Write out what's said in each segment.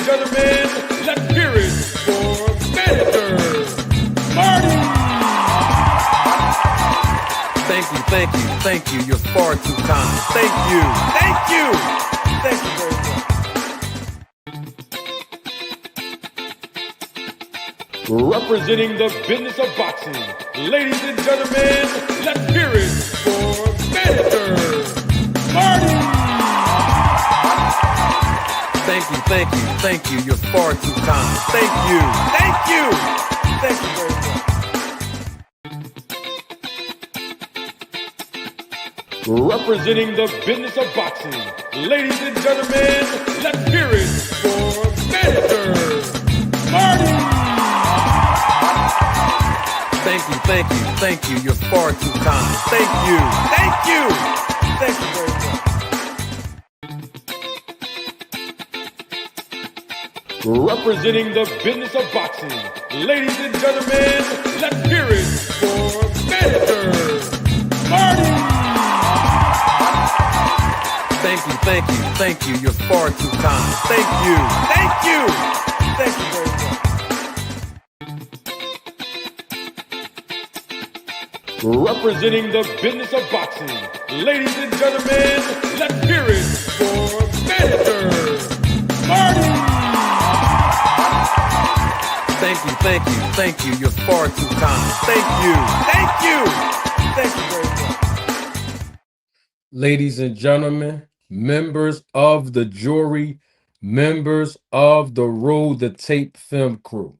gentlemen, let's hear it for Manager Marty. Thank you. You're far too kind. Thank you very much. Representing the business of boxing, ladies and gentlemen, let's hear it for Manager Marty. Thank you. You're far too kind. Thank you very much. Representing the business of boxing, ladies and gentlemen, let's hear it for Manager Marty. Thank you. You're far too kind. Thank you very much. Representing the business of boxing, ladies and gentlemen, let's hear it for Manager Marty. Thank you. You're far too kind. Thank you very much. Representing the business of boxing, ladies and gentlemen, let's hear it for Manager Marty. Thank you. You're far too kind. Thank you very much. Ladies and gentlemen, members of the jury, members of the Roll the Tape film crew,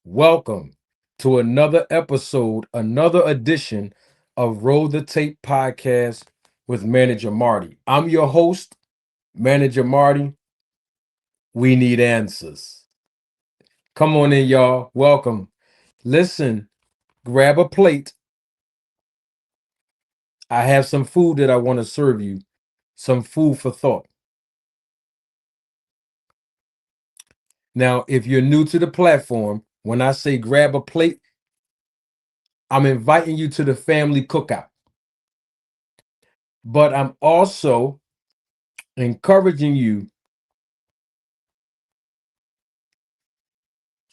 welcome to another episode, another edition of Roll the Tape podcast with Manager Marty. I'm your host, Manager Marty. We need answers. Come on in, y'all. Welcome. Listen, grab a plate. I have some food that I want to serve you, some food for thought. Now, if you're new to the platform, when I say grab a plate, I'm inviting you to the family cookout. But I'm also encouraging you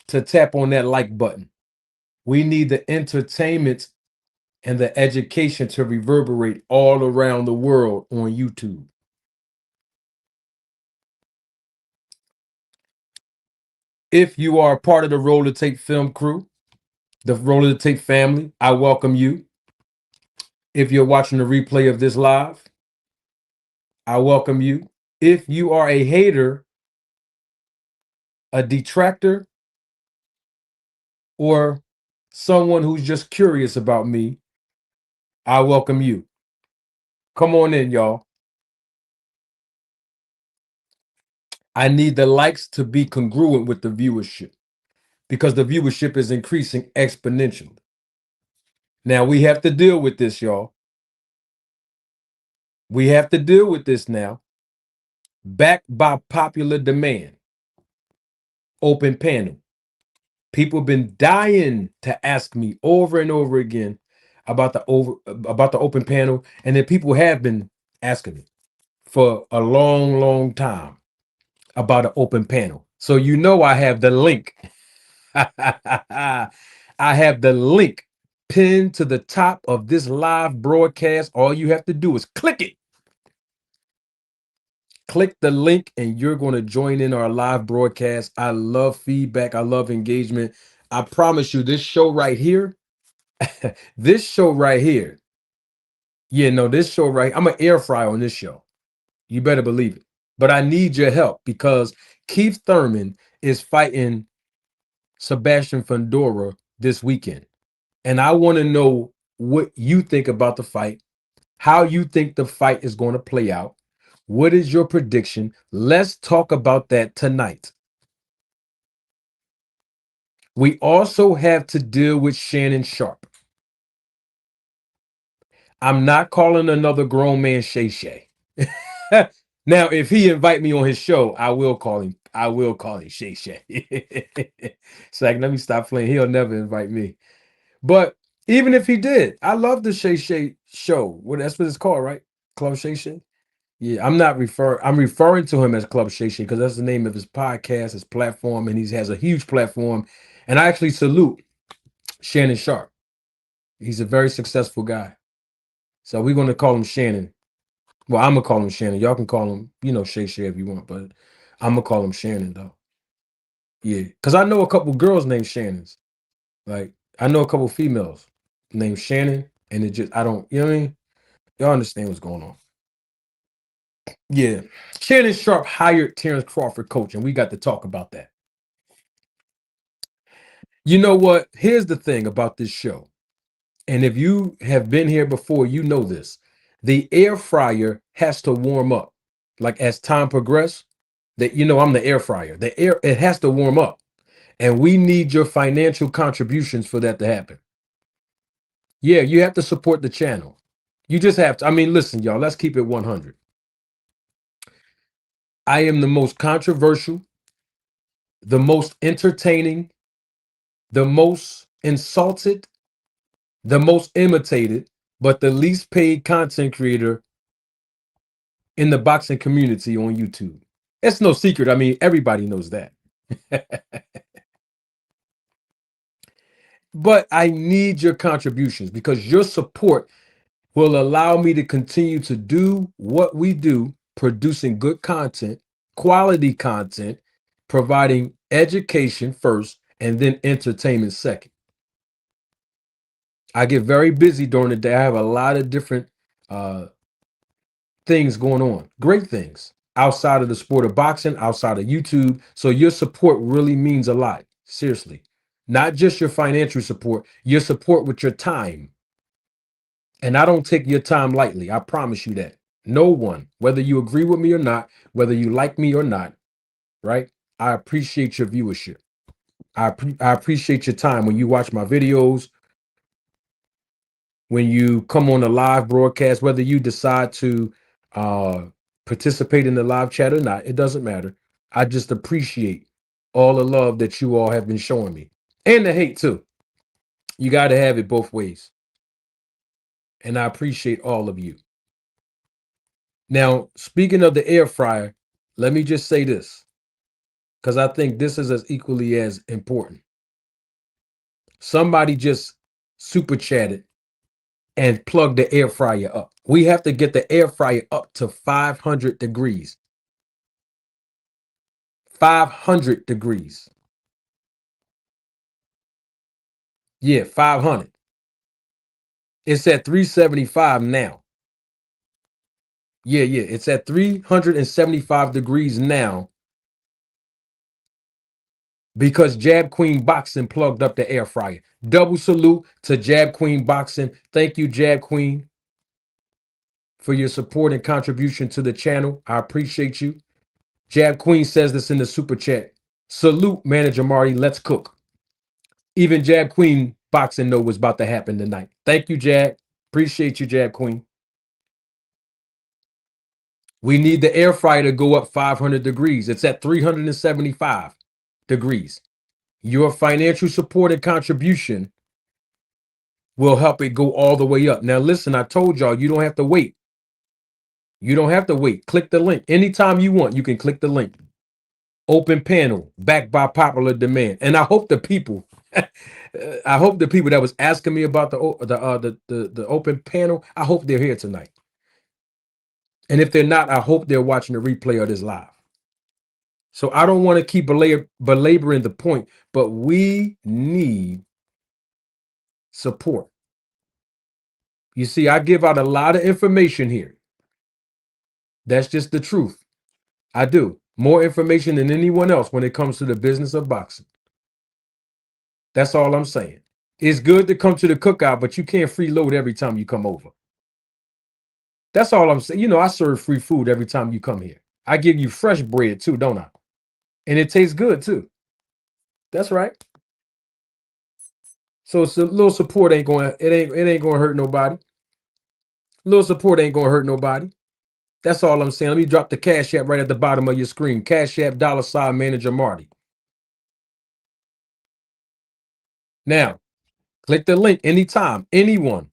to tap on that like button. We need the entertainment and the education to reverberate all around the world on YouTube. If you are a part of the Roll the Tape film crew, the Roll the Tape family, I welcome you. If you're watching the replay of this live, I welcome you. If you are a hater, a detractor, or someone who's just curious about me, I welcome you. Come on in, y'all. I need the likes to be congruent with the viewership because the viewership is increasing exponentially. Now we have to deal with this, y'all. We have to deal with this now. Backed by popular demand. Open panel. People have been dying to ask me over and over again about the open panel, and then people have been asking me for a long time about an open panel. So you know I have the link. I have the link pinned to the top of this live broadcast. All you have to do is click it. Click the link and you're going to join in our live broadcast. I love feedback. I love engagement. I promise you this show right here, this show right here. I'm an air fryer on this show. You better believe it. But I need your help because Keith Thurman is fighting Sebastian Fundora this weekend. And I want to know what you think about the fight, how you think the fight is going to play out. What is your prediction? Let's talk about that tonight. We also have to deal with Shannon Sharpe. I'm not calling another grown man Shay Shay. Now, if he invite me on his show, I will call him Shay Shay. It's like, let me stop playing. He'll never invite me. But even if he did, I love the Shay Shay show. Well, that's what it's called, right? Club Shay Shay. Yeah, I'm referring to him as Club Shay Shay because that's the name of his podcast, his platform, and he has a huge platform. And I actually salute Shannon Sharpe. He's a very successful guy. So we're gonna call him Shannon. Well, I'm gonna call him Shannon. Y'all can call him, Shay Shay if you want, but I'm gonna call him Shannon though. Yeah, because I know a couple girls named Shannons. Like I know a couple females named Shannon, and it just I don't, you know what I mean? Y'all understand what's going on. Yeah. Shannon Sharpe hired Terence Crawford coach, and we got to talk about that. You know what? Here's the thing about this show. And if you have been here before, you know this. The air fryer has to warm up. Like as time progresses, I'm the air fryer. It has to warm up. And we need your financial contributions for that to happen. Yeah, you have to support the channel. You just have to. I mean, listen, y'all, let's keep it 100. I am the most controversial, the most entertaining, the most insulted, the most imitated, but the least paid content creator in the boxing community on YouTube. It's no secret. I mean, everybody knows that. But I need your contributions because your support will allow me to continue to do what we do, producing good content, quality content, providing education first, and then entertainment second. I get very busy during the day. I have a lot of different things going on, great things outside of the sport of boxing, outside of YouTube. So your support really means a lot. Seriously, not just your financial support, your support with your time. And I don't take your time lightly. I promise you that. No one, whether you agree with me or not, whether you like me or not, right? I appreciate your viewership. I appreciate your time when you watch my videos, when you come on a live broadcast, whether you decide to participate in the live chat or not, it doesn't matter. I just appreciate all the love that you all have been showing me and the hate too. You got to have it both ways. And I appreciate all of you. Now, speaking of the air fryer, let me just say this because I think this is as equally as important. Somebody just super chatted and plug the air fryer up. We have to get the air fryer up to 500 degrees. 500 degrees. Yeah, 500. It's at 375 now. Yeah, it's at 375 degrees now because Jab Queen Boxing plugged up the air fryer. Double salute to Jab Queen Boxing. Thank you, Jab Queen, for your support and contribution to the channel. I appreciate you. Jab Queen says this in the super chat. Salute, Manager Marty. Let's cook. Even Jab Queen Boxing know what's about to happen tonight. Thank you, Jab. Appreciate you, Jab Queen. We need the air fryer to go up 500 degrees. It's at 375 degrees. Your financial support and contribution will help it go all the way up. Now, listen, I told y'all you don't have to wait. You don't have to wait. Click the link. Anytime you want, you can click the link. Open panel, backed by popular demand. And I hope the people, I hope the people that was asking me about the open panel, I hope they're here tonight. And if they're not, I hope they're watching the replay of this live. So I don't want to keep belaboring the point, but we need support. You see, I give out a lot of information here. That's just the truth. I do. More information than anyone else when it comes to the business of boxing. That's all I'm saying. It's good to come to the cookout, but you can't freeload every time you come over. That's all I'm saying. I serve free food every time you come here. I give you fresh bread too, don't I? And it tastes good too. That's right. So it's a little support ain't going to hurt nobody. Little support ain't going to hurt nobody. That's all I'm saying. Let me drop the Cash App right at the bottom of your screen. Cash App $ Manager Marty. Now, click the link anytime. Anyone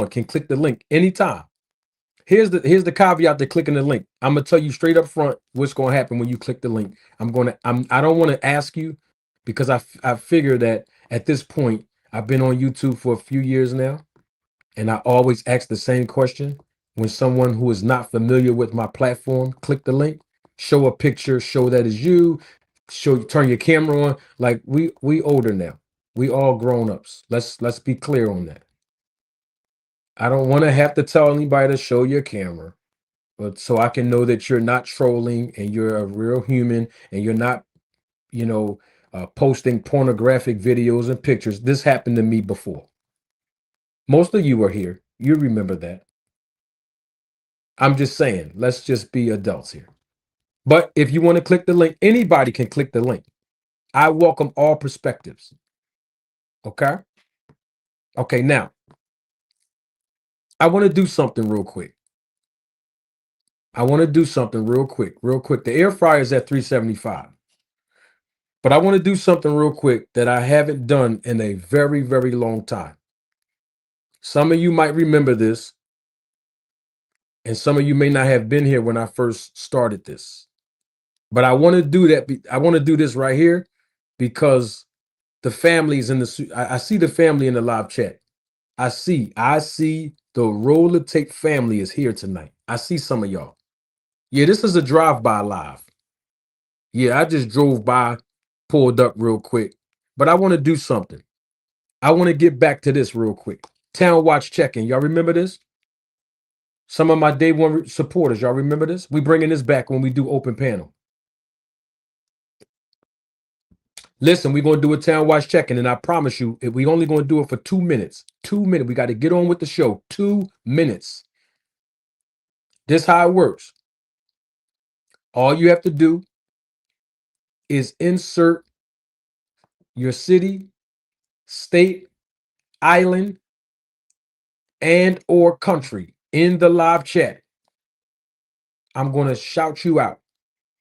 can click the link anytime. here's the caveat to clicking the link. I'm gonna tell you straight up front what's gonna happen when you click the link. I don't want to ask you because I figure that at this point I've been on YouTube for a few years now, and I always ask the same question when someone who is not familiar with my platform click the link, show a picture, show that is you, turn your camera on. Like we older now. We all grown ups. Let's be clear on that. I don't want to have to tell anybody to show your camera, but so I can know that you're not trolling and you're a real human and you're not, posting pornographic videos and pictures. This happened to me before. Most of you are here. You remember that. I'm just saying, let's just be adults here. But if you want to click the link, anybody can click the link. I welcome all perspectives. Okay? Okay, now, I want to do something real quick. Real quick. The air fryer is at 375. But I want to do something real quick that I haven't done in a very, very long time. Some of you might remember this, and some of you may not have been here when I first started this. But I want to do that. I want to do this right here because the families in the, I see the family in the live chat. I see the roller tape family is here tonight. I see some of y'all. Yeah, this is a drive-by live. Yeah, I just drove by, pulled up real quick, but I want to do something. I want to get back to this real quick. Town Watch check-in. Y'all remember this? Some of my day one supporters, y'all remember this? We bringing this back when we do open panel. Listen, we're going to do a Town Watch check-in, and I promise you, we only going to do it for 2 minutes. 2 minutes. We got to get on with the show. 2 minutes. This how it works. All you have to do is insert your city, state, island, and or country in the live chat. I'm going to shout you out.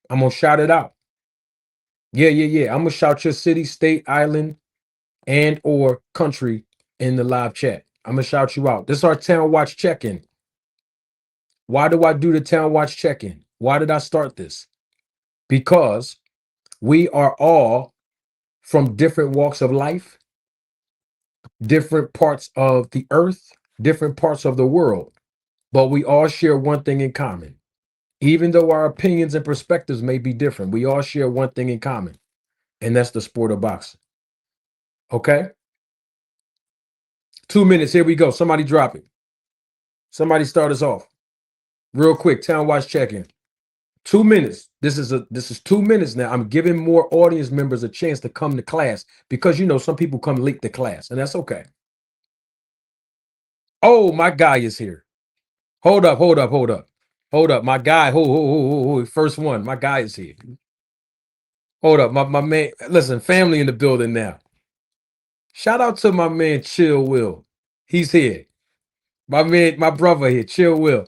I'm going to shout it out. Yeah. I'm going to shout your city, state, island, and or country in the live chat. I'm going to shout you out. This is our Town Watch check-in. Why do I do the Town Watch check-in? Why did I start this? Because we are all from different walks of life, different parts of the earth, different parts of the world, but we all share one thing in common. Even though our opinions and perspectives may be different, we all share one thing in common, and that's the sport of boxing. Okay? 2 minutes, here we go. Somebody drop it. Somebody start us off. Real quick, Town Watch check-in. 2 minutes. This is 2 minutes now. I'm giving more audience members a chance to come to class because some people come late to class, and that's okay. Oh, my guy is here. Hold up. My guy, first one. My guy is here. Hold up, my man. Listen, family in the building now. Shout out to my man, Chill Will. He's here. My man, my brother here, Chill Will.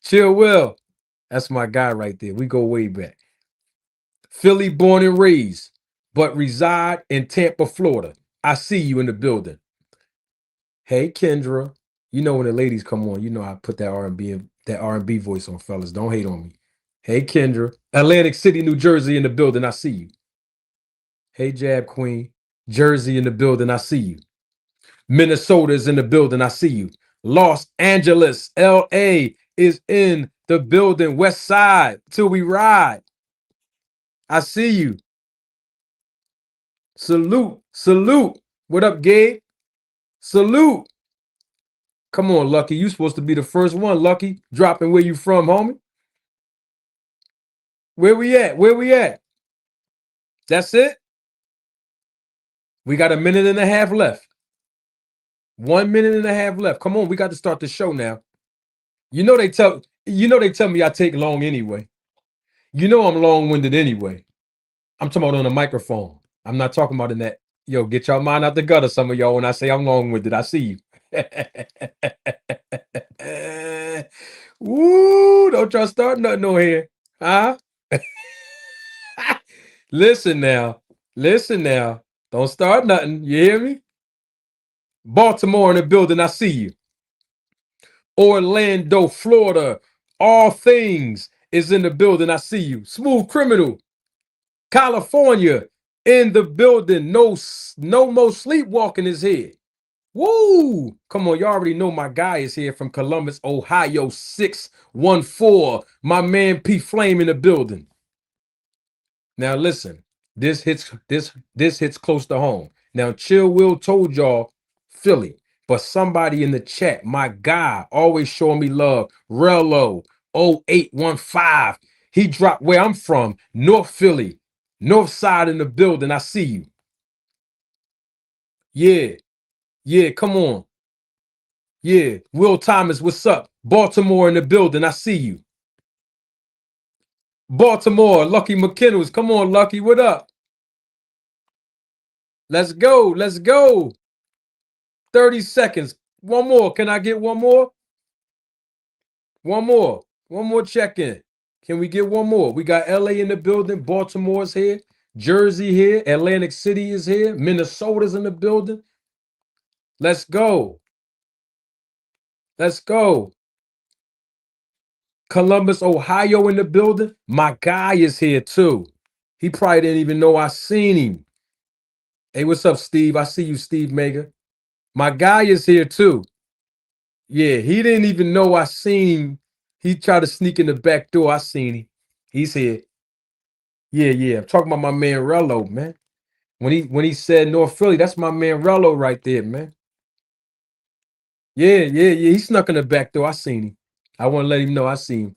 Chill Will. That's my guy right there. We go way back. Philly born and raised, but reside in Tampa, Florida. I see you in the building. Hey, Kendra. When the ladies come on, I put that R&B voice on, fellas. Don't hate on me. Hey, Kendra. Atlantic City, New Jersey in the building. I see you. Hey, Jab Queen. Jersey in the building. I see you. Minnesota is in the building. I see you. Los Angeles, LA is in the building. West Side till we ride. I see you. Salute. What up, Gabe? Salute. Come on, Lucky. You supposed to be the first one, Lucky. Dropping where you from, homie. Where we at? That's it? We got a minute and a half left. 1 minute and a half left. Come on, we got to start the show now. They tell me I take long anyway. I'm long-winded anyway. I'm talking about on a microphone. I'm not talking about in that. Yo, get y'all mind out the gutter, some of y'all, when I say I'm long-winded. I see you. Woo, don't y'all start nothing on here. Huh? Listen now. Don't start nothing. You hear me? Baltimore in the building. I see you. Orlando, Florida. All things is in the building. I see you. Smooth Criminal, California, in the building. No more sleepwalking is here. Woo! Come on, you already know my guy is here from Columbus, Ohio, 614. My man P Flame in the building. Now listen, this hits close to home. Now Chill Will told y'all Philly, but somebody in the chat, my guy, always showing me love. Rello 0815. He dropped where I'm from, North Philly, North Side in the building. I see you. Yeah, come on. Yeah, Will Thomas, what's up? Baltimore in the building. I see you. Baltimore, Lucky McKinnels. Come on, Lucky. What up? Let's go. Let's go. 30 seconds. One more. Can I get one more? One more. One more check-in. Can we get one more? We got LA in the building. Baltimore's here. Jersey here. Atlantic City is here. Minnesota's in the building. Let's go. Let's go. Columbus, Ohio in the building. My guy is here too. He probably didn't even know I seen him. Hey, what's up, Steve? I see you, Steve Mega. My guy is here too. Yeah, he didn't even know I seen him. He tried to sneak in the back door. I seen him. He's here. Yeah. I'm talking about my man Rello, man. When he said North Philly, that's my man Rello right there, man. Yeah. He snuck in the back door. I seen him. I want to let him know I seen him.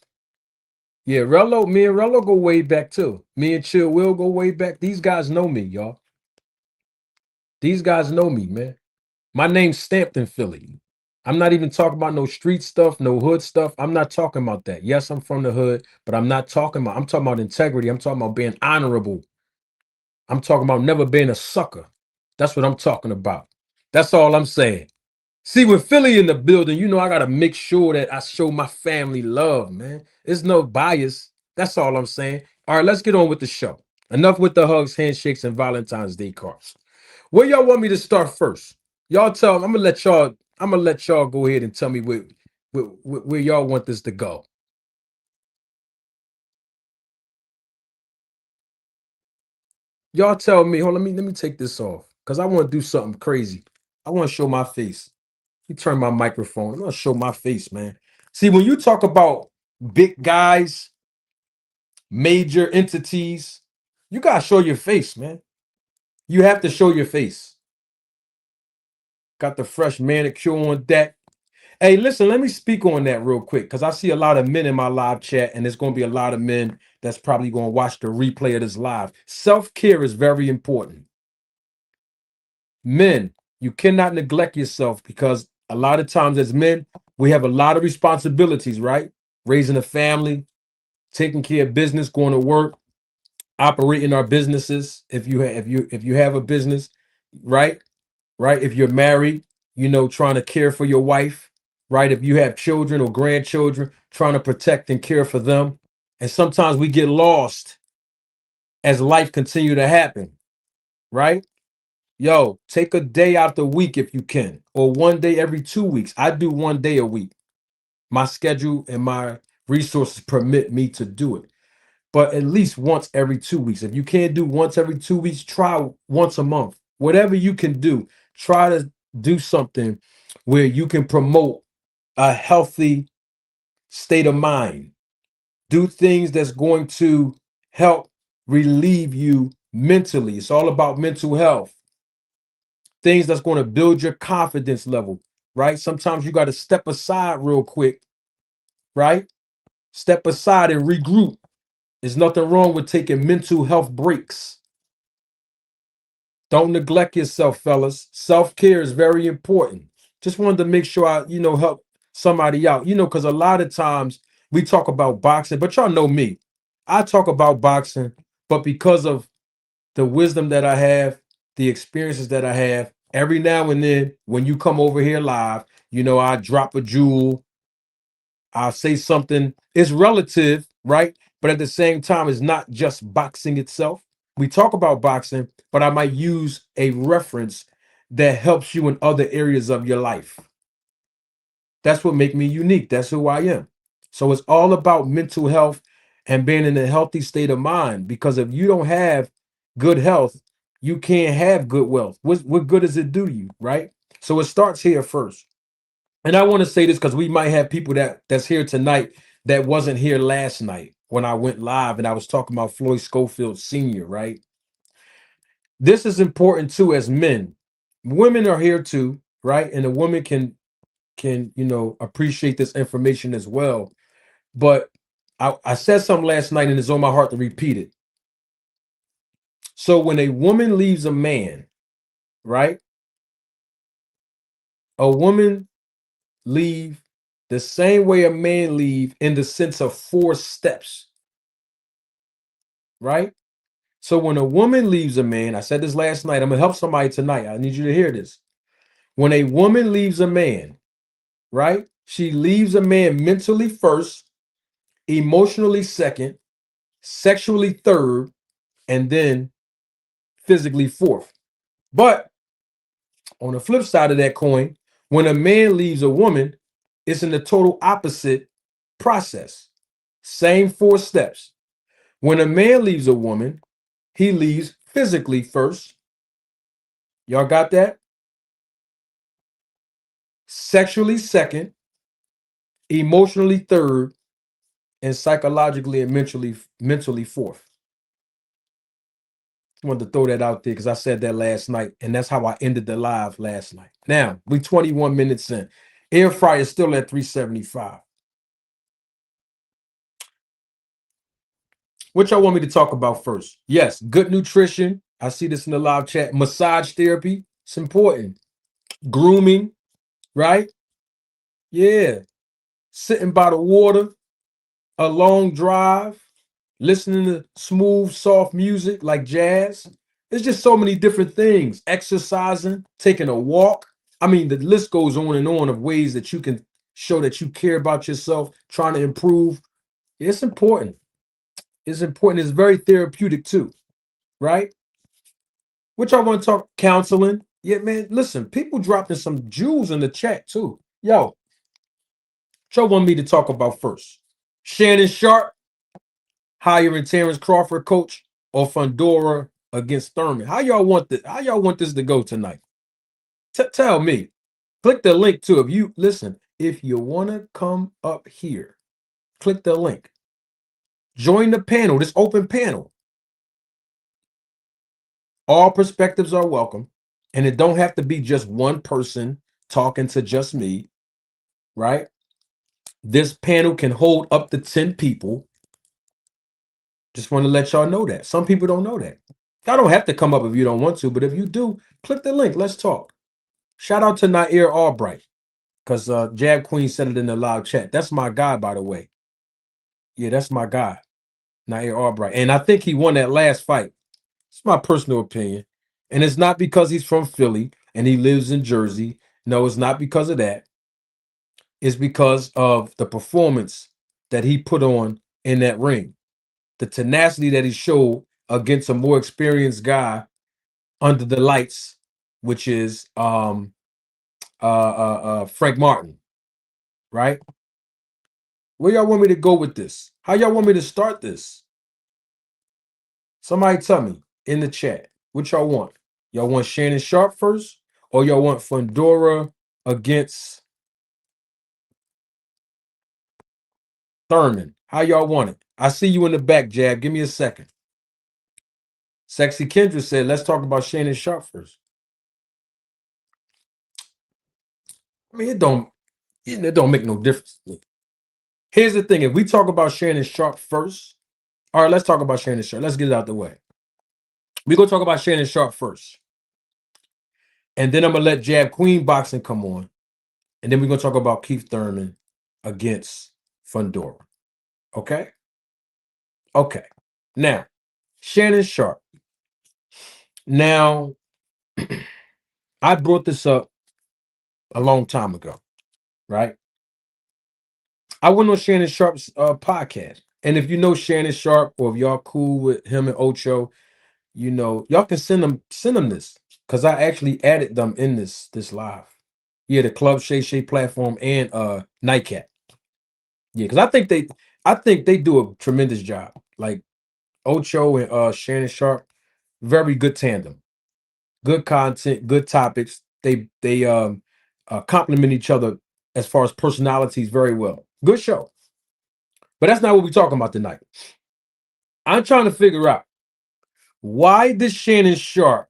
Yeah, Rello, me and Rello go way back too. Me and Chill Will go way back. These guys know me, y'all. These guys know me, man. My name's stamped in Philly. I'm not even talking about no street stuff, no hood stuff. I'm not talking about that. Yes, I'm from the hood, but I'm talking about integrity. I'm talking about being honorable. I'm talking about never being a sucker. That's what I'm talking about. That's all I'm saying. See, with Philly in the building, you know I gotta make sure that I show my family love, man. There's no bias. That's all I'm saying. All right, let's get on with the show. Enough with the hugs, handshakes, and Valentine's Day cards. Where y'all want me to start first? Y'all tell me. I'm gonna let y'all go ahead and tell me where y'all want this to go. Y'all tell me. Hold on, let me take this off because I want to do something crazy. I want to show my face. You turn my microphone. I'm gonna show my face, man. See, when you talk about big guys, major entities, you gotta show your face, man. You have to show your face. Got the fresh manicure on deck. Hey, listen, let me speak on that real quick because I see a lot of men in my live chat, and there's going to be a lot of men that's probably going to watch the replay of this live. Self-care is very important. Men, you cannot neglect yourself because a lot of times as men, we have a lot of responsibilities, right? Raising a family, taking care of business, going to work, operating our businesses. If you have a business, right? Right? If you're married, trying to care for your wife, right? If you have children or grandchildren, trying to protect and care for them. And sometimes we get lost as life continue to happen, right? Yo, take a day out the week if you can, or one day every 2 weeks. I do one day a week. My schedule and my resources permit me to do it. But at least once every 2 weeks. If you can't do once every 2 weeks, try once a month. Whatever you can do, try to do something where you can promote a healthy state of mind. Do things that's going to help relieve you mentally. It's all about mental health. Things that's going to build your confidence level, right? Sometimes you got to step aside real quick, right? Step aside and regroup. There's nothing wrong with taking mental health breaks. Don't neglect yourself, fellas. Self-care is very important. Just wanted to make sure I, help somebody out, because a lot of times we talk about boxing, but y'all know me. I talk about boxing, but because of the wisdom that I have, the experiences that I have, every now and then when you come over here live, I drop a jewel, I'll say something. It's relative, right? But at the same time, it's not just boxing itself. We talk about boxing, but I might use a reference that helps you in other areas of your life. That's what make me unique. That's who I am. So it's all about mental health and being in a healthy state of mind. Because if you don't have good health, you can't have good wealth. What good does it do you, right? So it starts here first. And I want to say this because we might have people that's here tonight that wasn't here last night when I went live and I was talking about Floyd Schofield Sr., right? This is important too as men. Women are here too, right? And a woman can appreciate this information as well. But I said something last night and it's on my heart to repeat it. So when a woman leaves a man, right? A woman leave the same way a man leave in the sense of 4 steps, right? So when a woman leaves a man, I said this last night, I'm gonna help somebody tonight. I need you to hear this. When a woman leaves a man, right? She leaves a man mentally first, emotionally second, sexually third, and then physically fourth. But on the flip side of that coin, when a man leaves a woman, it's in the total opposite process. Same 4 steps. When a man leaves a woman, he leaves physically first. Y'all got that? Sexually second, emotionally third, and psychologically and mentally fourth. I wanted to throw that out there because I said that last night, and that's how I ended the live last night. Now, we 21 minutes in. Air fryer is still at 375. What y'all want me to talk about first? Yes, good nutrition. I see this in the live chat. Massage therapy. It's important. Grooming, right? Yeah. Sitting by the water, a long drive, listening to smooth, soft music like jazz. There's just so many different things. Exercising, taking a walk. I mean, the list goes on and on of ways that you can show that you care about yourself, trying to improve. It's important. It's important. It's very therapeutic too, right? What y'all want to talk? Counseling? Yeah, man. Listen, people dropping some jewels in the chat too. Yo, what y'all want me to talk about first? Shannon Sharpe hiring Terence Crawford coach or Fundora against Thurman? How y'all want this? How y'all want this to go tonight? Tell me. Click the link too. If you listen, if you want to come up here, click the link. Join the panel, this open panel. All perspectives are welcome, and it don't have to be just one person talking to just me, right? This panel can hold up to 10 people. Just want to let y'all know that. Some people don't know that. Y'all don't have to come up if you don't want to, but if you do, click the link. Let's talk. Shout out to Nair Albright, because Jab Queen said it in the live chat. That's my guy, by the way. Yeah, that's my guy, Nair Albright. And I think he won that last fight. It's my personal opinion. And it's not because he's from Philly and he lives in Jersey. No, it's not because of that. It's because of the performance that he put on in that ring. The tenacity that he showed against a more experienced guy under the lights, which is Frank Martin, right? Where y'all want me to go with this? How y'all want me to start this? Somebody tell me in the chat. What y'all want? Y'all want Shannon Sharpe first, or y'all want Fundora against Thurman? How y'all want it? I see you in the back, Jab. Give me a second. Sexy Kendra said, let's talk about Shannon Sharpe first. I mean, it don't make no difference. Here's the thing. If we talk about Shannon Sharpe first, all right, let's talk about Shannon Sharpe. Let's get it out the way. We're going to talk about Shannon Sharpe first. And then I'm going to let Jab Queen Boxing come on. And then we're going to talk about Keith Thurman against Fundora. Okay? Okay. Now, Shannon Sharpe. Now, I brought this up a long time ago, right? I went on Shannon Sharpe's podcast. And if you know Shannon Sharpe, or if y'all cool with him and Ocho, y'all can send them this. Because I actually added them in this live. Yeah, the Club Shay Shay platform and Nightcap. Yeah, because I think they do a tremendous job. Like Ocho and Shannon Sharpe, very good tandem. Good content, good topics. They complement each other as far as personalities very well. Good show. But that's not what we're talking about tonight. I'm trying to figure out, why did Shannon Sharpe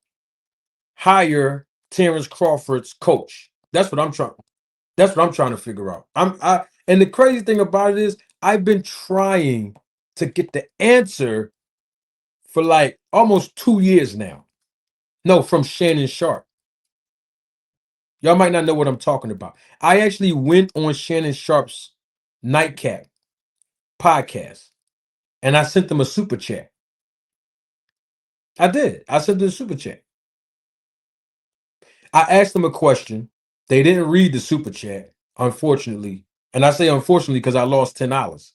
hire Terence Crawford's coach? That's what I'm trying to figure out. And the crazy thing about it is, I've been trying to get the answer for like almost 2 years now. No, from Shannon Sharpe. Y'all might not know what I'm talking about. I actually went on Shannon Sharpe's Nightcap podcast and I sent them a super chat. I did. I sent them a super chat. I asked them a question. They didn't read the super chat, unfortunately. And I say unfortunately because I lost $10.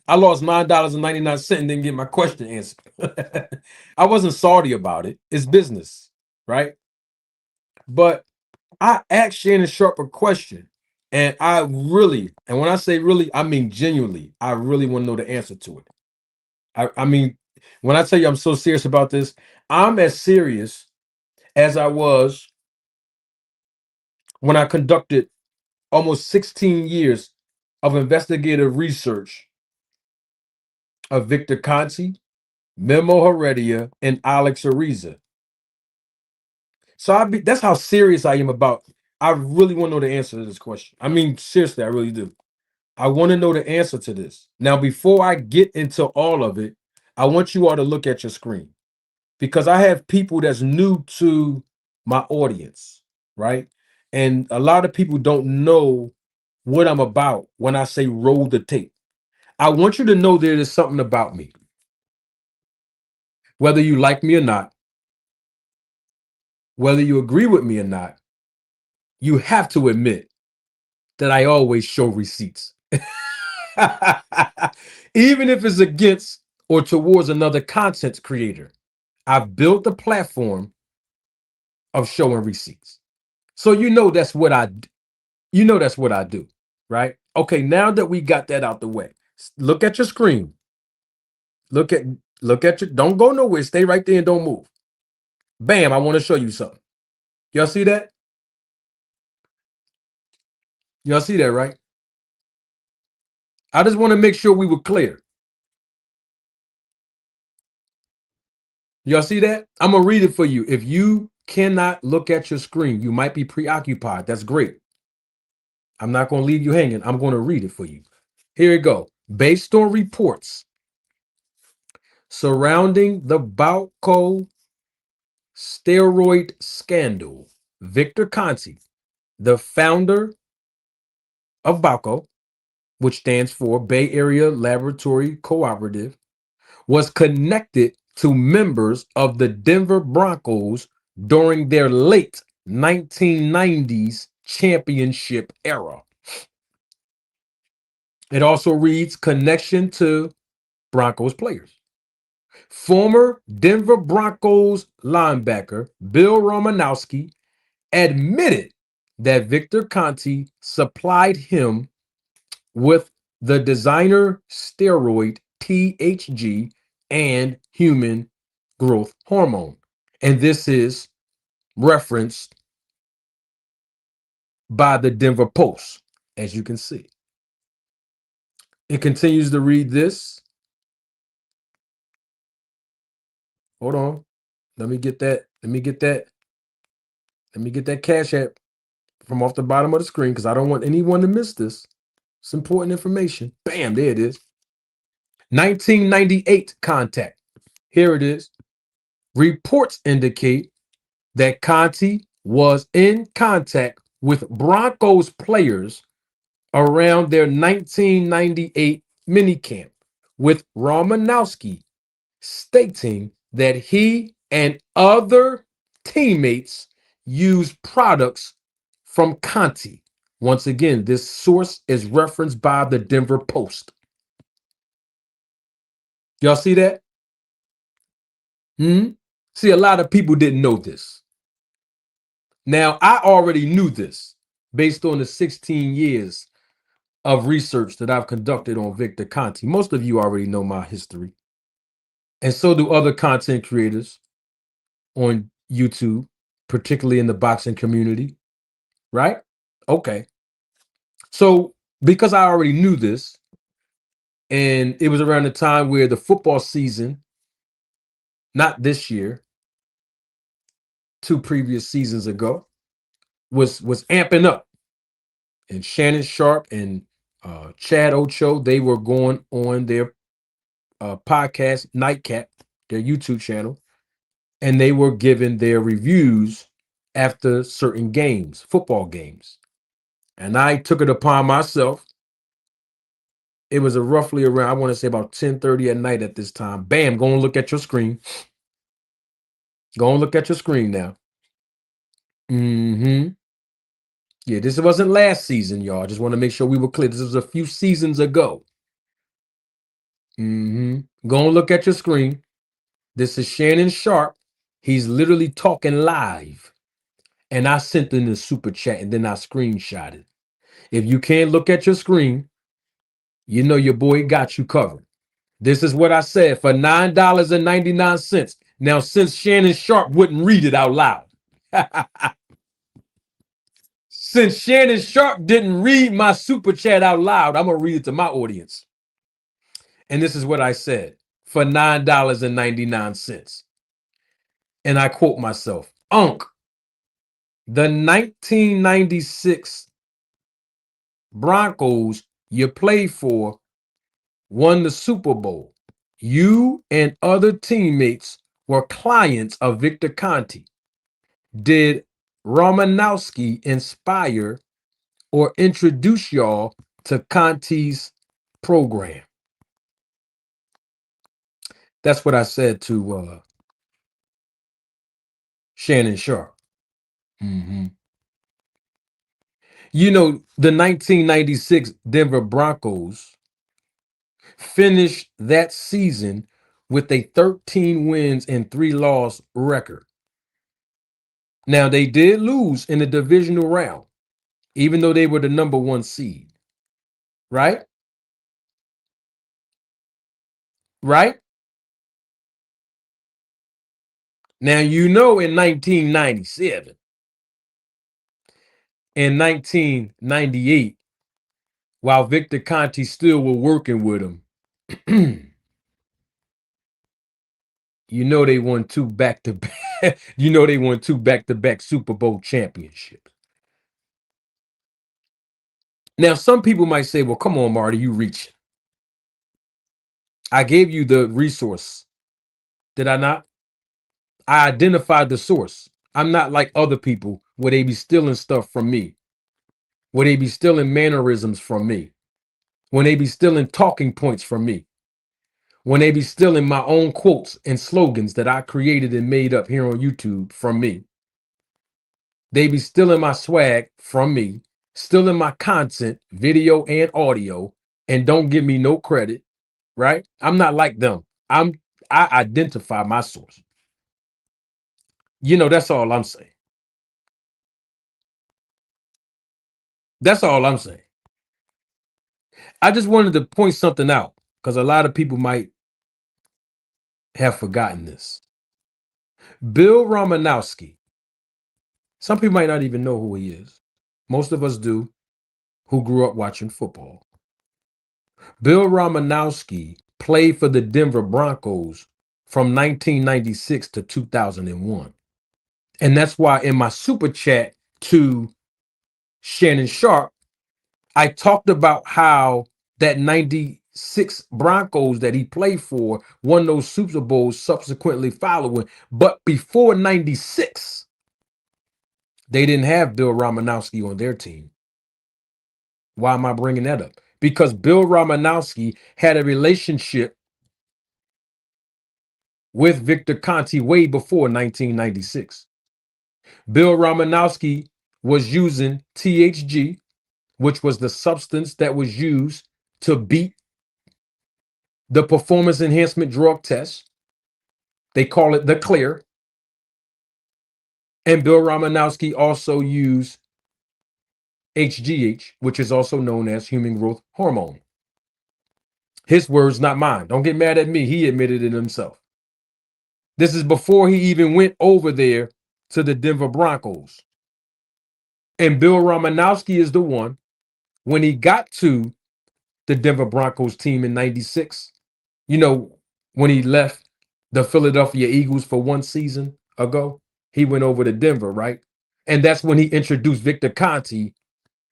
I lost $9.99 and didn't get my question answered. I wasn't salty about it. It's business, right? But I asked Shannon Sharpe a question, and and when I say really, I mean genuinely, I really want to know the answer to it. I mean, when I tell you I'm so serious about this, I'm as serious as I was when I conducted almost 16 years of investigative research of Victor Conte, Memo Heredia, and Alex Ariza. So that's how serious I am about. I really want to know the answer to this question. I mean, seriously, I really do. I want to know the answer to this. Now, before I get into all of it, I want you all to look at your screen because I have people that's new to my audience, right? And a lot of people don't know what I'm about when I say roll the tape. I want you to know there is something about me. Whether you like me or not, whether you agree with me or not, you have to admit that I always show receipts. Even if it's against or towards another content creator, I've built the platform of showing receipts. So that's what I do, right? Okay, now that we got that out the way, look at your screen. Look at don't go nowhere. Stay right there and don't move. Bam, I want to show you something. Y'all see that? Y'all see that, right? I just want to make sure we were clear. Y'all see that? I'm going to read it for you. If you cannot look at your screen, you might be preoccupied. That's great. I'm not going to leave you hanging. I'm going to read it for you. Here we go. Based on reports surrounding the Balco steroid scandal, Victor Conte, the founder of Balco, which stands for Bay Area Laboratory Cooperative, was connected to members of the Denver Broncos during their late 1990s championship era. It also reads connection to Broncos players. Former Denver Broncos linebacker Bill Romanowski admitted that Victor Conte supplied him with the designer steroid THG and human growth hormone. And this is referenced by the Denver Post, as you can see. It continues to read this. Hold on. Let me get that cash app from off the bottom of the screen because I don't want anyone to miss this. It's important information. Bam, there it is. 1998 contact. Here it is. Reports indicate that Conte was in contact with Broncos players around their 1998 minicamp, with Romanowski stating that he and other teammates used products from Conte. Once again, this source is referenced by the Denver Post. Y'all see that? See, a lot of people didn't know this. Now, I already knew this, based on the 16 years of research that I've conducted on Victor Conte. Most of you already know my history. And so do other content creators on YouTube, particularly in the boxing community, right? Okay. So because I already knew this, and it was around the time where the football season, not this year, 2 previous seasons ago, was amping up. And Shannon Sharpe and Chad Ocho, they were going on their podcast, Nightcap, their YouTube channel, and they were giving their reviews after certain games, football games. And I took it upon myself. It was a roughly around, I want to say about 10:30 at night at this time. Bam, go and look at your screen. Go and look at your screen now. Mm-hmm. Yeah, this wasn't last season, y'all. I just want to make sure we were clear. This was a few seasons ago. Mm-hmm. Go and look at your screen. This is Shannon Sharpe. He's literally talking live. And I sent in the super chat and then I screenshot it. If you can't look at your screen, you know your boy got you covered. This is what I said for $9.99. Now, since Shannon Sharpe wouldn't read it out loud, since Shannon Sharpe didn't read my super chat out loud, I'm going to read it to my audience. And this is what I said for $9.99. And I quote myself, Unc, the 1996 Broncos you played for won the Super Bowl. You and other teammates were clients of Victor Conte. Did Romanowski inspire or introduce y'all to Conte's program? That's what I said to Shannon Sharpe. Mm-hmm. You know, the 1996 Denver Broncos finished that season with a 13 wins and 3 loss record. Now, they did lose in the divisional round, even though they were the number 1 seed. Right? Right? Now, you know, in 1997 and 1998, while Victor Conte still were working with him, you know they won 2 back-to-back. You know they won 2 back-to-back Super Bowl championships. Now, some people might say, well, come on, Marty, you reach. I gave you the resource. Did I not? I identified the source. I'm not like other people where they be stealing stuff from me, where they be stealing mannerisms from me, when they be stealing talking points from me, when they be stealing my own quotes and slogans that I created and made up here on YouTube from me. They be stealing my swag from me, stealing my content, video and audio, and don't give me no credit, right? I'm not like them. I identify my source. You know, that's all I'm saying. That's all I'm saying. I just wanted to point something out because a lot of people might have forgotten this. Bill Romanowski. Some people might not even know who he is. Most of us do, who grew up watching football. Bill Romanowski played for the Denver Broncos from 1996 to 2001. And that's why in my super chat to Shannon Sharpe, I talked about how that 96 Broncos that he played for won those Super Bowls subsequently following. But before 96, they didn't have Bill Romanowski on their team. Why am I bringing that up? Because Bill Romanowski had a relationship with Victor Conte way before 1996. Bill Romanowski was using THG, which was the substance that was used to beat the performance enhancement drug test. They call it the clear. And Bill Romanowski also used HGH, which is also known as human growth hormone. His words, not mine. Don't get mad at me. He admitted it himself. This is before he even went over there to the Denver Broncos. And Bill Romanowski is the one, when he got to the Denver Broncos team in 96, when he left the Philadelphia Eagles for one season ago, he went over to Denver, right? And that's when he introduced Victor Conte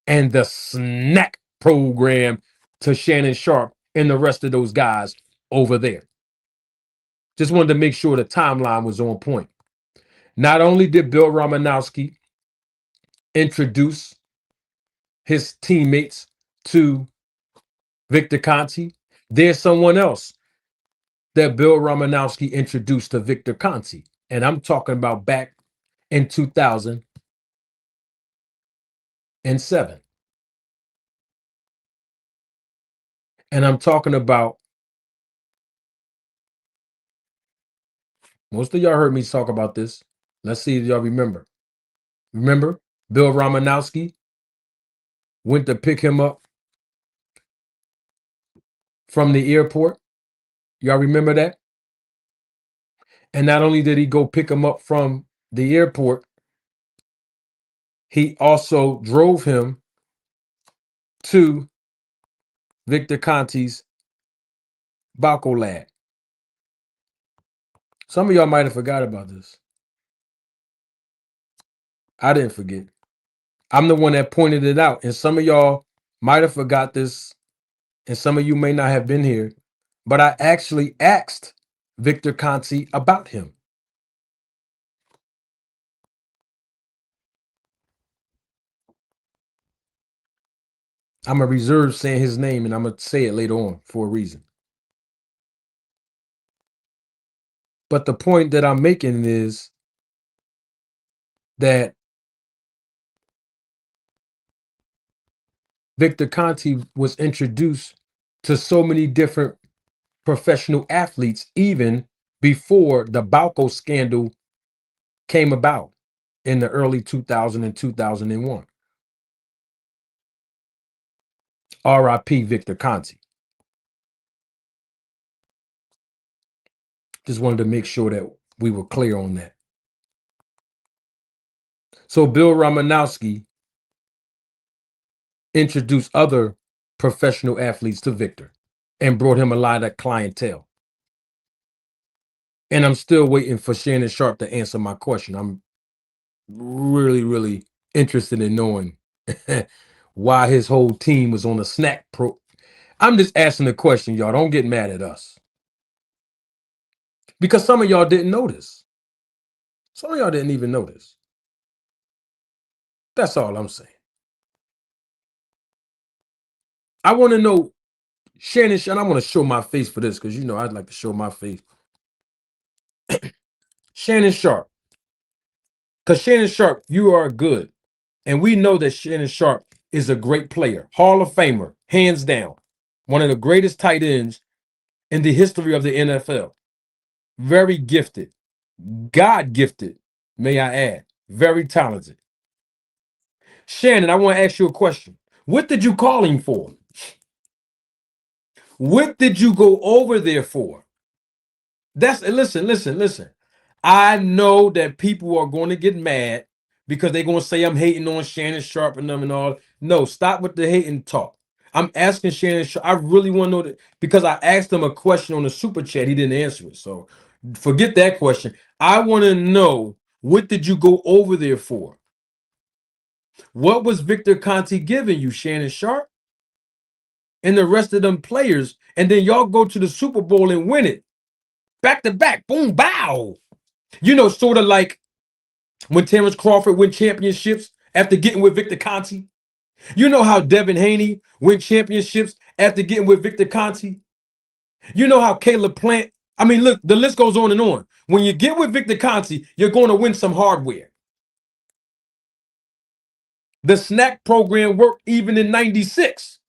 and the snack program to Shannon Sharpe and the rest of those guys over there. Just wanted to make sure the timeline was on point. Not only did Bill Romanowski introduce his teammates to Victor Conte, there's someone else that Bill Romanowski introduced to Victor Conte. And I'm talking about back in 2007. And I'm talking about, most of y'all heard me talk about this. Let's see if y'all remember. Remember, Bill Romanowski went to pick him up from the airport. Y'all remember that? And not only did he go pick him up from the airport, he also drove him to Victor Conte's Balco lab. Some of y'all might have forgot about this. I didn't forget. I'm the one that pointed it out. And some of y'all might have forgot this, and some of you may not have been here. But I actually asked Victor Conte about him. I'm going to reserve saying his name, and I'm going to say it later on for a reason. But the point that I'm making is that Victor Conte was introduced to so many different professional athletes even before the Balco scandal came about in the early 2000 and 2001. R.I.P. Victor Conte. Just wanted to make sure that we were clear on that. So Bill Romanowski introduced other professional athletes to Victor and brought him a lot of clientele. And I'm still waiting for Shannon Sharpe to answer my question. I'm really, really interested in knowing why his whole team was on a snack pro. I'm just asking the question, y'all. Don't get mad at us. Because some of y'all didn't notice. Some of y'all didn't even notice. That's all I'm saying. I want to know, Shannon, I want to show my face for this because, I'd like to show my face. Shannon Sharpe. Because Shannon Sharpe, you are good. And we know that Shannon Sharpe is a great player. Hall of Famer, hands down. One of the greatest tight ends in the history of the NFL. Very gifted. God gifted, may I add. Very talented. Shannon, I want to ask you a question. What did you call him for? What did you go over there for? Listen. I know that people are going to get mad because they're going to say I'm hating on Shannon Sharpe and them and all. No, stop with the hating talk. I'm asking Shannon Sharpe. I really want to know that because I asked him a question on the super chat. He didn't answer it. So forget that question. I want to know, what did you go over there for? What was Victor Conte giving you, Shannon Sharpe? And the rest of them players. And then y'all go to the Super Bowl and win it. Back to back. Boom, bow. Sort of like when Terence Crawford win championships after getting with Victor Conte. You know how Devin Haney win championships after getting with Victor Conte. You know how Caleb Plant. I mean, look, the list goes on and on. When you get with Victor Conte, you're going to win some hardware. The snack program worked even in 96.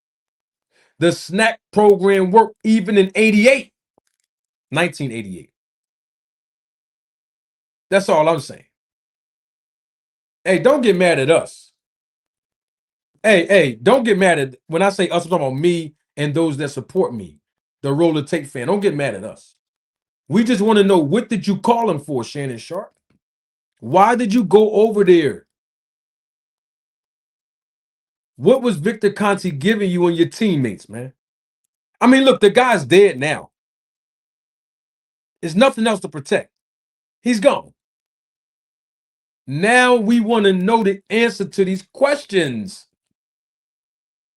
The snack program worked even in 88. 1988. That's all I'm saying. Hey, don't get mad at us. Hey, don't get mad at when I say us, I'm talking about me and those that support me. The roller tape fan. Don't get mad at us. We just want to know, what did you call him for, Shannon Sharpe? Why did you go over there? What was Victor Conte giving you and your teammates, man? I mean, look, the guy's dead now. There's nothing else to protect. He's gone. Now we want to know the answer to these questions.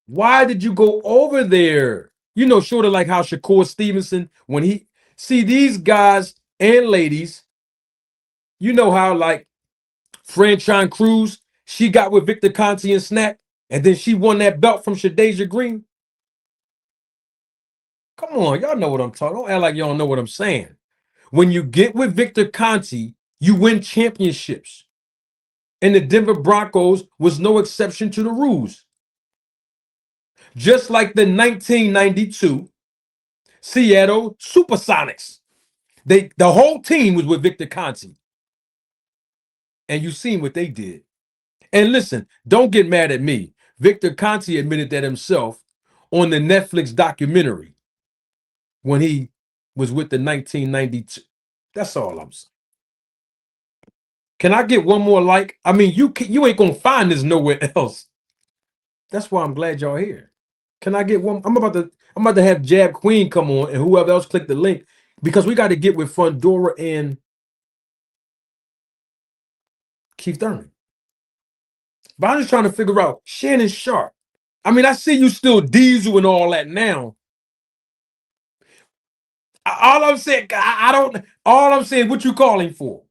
Why did you go over there? You know, sort of like how Shakur Stevenson, when he see these guys and ladies, you know how like Franchon Cruz, she got with Victor Conte and Snack, and then she won that belt from Shadeja Green. Come on, y'all know what I'm talking. Don't act like y'all know what I'm saying. When you get with Victor Conte, you win championships. And the Denver Broncos was no exception to the rules. Just like the 1992 Seattle Supersonics. The whole team was with Victor Conte. And you seen what they did. And listen, don't get mad at me. Victor Conte admitted that himself on the Netflix documentary when he was with the 1992. That's all I'm saying. Can I get one more like? I mean, you ain't gonna find this nowhere else. That's why I'm glad y'all here. Can I get one? I'm about to have Jab Queen come on and whoever else click the link, because we got to get with Fundora and Keith Thurman. But I'm just trying to figure out Shannon Sharpe. I mean, I see you still Diesel and all that now. All I'm saying, I don't. All I'm saying, what you calling for?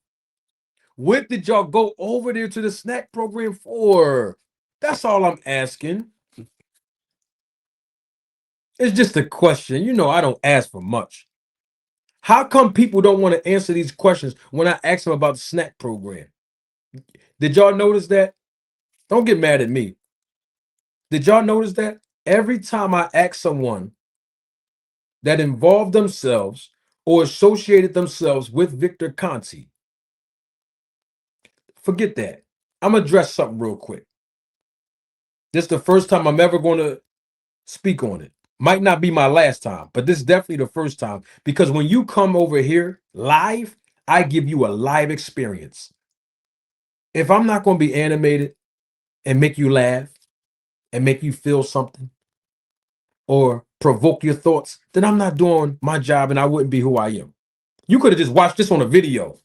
What did y'all go over there to the snack program for? That's all I'm asking. It's just a question. You know, I don't ask for much. How come people don't want to answer these questions when I ask them about the snack program? Did y'all notice that? Don't get mad at me. Did y'all notice that? Every time I ask someone that involved themselves or associated themselves with Victor Conte, forget that. I'm going to address something real quick. This is the first time I'm ever going to speak on it. Might not be my last time, but this is definitely the first time. Because when you come over here live, I give you a live experience. If I'm not going to be animated and make you laugh and make you feel something or provoke your thoughts, then I'm not doing my job and I wouldn't be who I am. You could have just watched this on a video,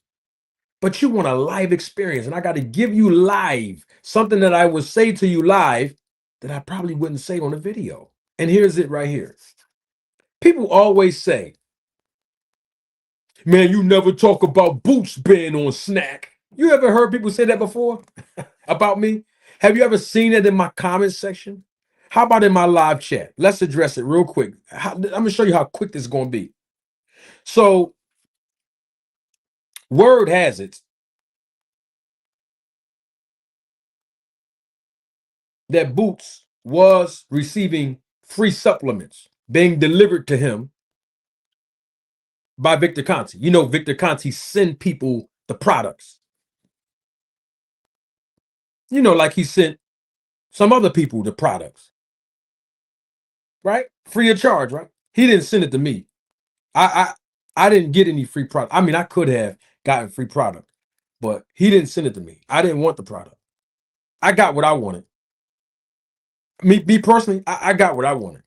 but you want a live experience, and I got to give you live something that I would say to you live that I probably wouldn't say on a video. And here's it right here. People always say, man, you never talk about Boots being on snack. You ever heard people say that before about me? Have you ever seen it in my comment section? How about in my live chat? Let's address it real quick. I'm going to show you how quick this is going to be. So, word has it that Boots was receiving free supplements being delivered to him by Victor Conte. You know, Victor Conte send people the products. You know, like he sent some other people the products. Right? Free of charge, right? He didn't send it to me. I didn't get any free product. I mean, I could have gotten free product, but he didn't send it to me. I didn't want the product. I got what I wanted. Me personally, I got what I wanted.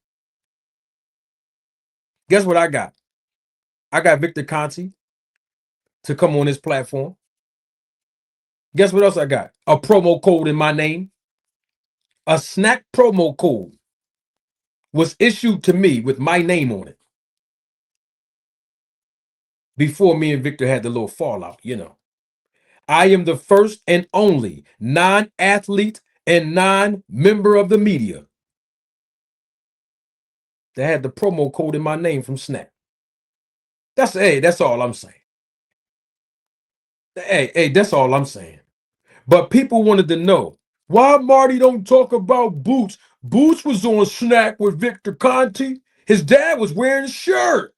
Guess what I got? I got Victor Conte to come on this platform. Guess what else I got? A promo code in my name. A snack promo code was issued to me with my name on it before me and Victor had the little fallout, you know. I am the first and only non-athlete and non-member of the media that had the promo code in my name from Snack. That's all I'm saying. Hey, that's all I'm saying. But people wanted to know why Marty don't talk about Boots. Boots was on Snack with Victor Conte. His dad was wearing a shirt.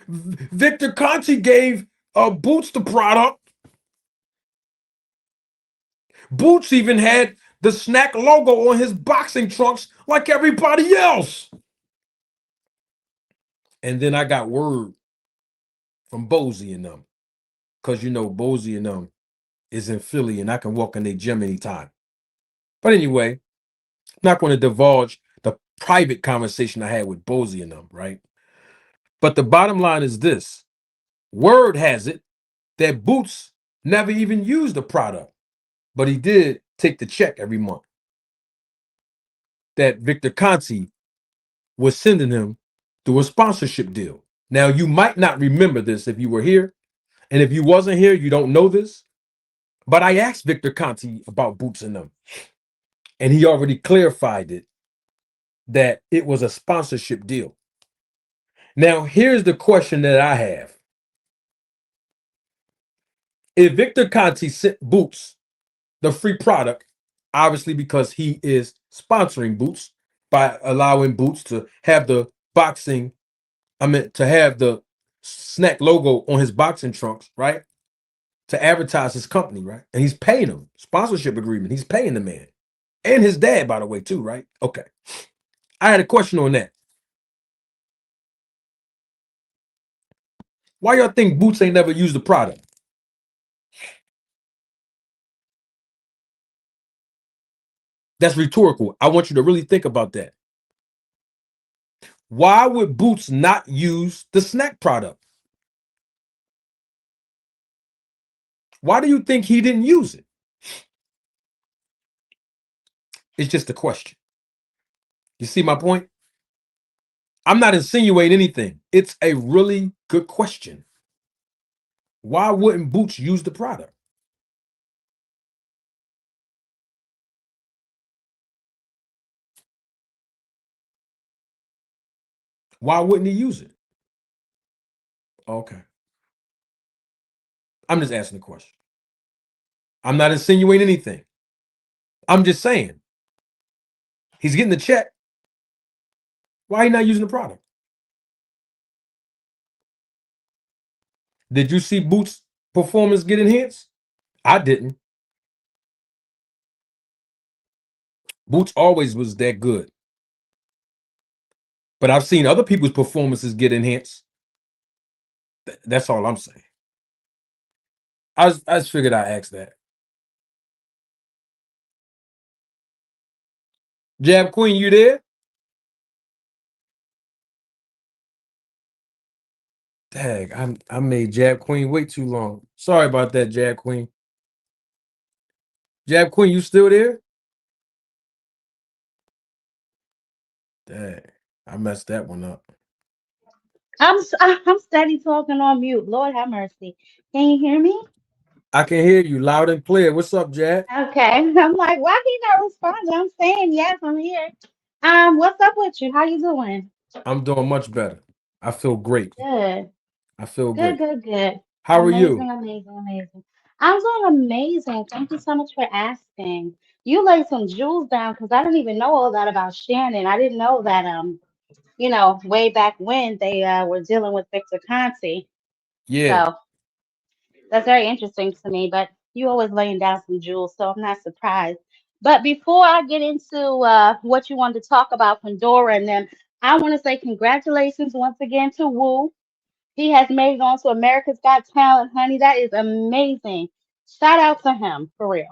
Victor Conte gave Boots the product. Boots even had the snack logo on his boxing trunks like everybody else. And then I got word from Bozy and them, because you know Bozy and them is in Philly and I can walk in their gym anytime. But anyway, I'm not going to divulge the private conversation I had with Bozy and them, right? But the bottom line is this. Word has it that Boots never even used the product, but he did take the check every month that Victor Conte was sending him through a sponsorship deal. Now, you might not remember this if you were here, and if you wasn't here, you don't know this, but I asked Victor Conte about Boots and them, and he already clarified it, that it was a sponsorship deal. Now, here's the question that I have. If Victor Conte sent Boots the free product, obviously because he is sponsoring Boots by allowing Boots to have the boxing, to have the snack logo on his boxing trunks, right? To advertise his company, right? And he's paying him, sponsorship agreement. He's paying the man and his dad, by the way, too, right? Okay. I had a question on that. Why y'all think Boots ain't never used the product? That's rhetorical. I want you to really think about that. Why would Boots not use the snack product? Why do you think he didn't use it? It's just a question. You see my point? I'm not insinuating anything. It's a really good question. Why wouldn't Boots use the product? Why wouldn't he use it? Okay. I'm just asking the question. I'm not insinuating anything. I'm just saying. He's getting the check. Why he not using the product? Did you see Boots' performance get enhanced? I didn't. Boots always was that good. But I've seen other people's performances get enhanced. That's all I'm saying. I just figured I'd ask that. Jab Queen, you there? Dang, I made Jab Queen wait too long. Sorry about that, Jab Queen. Jab Queen, you still there? Dang, I messed that one up. I'm steady talking on mute. Lord have mercy. Can you hear me? I can hear you loud and clear. What's up, Jab? Okay. I'm like, why he not responding? I'm saying yes, I'm here. What's up with you? How you doing? I'm doing much better. I feel great. Good. I feel Good, great. good, good. How are you? Amazing, amazing, amazing. I'm doing amazing. Thank you so much for asking. You laid some jewels down because I didn't even know all that about Shannon. I didn't know that way back when they were dealing with Victor Conte. Yeah, So that's very interesting to me, but you always laying down some jewels, so I'm not surprised. But before I get into what you wanted to talk about, Fundora, and then I want to say congratulations once again to Wu. He has made it on to America's Got Talent, honey. That is amazing. Shout out to him for real.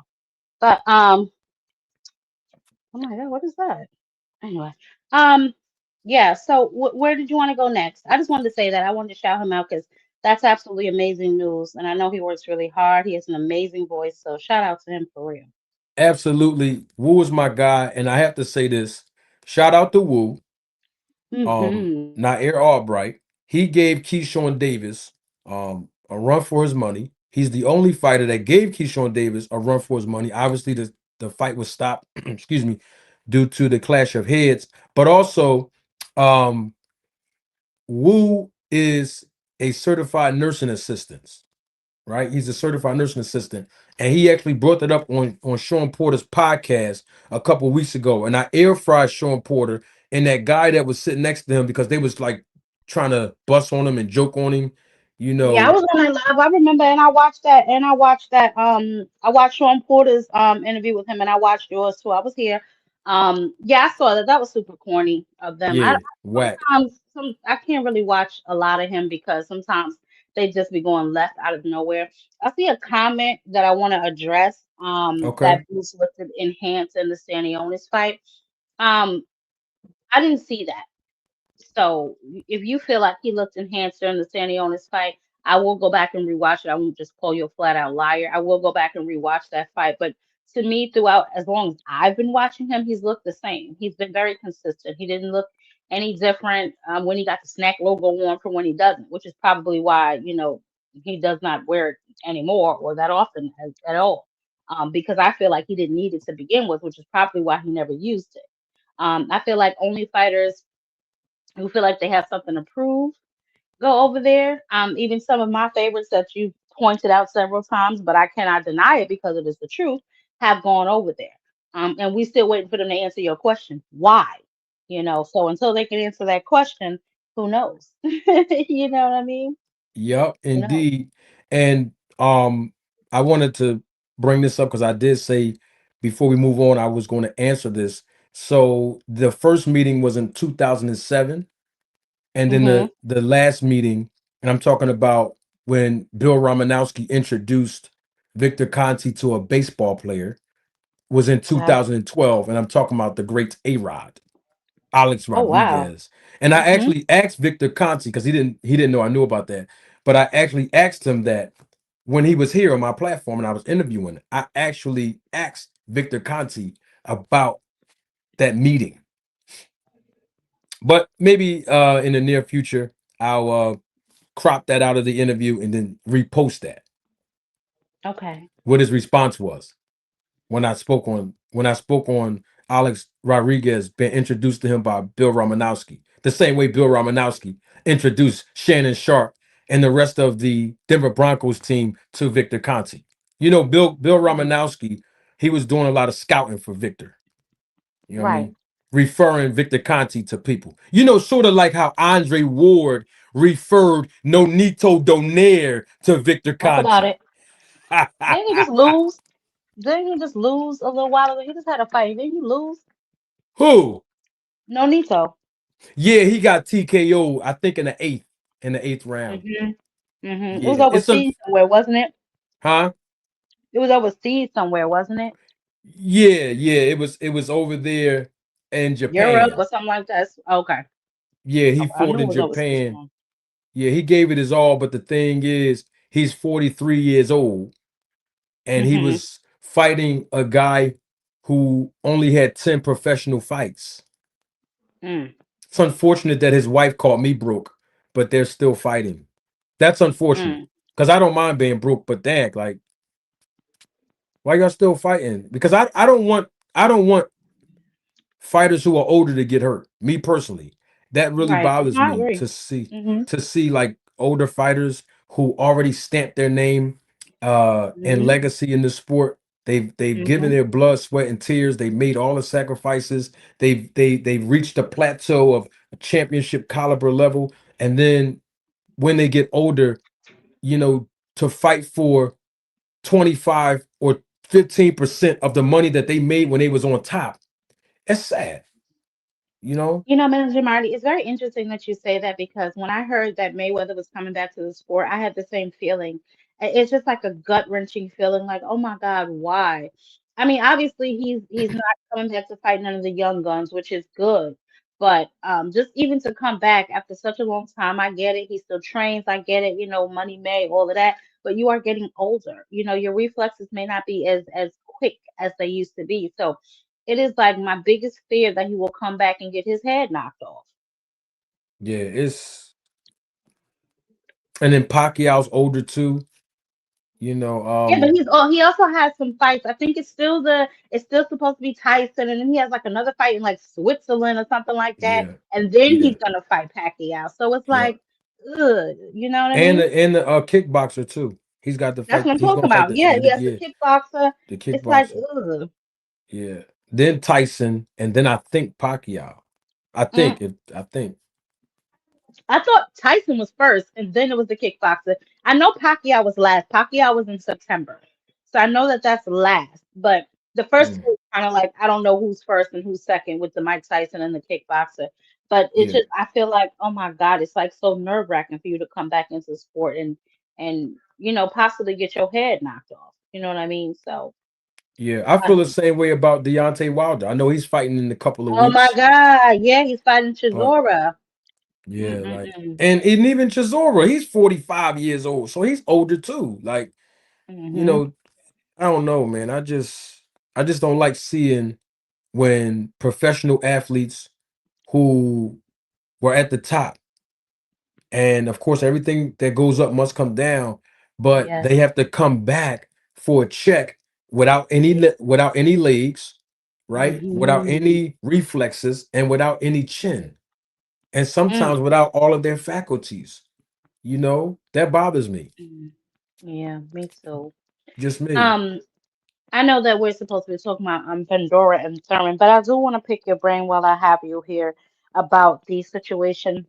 But oh my God, what is that? Anyway, um, yeah. So where did you want to go next? I just wanted to say that I wanted to shout him out because that's absolutely amazing news, and I know he works really hard. He has an amazing voice, so shout out to him for real. absolutely. Wu is my guy, and I have to say this. Shout out to Wu. Hmm. Nair Albright. He gave Keyshawn Davis a run for his money. He's the only fighter that gave Keyshawn Davis a run for his money. Obviously, the fight was stopped, excuse me, due to the clash of heads. But also, um, Wu is a certified nursing assistant, right? He's a certified nursing assistant, and he actually brought that up on Sean Porter's podcast a couple of weeks ago. And I air fried Sean Porter and that guy that was sitting next to him because they was like trying to bust on him and joke on him. You Yeah, I know, was on that live. I remember, and I watched that, and I watched that. I watched Sean Porter's interview with him, and I watched yours too. I was here. Yeah, I saw that. That was super corny of them. I yeah, whack. sometimes I can't really watch a lot of him because sometimes they just be going left out of nowhere. I see a comment that I want to address. Okay. That Bruce listed enhance in the Stanionis fight. Um, I didn't see that. So if you feel like he looked enhanced during the Stanionis fight, I will go back and rewatch it. I won't just call you a flat out liar. I will go back and rewatch that fight. But to me, throughout, as long as I've been watching him, he's looked the same. He's been very consistent. He didn't look any different when he got the snack logo on from when he doesn't, which is probably why, he does not wear it anymore or that often at all. Because I feel like he didn't need it to begin with, which is probably why he never used it. I feel like only fighters who feel like they have something to prove go over there. Even some of my favorites that you pointed out several times, but I cannot deny it because it is the truth, have gone over there. And we still waiting for them to answer your question. Why? So until they can answer that question, who knows? You know what I mean? Yep, Who knows? indeed. And I wanted to bring this up because I did say before we move on, I was going to answer this. So the first meeting was in 2007, and then Mm-hmm. the last meeting, and I'm talking about when Bill Romanowski introduced Victor Conti to a baseball player, was in Okay. 2012, and I'm talking about the great A-Rod. Alex Oh wow. Rodriguez. And I Mm-hmm. actually asked Victor Conti because he didn't know I knew about that. But I actually asked him that when he was here on my platform and I was interviewing. I actually asked Victor Conti about that meeting. But maybe in the near future I'll crop that out of the interview and then repost that. Okay. What his response was when I spoke on Alex Rodriguez being introduced to him by Bill Romanowski, the same way Bill Romanowski introduced Shannon Sharpe and the rest of the Denver Broncos team to Victor Conti. You know, Bill Mm. Romanowski, he was doing a lot of scouting for Victor. You know what I Right. mean? Referring Victor Conti to people. You know, sort of like how Andre Ward referred Nonito Donaire to Victor Talk about Conti. it. Didn't he just lose? Didn't he just lose a little while ago? He just had a fight. Didn't he lose? Who? No Nito. Yeah, he got TKO. I think in the eighth round. Mhm. Mhm. It was Yeah, it's some, overseas somewhere, wasn't it? huh? It was overseas somewhere, wasn't it? Yeah, yeah. It was over there in Europe Japan. or something like that. Okay. Yeah, he Okay. I fought knew it in was overseas Japan. one. Yeah, he gave it his all. But the thing is, he's 43 years old, and he Mhm. was fighting a guy who only had 10 professional fights. Mm. It's unfortunate that his wife caught me broke, but they're still fighting. That's unfortunate Mm. because I don't mind being broke, but dang, like why y'all still fighting? Because I don't want fighters who are older to get hurt. Me personally, that really Right. bothers I me agree. Mhm. to see like older fighters who already stamped their name and Mhm. legacy in the sport. They've given Mhm. their blood, sweat, and tears. They've made all the sacrifices. They've reached a plateau of a championship caliber level, and then when they get older, you know, to fight for 25 or 15% of the money that they made when they was on top. It's sad, you know? Manager Marty, it's very interesting that you say that because when I heard that Mayweather was coming back to the sport, I had the same feeling. It's just like a gut-wrenching feeling, like, oh my God, why? I mean, obviously he's not coming back to fight none of the young guns, which is good. But just even to come back after such a long time, I get it. He still trains, I get it, money made, all of that. But you are getting older. Your reflexes may not be as quick as they used to be. So it is like my biggest fear that he will come back and get his head knocked off. Yeah, it's and then Pacquiao's older too, you know. Yeah, but he also has some fights. I think it's still supposed to be Tyson, and then he has like another fight in like Switzerland or something like that, Yeah, and then yeah, he's gonna fight Pacquiao. So it's yeah. like, ugh, you know what I And mean? the kickboxer too. That's what I'm He's talking gonna fight about. the Yeah, yes, the yeah, kickboxer. the It's like, kickboxer. ugh. Yeah. Then Tyson, and then I think Pacquiao. I Mm. think. I thought Tyson was first, and then it was the kickboxer. I know Pacquiao was last. Pacquiao was in September, so I know that that's last. But the first Mm, two kind of like I don't know who's first and who's second with the Mike Tyson and the kickboxer. But it's yeah, just I feel like oh my God, it's like so nerve-wracking for you to come back into sport and possibly get your head knocked off. You know what I mean? So yeah. I I feel the don't. same way about Deontay Wilder. I know he's fighting in a couple of Oh my weeks, God, yeah, he's fighting but Chisora. yeah, like, Mm-mm-mm. and even Chisora, he's 45 years old, so he's older too. Like, you Mm-hmm. know, I don't know, man. I just don't like seeing when professional athletes who were at the top, and of course everything that goes up must come down, but Yes. they have to come back for a check without any legs, right? Without Mm-hmm. any reflexes and without any chin, and sometimes without all of their faculties. That bothers me. Mm, yeah, me too. Just me. Um, I know that we're supposed to be talking about Pandora and Thurman, but I do want to pick your brain while I have you here about the situation.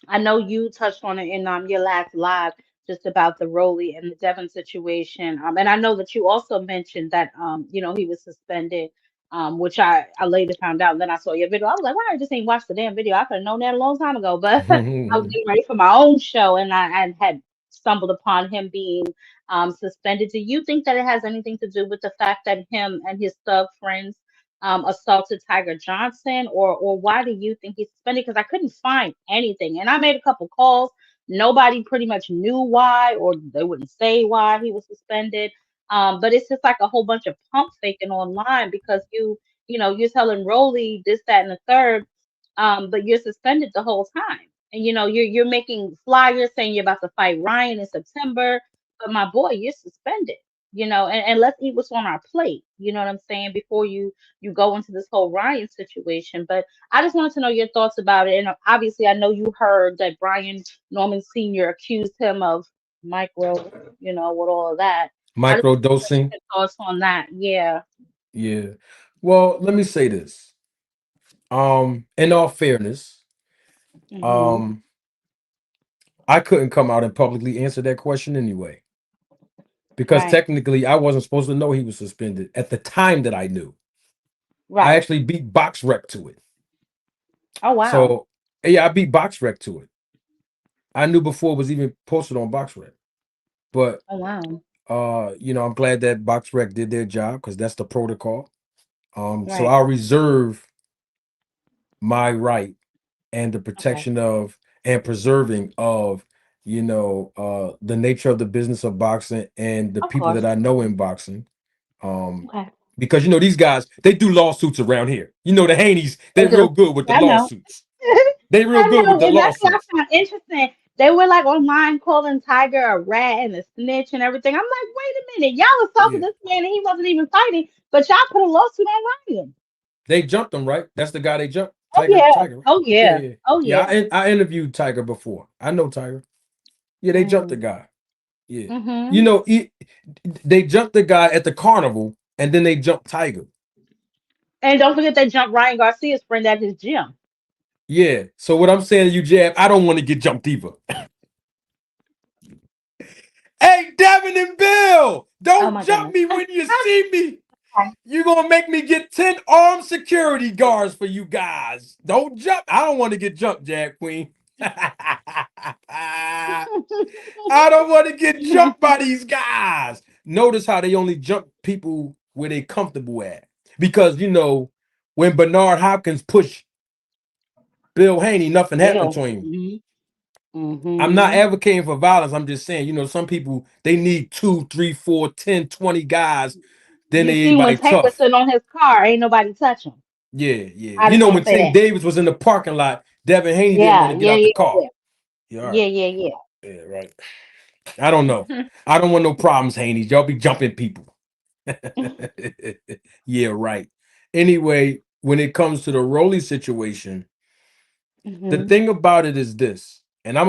I know you touched on it in your last live just about the Rowley and the Devon situation. And I know that you also mentioned that he was suspended, which I later found out. And then I saw your video. I was like, why I just ain't watched the damn video? I could have known that a long time ago. But I was getting ready for my own show and I had stumbled upon him being suspended. Do you think that it has anything to do with the fact that him and his thug friends assaulted Tiger Johnson, or why do you think he's suspended? Because I couldn't find anything, and I made a couple calls. Nobody pretty much knew why, or they wouldn't say why he was suspended. But it's just like a whole bunch of pump faking online because you're telling Rolly this, that, and the third, but you're suspended the whole time, and you're making flyers saying you're about to fight Ryan in September, but my boy, you're suspended. And let's eat what's on our plate. You know what I'm saying? Before you go into this whole Ryan situation. But I just wanted to know your thoughts about it. And obviously, I know you heard that Brian Norman Sr. accused him of micro, with all of that. I just Micro want to get dosing. your thoughts on that. Yeah. Yeah. Well, let me say this. In all fairness, Hmm. um, I couldn't come out and publicly answer that question anyway. Because Right. technically I wasn't supposed to know he was suspended at the time that I knew. I Right. actually beat Box Rec to it. Oh wow. So yeah, I beat Box Rec to it. I knew before it was even posted on Box Rec. But Oh wow. I'm glad that Box Rec did their job because that's the protocol. So Right. I'll reserve my right and the Okay. protection of and preserving of the nature of the business of boxing and the Of people that course. I know in boxing. Um, Okay. because these guys, they do lawsuits around here. The Haneys, They they're real do. good with the I know. lawsuits. They real I good with know, the and that's what I lawsuits. found interesting. They were like online calling Tiger a rat and a snitch and everything. I'm like, wait a minute, y'all was talking Yeah. to this man and he wasn't even fighting, but y'all put a lawsuit on Ryan. They jumped him, right? That's the guy they jumped. Oh Tiger, yeah, Tiger, right? oh Yeah, yeah, yeah. oh Yeah, yeah. I interviewed Tiger before. I know Tiger. Yeah, they jumped the Mm, guy. Yeah. You mm-hmm. know, he, they jumped the guy at the carnival and then they jumped Tiger. And don't forget they jumped Ryan Garcia's friend at his gym. Yeah. So what I'm saying to you, Jab, I don't want to get jumped either. Hey, Devin and Bill, Oh don't my jump goodness. me when you see me. Okay. You're going to make me get 10 armed security guards for you guys. Don't jump. I don't want to get jumped, Jag Queen. I don't want to get jumped by these guys. Notice how they only jump people where they comfortable at. Because, when Bernard Hopkins pushed Bill Haney, nothing happened Bill. to him. Mm-hmm. I'm not Mm-hmm. advocating for violence. I'm just saying, some people, they need 2, 3, 4, 10, 20 guys. Then You they see when everybody Tank was tough. sitting on his car, ain't nobody touch him. Yeah, yeah. I just want When to say Tank that. Davis was in the parking lot, Devin Haney didn't want Yeah, to get yeah, out the yeah, car. yeah. Yeah, all right. Yeah, yeah, Yeah, right. I don't know. I don't want no problems, Haney. Y'all be jumping people. yeah. Yeah, right. Anyway, when it comes to the Rolly situation, the Hmm. thing about it is this, and I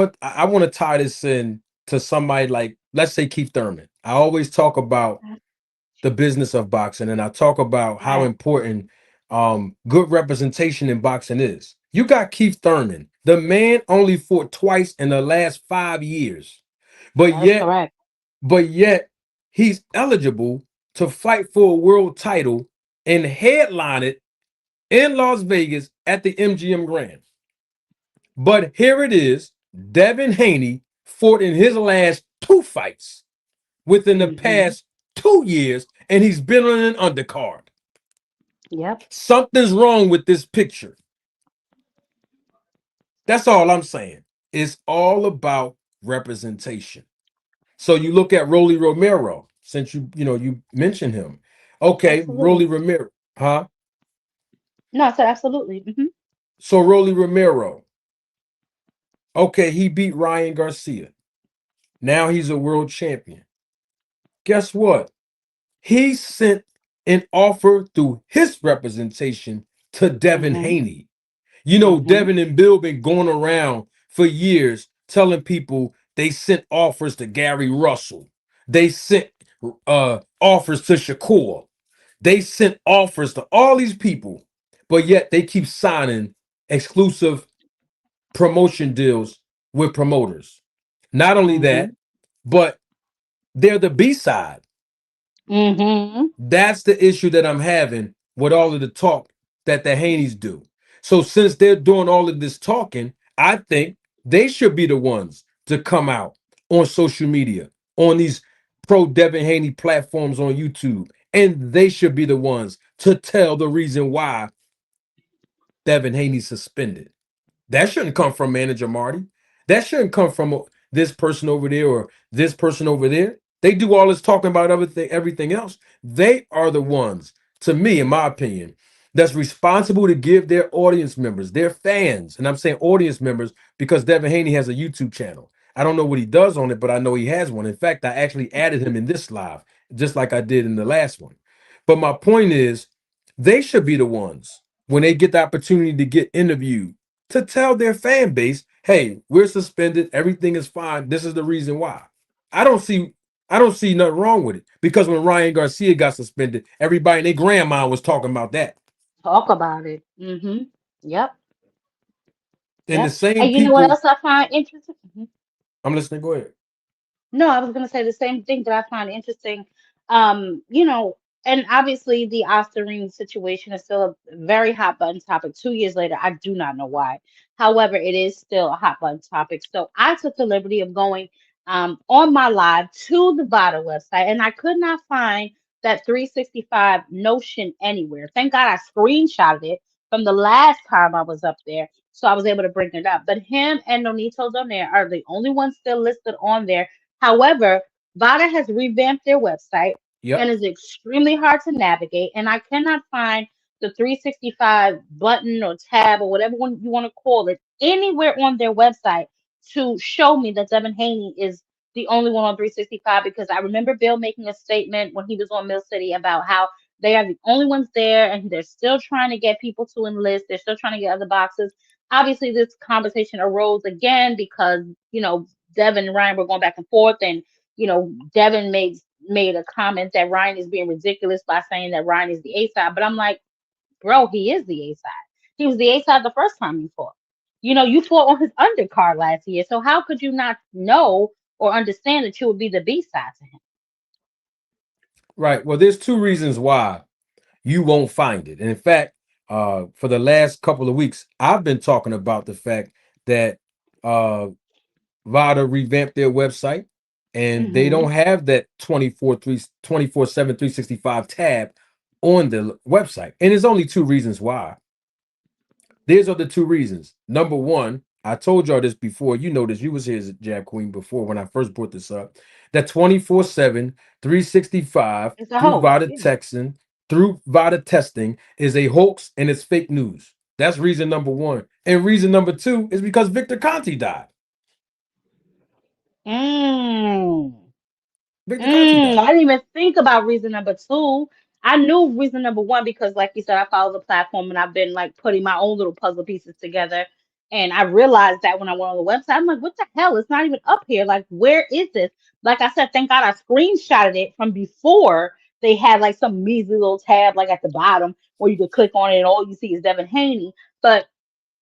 want to tie this in to somebody like, let's say, Keith Thurman. I always talk about the business of boxing, and I talk about how Right. important good representation in boxing is. You got Keith Thurman The man only fought twice in the last 5 years, but That is yet, correct. but yet, he's eligible to fight for a world title and headline it in Las Vegas at the MGM Grand. But here it is: Devin Haney fought in his last two fights within the Mm-hmm. past 2 years, and he's been on an undercard. Yep. Something's wrong with this picture. That's all I'm saying. It's all about representation. So you look at Rolly Romero, since you mentioned him. Okay, Rolly Absolutely. Romero, huh? No, I said absolutely. Hmm. So Rolly Romero, okay, he beat Ryan Garcia. Now he's a world champion. Guess what? He sent an offer through his representation to Devin Hmm. Haney. You know, Hmm. Devin and Bill been going around for years telling people they sent offers to Gary Russell. They sent offers to Shakur. They sent offers to all these people, but yet they keep signing exclusive promotion deals with promoters. Not only that, Hmm. but they're the B side. Hmm. That's the issue that I'm having with all of the talk that the Haneys do. So since they're doing all of this talking, I think they should be the ones to come out on social media, on these pro Devin Haney platforms on YouTube, and they should be the ones to tell the reason why Devin Haney's suspended. That shouldn't come from manager Marty. That shouldn't come from this person over there or this person over there. They do all this talking about everything else. They are the ones, to me, in my opinion, that's responsible to give their audience members, their fans, and I'm saying audience members because Devin Haney has a YouTube channel. I don't know what he does on it, but I know he has one. In fact, I actually added him in this live, just like I did in the last one. But my point is, they should be the ones when they get the opportunity to get interviewed to tell their fan base, hey, we're suspended, everything is fine. This is the reason why. I don't see I don't see nothing wrong with it. Because when Ryan Garcia got suspended, everybody and their grandma was talking about that. Talk about it. Hmm. Yep. And the Yep. same And you know what people, else I find interesting? I'm listening, go ahead. No, I was going to say the same thing that I find interesting. You know, and obviously the Oscarine situation is still a very hot button topic. 2 years later, I do not know why. However, it is still a hot button topic. So I took the liberty of going on my live to the VADA website, and I could not find that 365 Notion anywhere. Thank God I screenshotted it from the last time I was up there, so I was able to bring it up. But him and Nonito Donaire are the only ones still listed on there. However, Vada has revamped their website and Yep. is extremely hard to navigate, and I cannot find the 365 button or tab or whatever one you want to call it anywhere on their website to show me that Devin Haney is the only one on 365 because I remember Bill making a statement when he was on Mill City about how they are the only ones there and they're still trying to get people to enlist. They're still trying to get other boxes. Obviously, this conversation arose again because, Devin and Ryan were going back and forth, and Devin made a comment that Ryan is being ridiculous by saying that Ryan is the A side. But I'm like, bro, he is the A side. He was the A side the first time you fought. You fought on his undercard last year. So how could you not know or understand that you would be the B side to him? Right. Well, there's two reasons why you won't find it. And in fact, for the last couple of weeks, I've been talking about the fact that uh VADA revamped their website and they Hmm. don't have that 24/7 365 tab on the website. And there's only two reasons why. These are the two reasons. Number one, I told y'all this before. You know this. You was here as a Jab Queen before when I first brought this up. That 24/7 365 It's a through hoax. VADA Yeah. through VADA testing is a hoax and it's fake news. That's reason number one. And reason number two is because Victor Conte died. Mm. Victor Conte I died. didn't even think about reason number two. I knew reason number one because, like you said, I follow the platform and I've been like putting my own little puzzle pieces together. And I realized that when I went on the website, I'm like, what the hell? It's not even up here. Like, where is this? Like I said, thank God I screenshotted it from before they had like some measly little tab like at the bottom where you could click on it and all you see is Devin Haney. But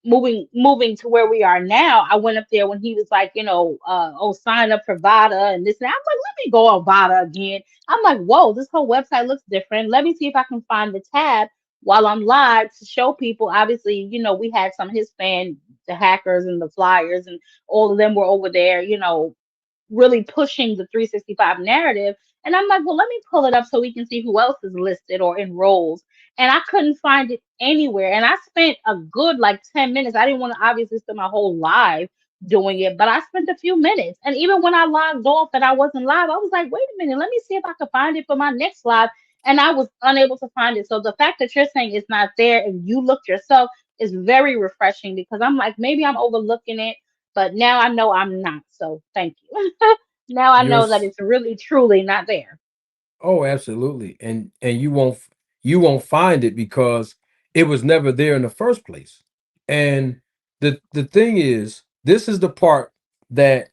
moving to where we are now, I went up there when he was like, oh, sign up for Vada and this and that. I'm like, let me go on Vada again. I'm like, whoa, this whole website looks different. Let me see if I can find the tab while I'm live to show people. Obviously, we had some of his the hackers and the flyers, and all of them were over there, really pushing the 365 narrative. And I'm like, well, let me pull it up so we can see who else is listed or enrolls. And I couldn't find it anywhere. And I spent a good like 10 minutes. I didn't want to obviously spend my whole live doing it, but I spent a few minutes. And even when I logged off and I wasn't live, I was like, wait a minute, let me see if I can find it for my next live. And I was unable to find it. So the fact that you're saying it's not there and you looked yourself is very refreshing, because I'm like, maybe I'm overlooking it, but now I know I'm not. So thank you. Now I know that Yours. it's really truly not there. Oh, absolutely. And you won't find it because it was never there in the first place. And the thing is, this is the part that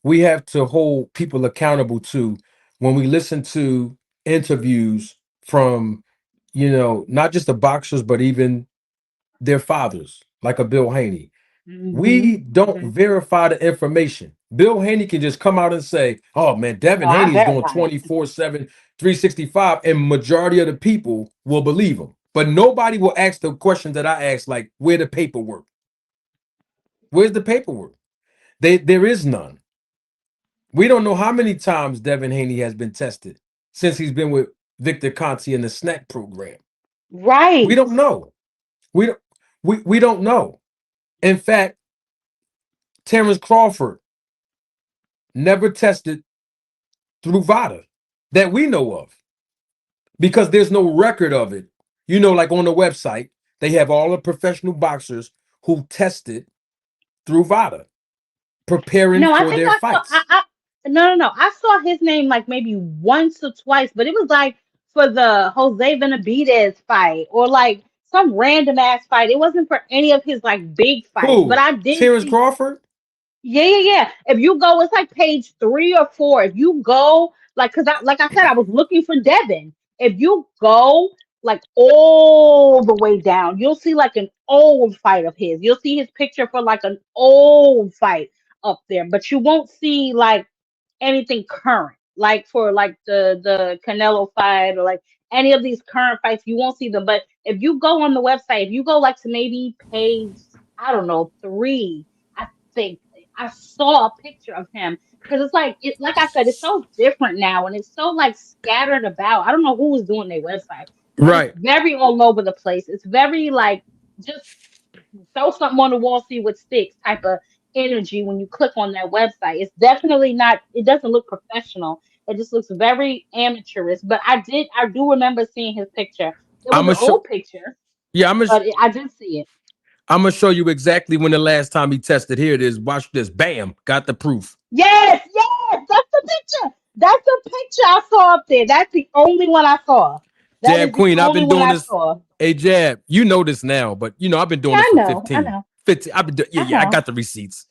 we have to hold people accountable to when we listen to interviews from, not just the boxers, but even their fathers, like a Bill Haney. Hmm. We don't Hmm. verify the information. Bill Haney can just come out and say, oh man, No, Devin I Haney is going verified it. 24/7, 365, and majority of the people will believe him. But nobody will ask the question that I asked, like, where the paperwork? Where's the paperwork? There is none. We don't know how many times Devin Haney has been tested since he's been with Victor Conte in the snack program. We Right. don't know. We don't we don't know. In fact, Terence Crawford never tested through VADA that we know of, because there's no record of it. Like on the website, they have all the professional boxers who tested through VADA, preparing No, I for think their I saw. fights. No. I saw his name like maybe once or twice, but it was like for the Jose Benavidez fight or like some random ass fight. It wasn't for any of his like big fights, but Who? I did Terence see. Crawford? Yeah. If you go, it's like page 3 or 4. If you go, like I said, I was looking for Devin. If you go like all the way down, you'll see like an old fight of his. You'll see his picture for like an old fight up there, but you won't see like anything current, like for like the Canelo fight or like any of these current fights. You won't see them. But if you go on the website, if you go like to maybe page, I don't know, 3, I think I saw a picture of him, because it's like like I said, it's so different now and it's so like scattered about. I don't know who was doing their website, but it's Right. very all over the place. It's very like just throw something on the wall, see what sticks type of energy when you click on that website. It's definitely not, it doesn't look professional. It just looks very amateurish. But I do remember seeing his picture. It I'm was gonna an show. old picture, Yeah, but I did see it. I'm gonna show you exactly when the last time he tested. Here it is. Watch this. Bam. Got the proof. Yes, that's the picture. That's the picture I saw up there. That's the only one I saw. That Jab is the Queen. I've only been one doing I this. saw. Hey Jab, you know this now, but I've been Yeah, doing this I for know. I 15. know. 15. I've been I I know. got the receipts.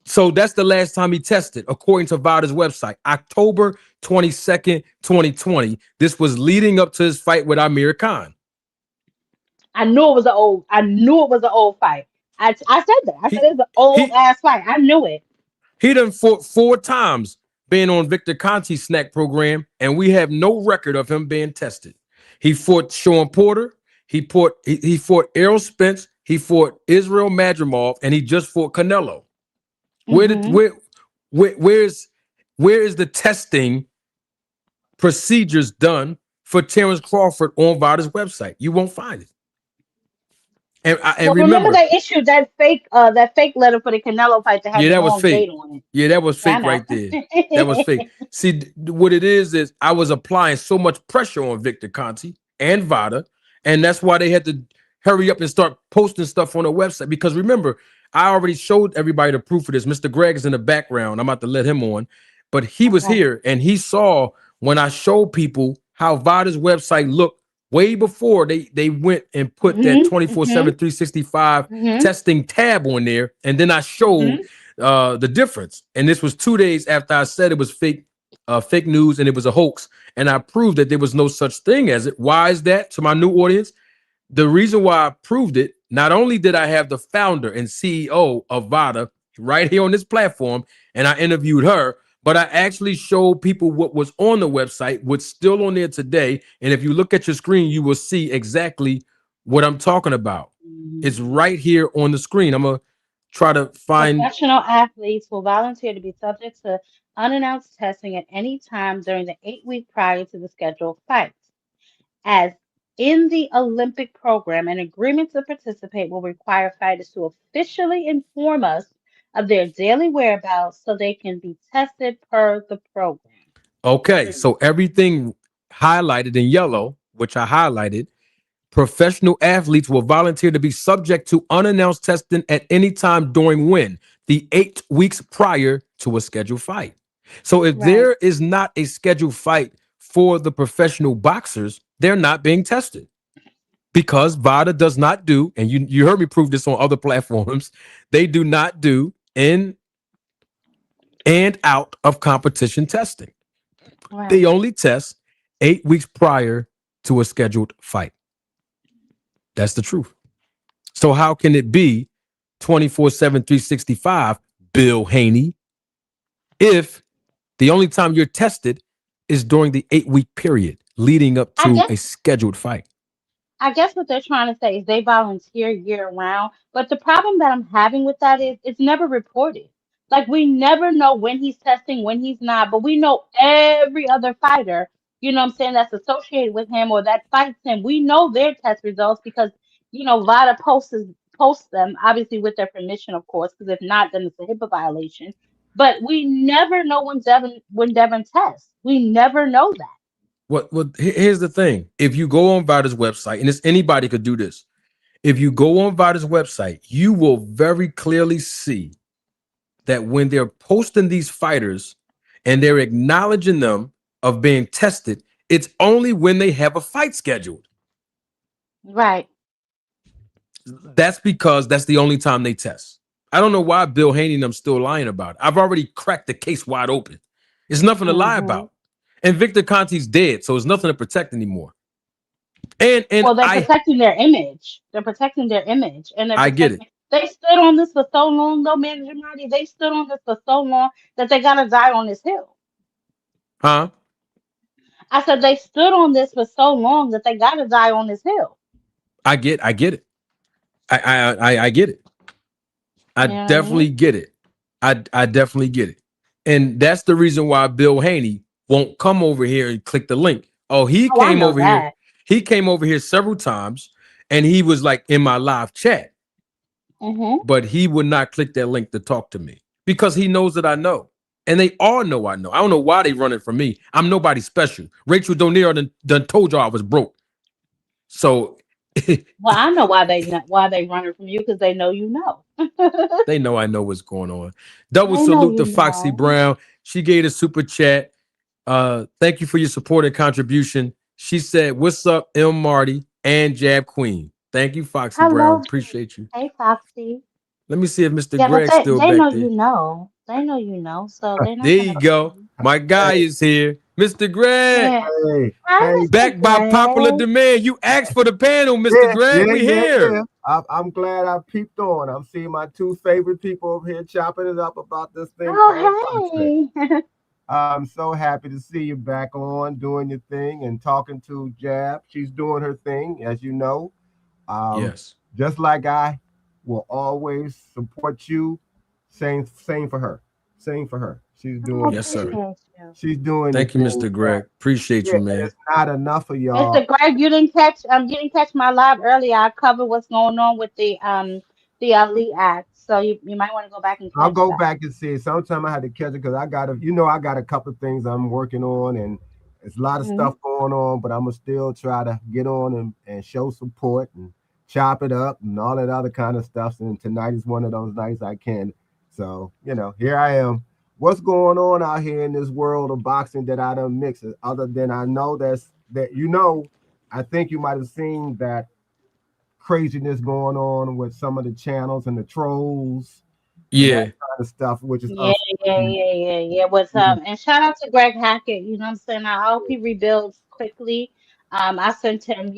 So that's the last time he tested, according to Vada's website, October 22nd, 2020. This was leading up to his fight with Amir Khan. I knew it was an old. I knew it was an old fight. I said that. I said He it was an old he ass fight. I knew it. he done fought 4 times being on Victor Conti's snack program, and we have no record of him being tested. He fought Sean Porter. He fought Errol Spence. He fought Israel Madrimov, and he just fought Canelo. Where did Hmm. where where is the testing procedures done for Terence Crawford on Vada's website? You won't find it. And Well, remember remember, they issued that fake letter for the Canelo fight that had yeah, the that was wrong date fake. on it. Yeah, that was Yeah, fake I right there. That was know. fake. See, what it is I was applying so much pressure on Victor Conti and Vada, and that's why they had to hurry up and start posting stuff on the website. Because remember, I already showed everybody the proof of this. Mr. Greg is in the background. I'm about to let him on, but he was Okay. here and he saw when I showed people how Vada's website looked way before they went and put that Hmm. 24/7, Hmm. 365 Hmm. testing tab on there, and then I showed Hmm. the difference. And this was 2 days after I said it was fake news and it was a hoax, and I proved that there was no such thing as it. Why is that? To my new audience, the reason why I proved it not only did I have the founder and CEO of VADA right here on this platform, and I interviewed her, but I actually showed people what was on the website, what's still on there today. And if you look at your screen, you will see exactly what I'm talking about. It's Mhm. right here on the screen. I'm gonna try to find. Professional athletes will volunteer to be subject to unannounced testing at any time during the 8 week prior to the scheduled fight. As in the Olympic program, an agreement to participate will require fighters to officially inform us of their daily whereabouts so they can be tested per the program. Okay, so everything highlighted in yellow, which I highlighted, professional athletes will volunteer to be subject to unannounced testing at any time during when? The 8 weeks prior to a scheduled fight. So if Right, there is not a scheduled fight for the professional boxers, they're not being tested because VADA does not do, and you heard me prove this on other platforms, they do not do in and out of competition testing. They right. only test 8 weeks prior to a scheduled fight. That's the truth. So how can it be 24/7, 365, Bill Haney, if the only time you're tested is during the 8 week period leading up I to guess a scheduled fight? I guess what they're trying to say is they volunteer year round. But the problem that I'm having with that is it's never reported. Like we never know when he's testing, when he's not, but we know every other fighter, what I'm saying, that's associated with him or that fights him. We know their test results because, VADA posts them, obviously with their permission, of course, because if not, then it's a HIPAA violation. But we never know when Devin tests. We never know that. Here's the thing. If you go on VADA's website, and it's anybody could do this, if you go on VADA's website, you will very clearly see that when they're posting these fighters and they're acknowledging them of being tested, it's only when they have a fight scheduled. Right. That's because that's the only time they test. I don't know why Bill Haney and them still lying about it. I've already cracked the case wide open. It's nothing to lie Hmm. about. And Victor Conte's dead, so it's nothing to protect anymore. And Well, they're I protecting their image. They're protecting their image, and they're I get it. protecting. They stood on this for so long, though, Manager Marty. They stood on this for so long that they gotta die on this hill. Huh? I said they stood on this for so long that they gotta die on this hill. I get it. I get it. I You know what I definitely mean? get it. I definitely get it. And that's the reason why Bill Haney won't come over here and click the link. Oh, he Oh, I came know over here. that. He came over here several times and he was like in my live chat, Hmm. but he would not click that link to talk to me because he knows that I know. And they all know I know. I don't know why they running from me. I'm nobody special. Rachel Donner done told y'all I was broke. So Well, I know why they running from you because they know you know. they know I know what's going on. Double They know salute you to Foxy know. Brown. She gave a super chat. Thank you for your support and contribution. She said, "What's up, M Marty and Jab Queen?" Thank you, Foxy Brown. Hello, Appreciate you. hey Foxy. Let me see if Mr. Yeah, but Greg's they still they back know there. you know. They know you know, so they're not There gonna you go. come. My guy Hey, is here. Mr. Greg. Yeah. hey, Hi, hey, Mr. Back by popular Gray. demand. You asked for the panel, Mr. yeah, Greg. yeah, We yeah, here. yeah. I'm glad I peeped on. I'm seeing my two favorite people over here chopping it up about this thing called boxing. Oh, hey. I'm so happy to see you back on doing your thing and talking to Jab. She's doing her thing, as you know. Um, Yes. just like I will always support you. Same for her. Same for her. I Yes, sir. appreciate you. She's doing the Thank you, thing Mr. that Greg. Appreciate yeah, you, and man. it's not enough of y'all. Mr. Greg, you didn't catch my live earlier. I covered what's going on with the Ali Act. So you might want to go back and I'll catch go that. back and see it. Sometime I had to catch it because I got a couple of things I'm working on and it's a lot of Hmm. stuff going on, but I'm gonna still try to get on and show support and chop it up and all that other kind of stuff. And tonight is one of those nights I can. So, here I am. What's going on out here in this world of boxing that I don't mix it? Other than I know I think you might have seen that craziness going on with some of the channels and the trolls and that Yeah. kind of stuff, which is Yeah, yeah, unfortunate. yeah, yeah, yeah. What's Yeah. up? And shout out to Greg Hackett. You know what I'm saying? I hope he rebuilds quickly. I sent him,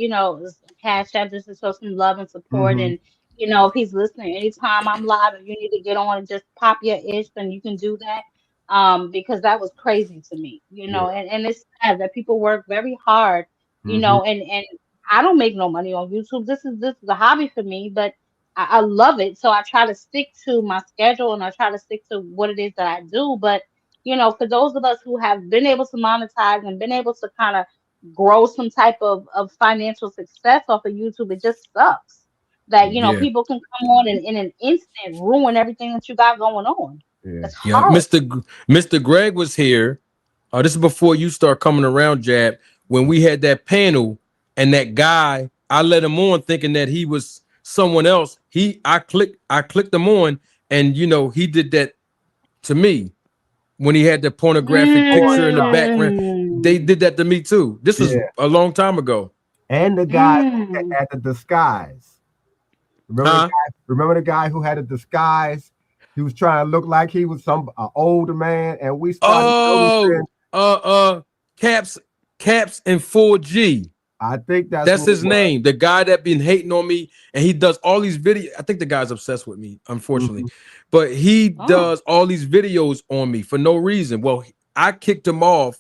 cash app just to show some love and support. Mm-hmm. And You know, if he's listening anytime I'm live and you need to get on and just pop your ish, then you can do that. Because that was crazy to me, you Yeah. know, and it's sad that people work very hard, you Hmm. know, and I don't make no money on YouTube. This is a hobby for me, but I love it. So I try to stick to my schedule and I try to stick to what it is that I do. But you know, for those of us who have been able to monetize and been able to kind of grow some type of financial success off of YouTube, it just sucks that, you know, Yeah. people can come on and in an instant ruin everything that you got going on. Yeah. It's Yeah. horrible. Mr. Greg was here. This is before you start coming around, Jab, when we had that panel and that guy, I let him on thinking that he was someone else. I clicked him on, and you know, he did that to me when he had the pornographic Porn picture in the star. background. They Mm, did that to me too. This was Yeah. a long time ago. And the guy that mm. had the disguise. Remember the Huh? guy? Remember the guy who had a disguise? He was trying to look like he was some older man, and we started Oh, noticing. uh, uh, Caps, Caps and 4G. I think that's That's what it his was. name. The guy that been hating on me, and he does all these videos. I think the guy's obsessed with me, unfortunately, Mhm. but he Oh, does all these videos on me for no reason. Well, I kicked him off,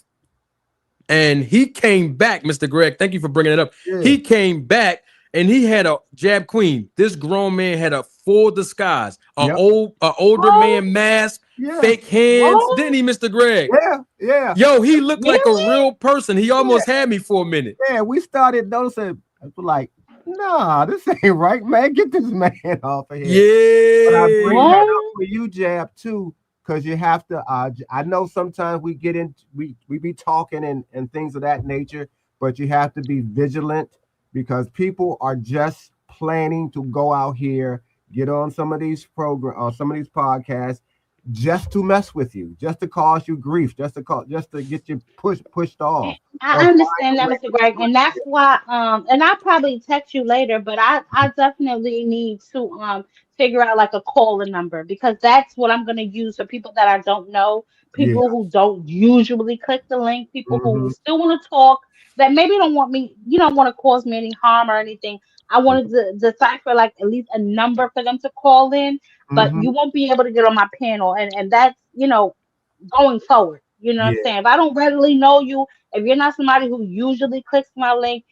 and he came back. Mr. Greg, thank you for bringing it up. Yeah. He came back, and he had a Jab Queen. This grown man had a full disguise, Yep. a older what? man mask, Yeah. fake hands. Didn't What? he, Mr. Greg? Yeah. Yeah. Yo, he looked like a Really? real person. He Yeah. almost had me for a minute. Yeah. We started noticing. I was like, nah, this ain't right, man. Get this man off of here. But I bring Yeah. that up What? for you, Jab, too, because you have to. I know sometimes we get in, we be talking and things of that nature, but you have to be vigilant because people are just planning to go out here, get on some of these on some of these podcasts, just to mess with you, just to cause you grief, just to get you pushed off or I find understand a that, way Mr. Greg, and that's why and I'll probably text you later, but I definitely need to figure out like a calling number because that's what I'm gonna use for people that I don't know, Yeah. people who don't usually click the link, people who Hmm. still want to talk, that maybe don't want me, you don't want to cause me any harm or anything. I wanted to decipher like at least a number for them to call in, but Hmm. you won't be able to get on my panel, and that's, you know, going forward. You know what I'm Yeah. saying? If I don't readily know you, if you're not somebody who usually clicks my link,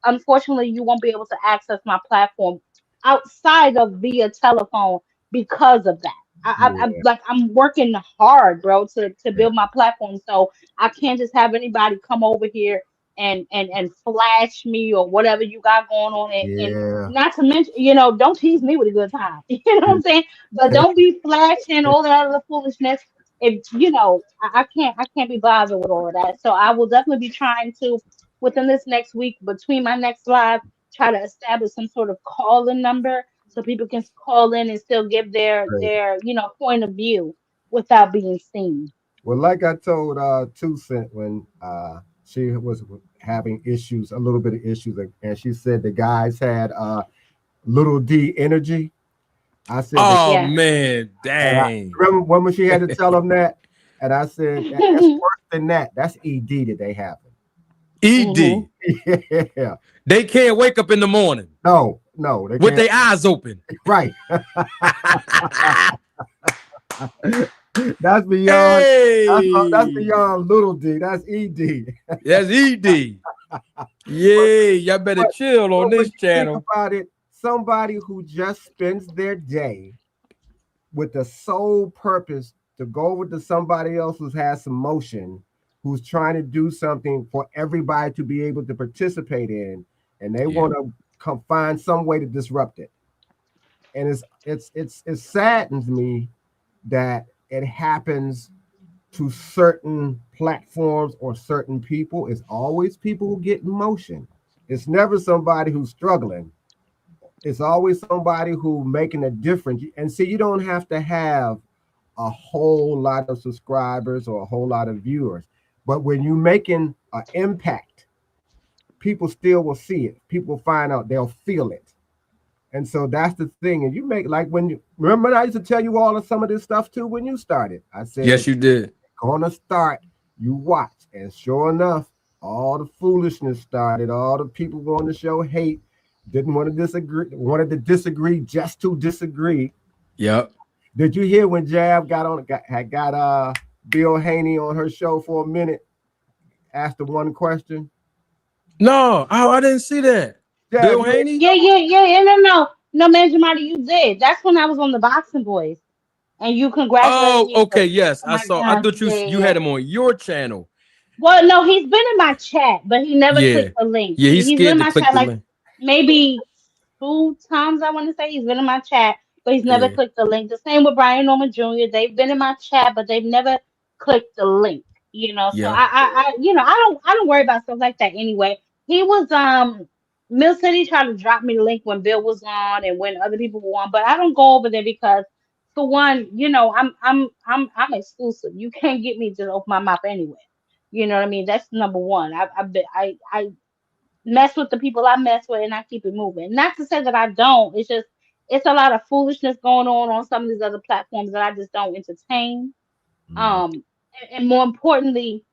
unfortunately, you won't be able to access my platform outside of via telephone because of that. I'm Yeah. like I'm working hard, bro, to Yeah. build my platform. So I can't just have anybody come over here and flash me or whatever you got going on, and Yeah. not to mention, you know, don't tease me with a good time. You know what I'm saying? But don't be flashing all that other foolishness. If you know, I can't be bothered with all of that. So I will definitely be trying to within this next week, between my next live, try to establish some sort of call-in number so people can call in and still give their you know point of view without being seen. Well, like I told Two Cent when she was having issues, a little bit of issues, and she said the guys had little D energy. I said that, Oh Yeah. man, and I dang. remember when she had to tell them that, and I said that's worse than that. That's ED that they have. hmm ED. Yeah, They can't wake up in the morning no, no, they with can't. their eyes open. Right, that's beyond. That's Hey, beyond little D. That's ED. that's ED. Yeah, y'all better But, chill on but when this you think channel. about it, somebody who just spends their day with the sole purpose to go over to somebody else who has some motion, who's trying to do something for everybody to be able to participate in, and they Yeah, want to come find some way to disrupt it. And it saddens me that it happens to certain platforms or certain people. It's always people who get in motion. It's never somebody who's struggling. It's always somebody who making a difference. And see, you don't have to have a whole lot of subscribers or a whole lot of viewers. But when you're making an impact, people still will see it. People find out, they'll feel it. And so that's the thing. And you make like when you remember I used to tell you all of some of this stuff too when you started. I said, yes, you did. gonna start, you watch. And sure enough, all the foolishness started, all the people going to show hate. Didn't want to disagree. Wanted to disagree just to disagree. Yep. Did you hear when Jab got Bill Haney on her show for a minute? Asked the one question. No, I didn't see that. Jab, Bill you ain't Haney? Yeah. No, man, Jamadi, you did. That's when I was on the Boxing Boys, and you congratulated Oh, me okay. for. Yes, Oh I my saw. I God, thought yeah, you yeah. had him on your channel. Well, no, he's been in my chat, but he never Yeah. clicked the link. Yeah, he's He's been scared in to my click chat the like link. maybe 2 times. I want to say he's been in my chat, but he's never Yeah. clicked the link. The same with Brian Norman Jr. They've been in my chat, but they've never clicked the link. So Yeah. I don't worry about stuff like that anyway. He was Mill City tried to drop me the link when Bill was on and when other people were on, but I don't go over there because for one, I'm exclusive. You can't get me to open my mouth anyway. You know what I mean? That's number one. I mess with the people I mess with and I keep it moving. Not to say that I don't. It's just it's a lot of foolishness going on some of these other platforms that I just don't entertain. mm, And more importantly,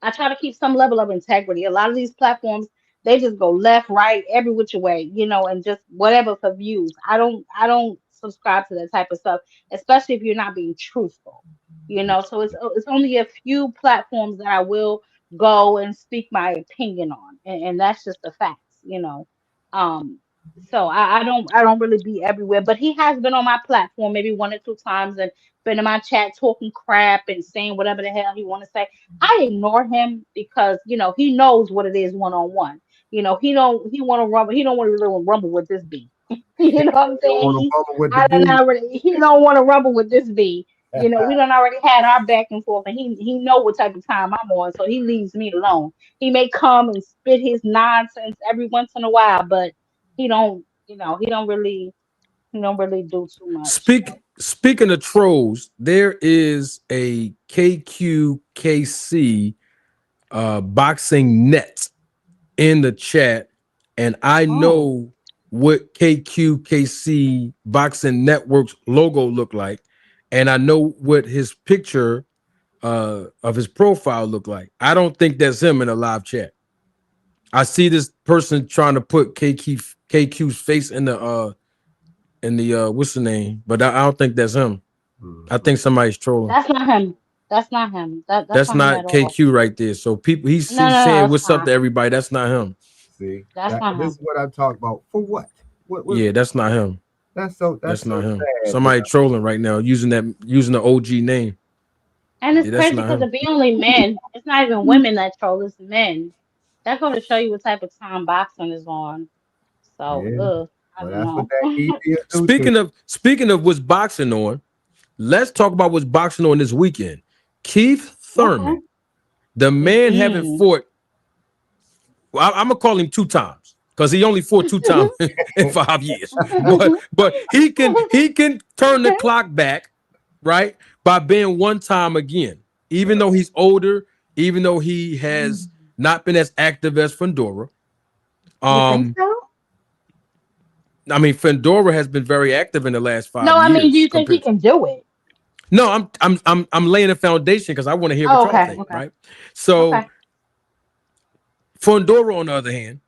I try to keep some level of integrity. A lot of these platforms, they just go left, right, every which way, and just whatever for views. I don't subscribe to that type of stuff, especially if you're not being truthful. So it's only a few platforms that I will go and speak my opinion on, and that's just the facts. Um, so I don't really be everywhere, but he has been on my platform maybe 1 or 2 times and been in my chat talking crap and saying whatever the hell he want to say. I ignore him because he knows what it is 1 on 1. He don't want to really rumble with this B. You know what I'm don't saying? want to bubble with the I don't beat. already he don't want to rumble with this B. We don't already had our back and forth, and he know what type of time I'm on, so he leaves me alone. He may come and spit his nonsense every once in a while, but he don't he don't really do too much. Speaking of trolls, there is a KQKC boxing net in the chat, and I Oh. know what KQKC Boxing Network's logo look like, and I know what his picture of his profile look like. I don't think that's him in a live chat. I see this person trying to put KQ's face in the what's the name, but I don't think that's him. I think somebody's trolling. That's not him. That's not him. That's That's not him at not all. KQ right there. So people, No, he's no, no, saying it's what's up not. to everybody. That's not him. See That's that not this him. is what I talk about. For what? What? Yeah, that's not him. That's That's not so him. sad, bro. Somebody trolling right now using the OG name. And it's Yeah, that's crazy not because him. it be only men. It's not even women that troll. It's men. That going to show you what type of time boxing is on. So, Yeah, I but don't that's what know. that media do to you. Speaking of what's boxing on, let's talk about what's boxing on this weekend. Keith Okay. Thurman, the man haven't Mm-hmm. fought. Well, I'm gonna call him 2 times because he only fought 2 times in 5 years. But he can turn the clock back, right? By being 1 time again. Even though he's older, even though he has not been as active as Fundora. You think Um, so? I mean, Fundora has been very active in the last No, five I mean, do years you think he compared. can do it? No, I'm laying a foundation because I want to hear what Oh, y'all okay, think, okay, right? So okay. Fundora, on the other hand,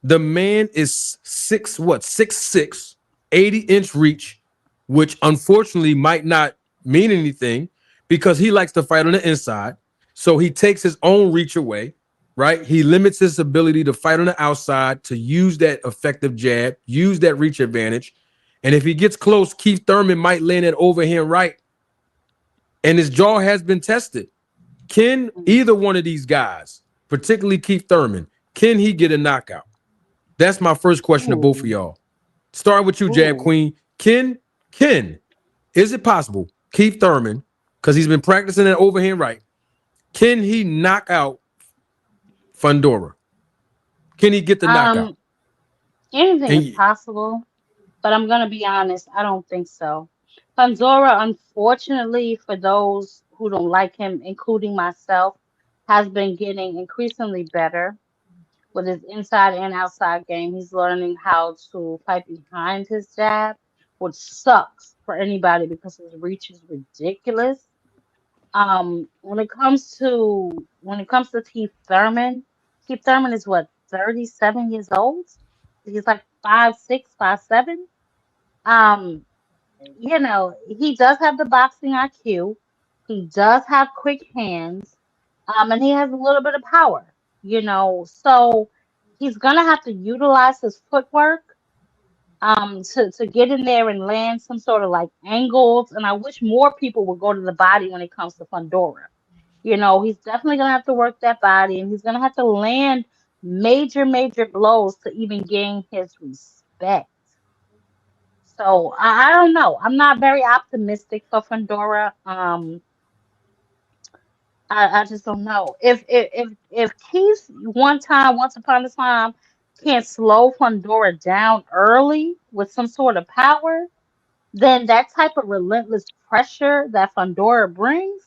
the man is 6'6", 80-inch reach, which unfortunately might not mean anything because he likes to fight on the inside. So he takes his own reach away, right? He limits his ability to fight on the outside, to use that effective jab, use that reach advantage. And if he gets close, Keith Thurman might land that overhand right. And his jaw has been tested. Can either one of these guys, particularly Keith Thurman, can he get a knockout? That's my first question to both of Ooh, y'all. Starting with you, Jab ooh. Queen. Ken, is it possible Keith Thurman, because he's been practicing that overhand right, can he knock out Fundora? Can he get the knockout? Um, Anything is And possible. But I'm gonna be honest, I don't think so. Pandora, unfortunately, for those who don't like him, including myself, has been getting increasingly better with his inside and outside game. He's learning how to fight behind his jab, which sucks for anybody because his reach is ridiculous. When it comes to Keith Thurman is what, 37 years old? He's like 5'6", 5'7". Um, he does have the boxing IQ. He does have quick hands. And he has a little bit of power, so he's gonna have to utilize his footwork to get in there and land some sort of like angles. And I wish more people would go to the body when it comes to Fundora. He's definitely gonna have to work that body, and he's gonna have to land major blows to even gain his respect. So I don't know. I'm not very optimistic for Fundora. I just don't know. If Keith once upon a time, can't slow Fundora down early with some sort of power, then that type of relentless pressure that Fundora brings,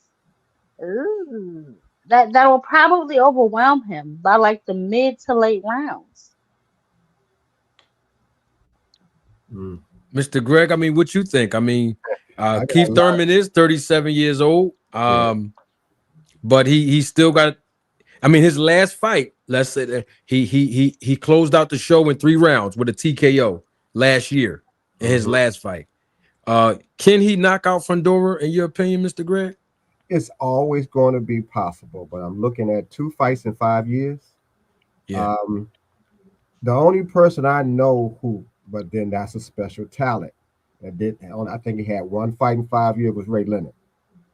ooh, that will probably overwhelm him by like the mid to late rounds. Mm. Mr. Greg, I mean, what you think? I mean, I got a Keith lot. Thurman is 37 years old. Yeah. But he still got. I mean, his last fight, let's say that he closed out the show in 3 rounds with a TKO last year in his Mhm. last fight. Can he knock out Fundora in your opinion, Mr. Greg? It's always going to be possible, but I'm looking at 2 fights in 5 years. Yeah. Um, the only person I know who, but then that's a special talent. That did, I think he had 1 fight in 5 years was Ray Leonard.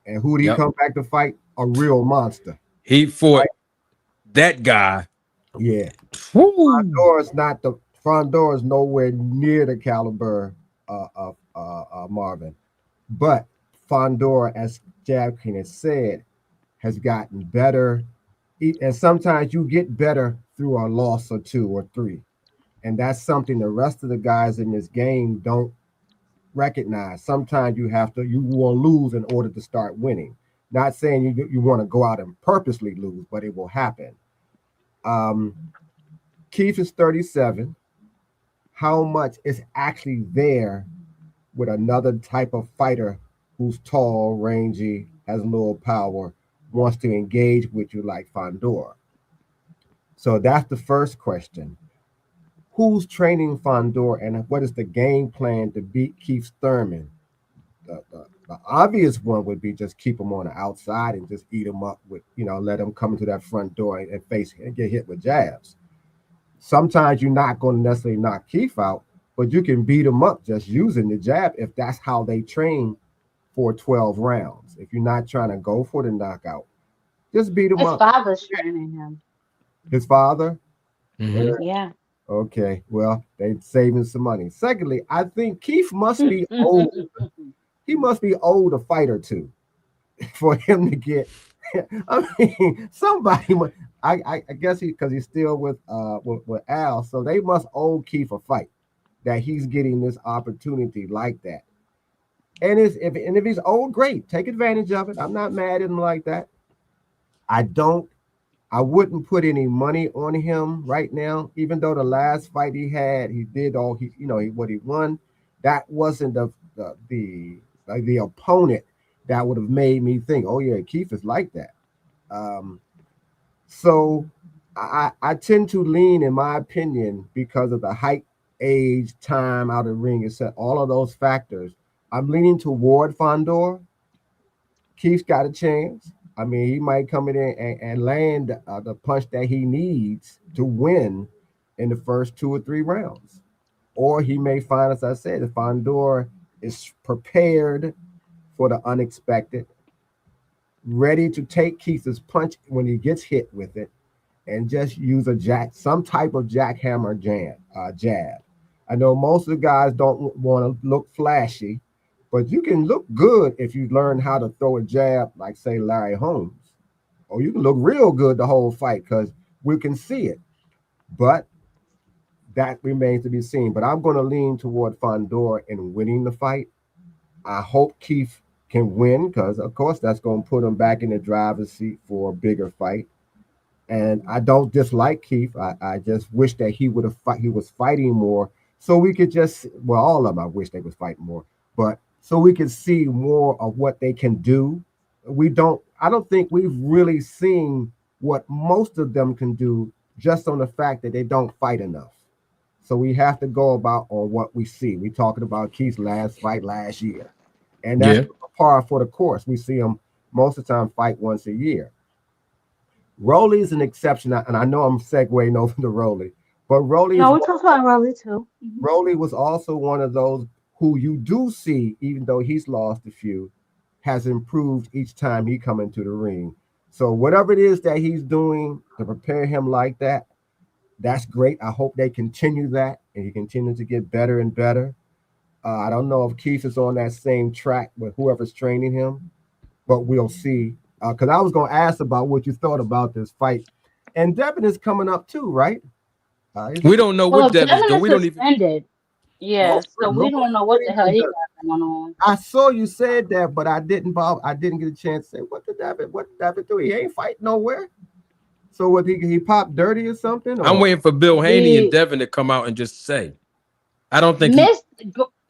And who did he Yep. come back to fight? A real monster. He fought Right? that guy. Yeah. Woo. Fondora's nowhere near the caliber of Marvin. But Fundora, as Javkin has said, has gotten better. And sometimes you get better through a loss or 2 or 3. And that's something the rest of the guys in this game don't recognize. Sometimes you will lose in order to start winning. Not saying you want to go out and purposely lose, but it will happen. Um, Keith is 37. How much is actually there with another type of fighter who's tall, rangy, has a little power, wants to engage with you like Fundora? So that's the first question. Who's training Fundora, and what is the game plan to beat Keith Thurman? The obvious one would be just keep him on the outside and just eat him up with, let him come to that front door and face and get hit with jabs. Sometimes you're not going to necessarily knock Keith out, but you can beat him up just using the jab if that's how they train for 12 rounds. If you're not trying to go for the knockout, just beat him His up. father's training him. His father? Mhm. Yeah. Okay, well, they're saving some money. Secondly, I think Keith must be old. He must be old a fight or two for him to get. I mean, somebody. I guess because he's still with Al, so they must owe Keith a fight that he's getting this opportunity like that. And if he's old, great, take advantage of it. I'm not mad at him like that. I don't. I wouldn't put any money on him right now, even though the last fight he had, he did all what he won. That wasn't the opponent that would have made me think, oh yeah, Keith is like that. So I tend to lean, in my opinion, because of the height, age, time out of the ring, etc. All of those factors. I'm leaning toward Fondor. Keith's got a chance. I mean, he might come in and land the punch that he needs to win in the first 2 or 3 rounds. Or he may find, as I said, if Fondor is prepared for the unexpected, ready to take Keith's punch when he gets hit with it, and just use some type of jackhammer jab. I know most of the guys don't want to look flashy, but you can look good if you learn how to throw a jab, like say Larry Holmes, or you can look real good the whole fight because we can see it. But that remains to be seen. But I'm going to lean toward Fondor in winning the fight. I hope Keith can win because, of course, that's going to put him back in the driver's seat for a bigger fight. And I don't dislike Keith. I just wish that he was fighting more so we could all of them, I wish they was fighting more, but so we could see more of what they can do. I don't think we've really seen what most of them can do just on the fact that they don't fight enough. So we have to go about on what we see. We talking about Keith's last fight last year, and that's par for the course. We see him most of the time fight once a year. Rolly is an exception, and I know I'm segueing over to Rolly, but Rolly. No, we talk about Rolly too. Rolly was also one of those who you do see, even though he's lost a few, has improved each time he come into the ring. So whatever it is that he's doing to prepare him like that, that's great. I hope they continue that and he continues to get better and better. I don't know if Keith is on that same track with whoever's training him, but we'll see. Because I was going to ask about what you thought about this fight. And Devin is coming up too, right? We don't know what Devin's doing. We don't even. Yeah, so we don't know what the hell he got going on. I saw you said that, but I didn't get a chance to say what did David do? He ain't fighting nowhere. So what he popped dirty or something? Or? I'm waiting for Bill Haney and Devin to come out and just say. I don't think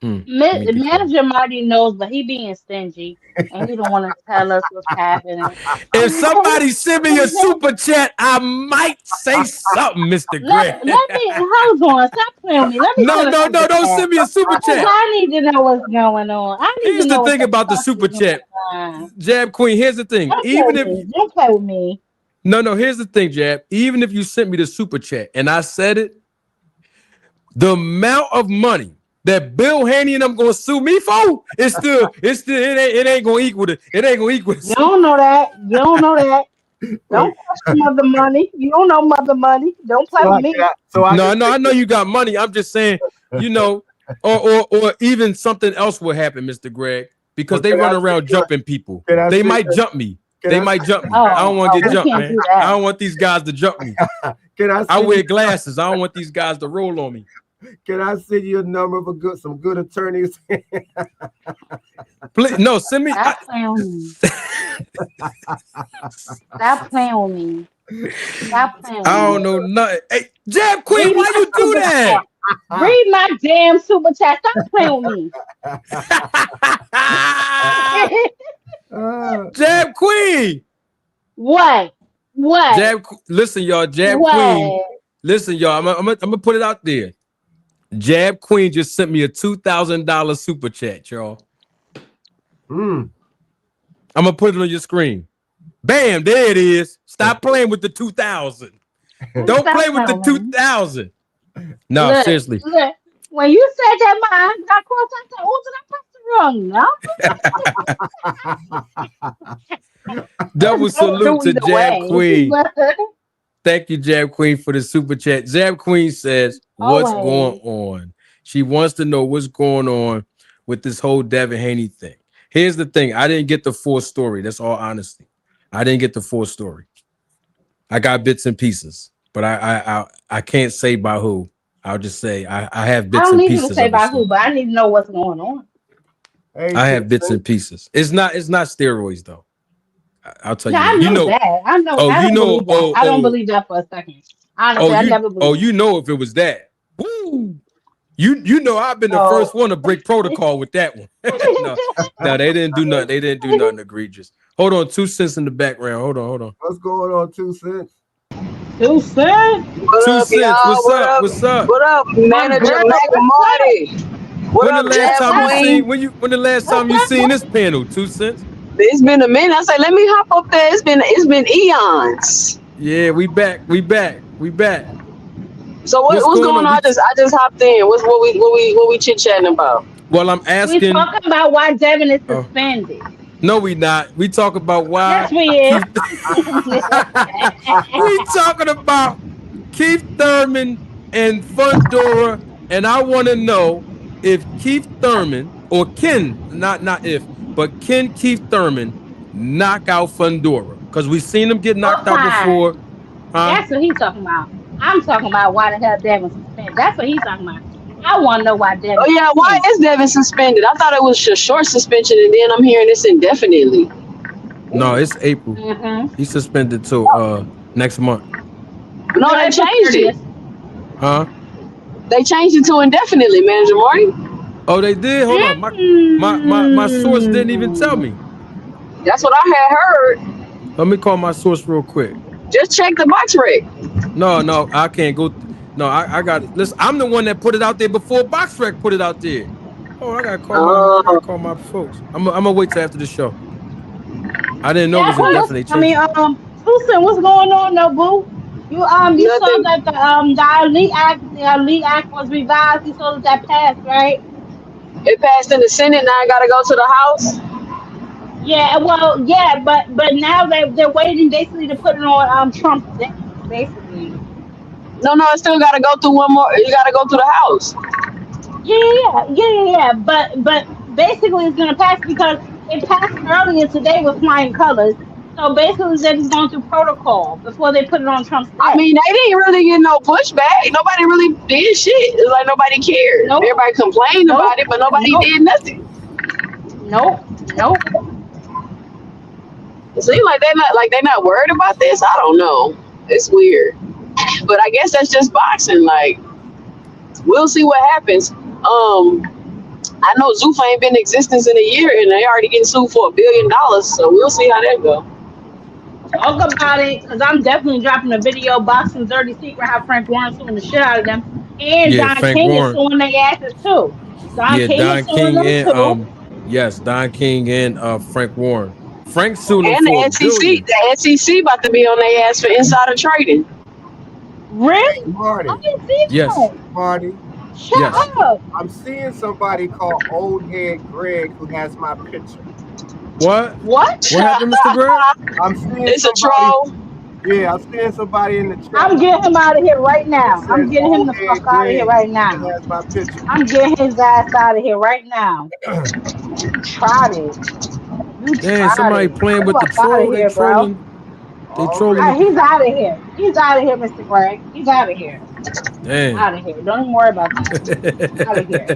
Manager Marty knows, but he being stingy and he don't want to tell us what's happening. If somebody send me a super chat, I might say something, Mr. Grant. Let me hold on. Stop playing with me. Let me no, don't send me a super chat. I need to know what's going on. Here's the thing about the super chat. Jab Queen, here's the thing. Don't play with me. No, here's the thing, Jab. Even if you sent me the super chat and I said it, the amount of money that Bill Haney and I'm gonna sue me for, it ain't gonna equal it. It ain't gonna equal it. You don't know that. Don't question mother money. You don't know mother money. Don't play with me. I know you got money. I'm just saying, or even something else will happen, Mr. Greg, because they run around jumping people. They might jump me. They might jump me. I don't want to get jumped, man. I don't want these guys to jump me. I wear glasses. I don't want these guys to roll on me. Can I send you a number of some good attorneys? Please, no, send me. Stop playing with me. Stop playing with me. I don't know nothing. Hey, Jab Queen, why you do that? Read my damn super chat. Stop playing with me. Jab Queen. What? Listen, y'all. Jab Queen. Listen, y'all. I'm gonna put it out there. Jab Queen just sent me a $2,000 super chat, y'all. I'm gonna put it on your screen. Bam, there it is. Stop playing with the 2,000. Don't play with the 2,000. No, seriously. Look, when you said that, I crossed. I said, "Oh, did I press the wrong number?" Double salute to Jab Queen. Thank you, Jab Queen, for the super chat. Jab Queen says, what's going on? She wants to know what's going on with this whole Devin Haney thing. Here's the thing. I didn't get the full story. That's all honesty. I didn't get the full story. I got bits and pieces, but I can't say by who. I'll just say I have bits and pieces. I don't need to say by who, but I need to know what's going on. I have bits and pieces. It's not steroids, though. I'll tell you. I know that. I know. Oh, I don't believe that for a second. Honestly, I never believe. Oh, you know if it was that. Woo! You know I've been the first one to break protocol with that one. no, they didn't do nothing. They didn't do nothing egregious. Hold on, 2 cents in the background. Hold on. What's going on, 2 cents? 2 cents. 2 cents. What's up? What up, Manager Marty? What when up, the last time you seen this panel? 2 cents. It's been a minute. I say, let me hop up there. It's been eons. Yeah, we back. So what's going on? I just hopped in. What we chit chatting about? Well, I'm asking. We talking about why Devin is suspended. No, we not. We talk about why. Yes, we is. We talking about Keith Thurman and Fundora, and I want to know if Keith Thurman or can Keith Thurman knock out Fundora? Because we've seen him get knocked out before. That's what he's talking about. I'm talking about why the hell Devin suspended. That's what he's talking about. I want to know why Devin. Oh yeah, why is Devin suspended? I thought it was a short suspension, and then I'm hearing this indefinitely. No, it's April. He's suspended till next month. No, they changed it. Huh? They changed it to indefinitely, Manager Marty. Oh, they did? Hold on. My source didn't even tell me. That's what I had heard. Let me call my source real quick. Just check the box rec. No, I can't go. No, I got it. Listen, I'm the one that put it out there before BoxRec put it out there. Oh, I gotta call my folks. I'm gonna wait till after the show. I didn't know it Yeah, was well, indefinitely I mean, changing. Susan, what's going on, no boo? You saw that the Elite Act was revised. You saw that passed, right? It passed in the Senate. Now I gotta go to the House. Yeah, well, yeah, but now they're waiting basically to put it on Trump's desk, basically. No, it still gotta go through one more. You gotta go through the House. Yeah. But basically, it's gonna pass because it passed earlier today with flying colors. So basically, they're just going through protocol before they put it on Trump's I desk. mean, they didn't really get no pushback. Nobody really did shit. It's like nobody cared. Nope. Everybody complained about it, but nobody did nothing. Nope. It seems like they're not worried about this. I don't know. It's weird, but I guess that's just boxing. Like, we'll see what happens. I know Zoof ain't been in existence in a year, and they already getting sued for $1 billion. So we'll see how that go. Talk about it, because I'm definitely dropping a video, Boxing Dirty Secret, how Frank Warren's suing the shit out of them. And Yeah, Don Frank King is Warren. suing their asses too. Don Yeah, King Don is suing King them and too. yes, Don King and Frank Warren. Frank sued them And for the $1 billion. SEC about to be on their ass for insider trading. Really? Marty, I didn't see Yes. that. Marty, Shut Yes. up. I'm seeing somebody called Old Head Greg who has my picture. What? What? What happened, Mr. Greg? I'm seeing It's a somebody. troll. Yeah, I'm seeing somebody in the chat. I'm getting him out of here right now. It I'm says getting him Old the Head fuck out of here Greg right now. has my picture. I'm getting his ass out of here right now. You tried it. You Damn, tried somebody it. playing Get with the the fuck out of troll. They here, bro. trolling. They trolling. Already. He's out of here. He's out of here, Mr. Greg. He's out of here. Damn. Out of here. Don't even worry about that. Out of here.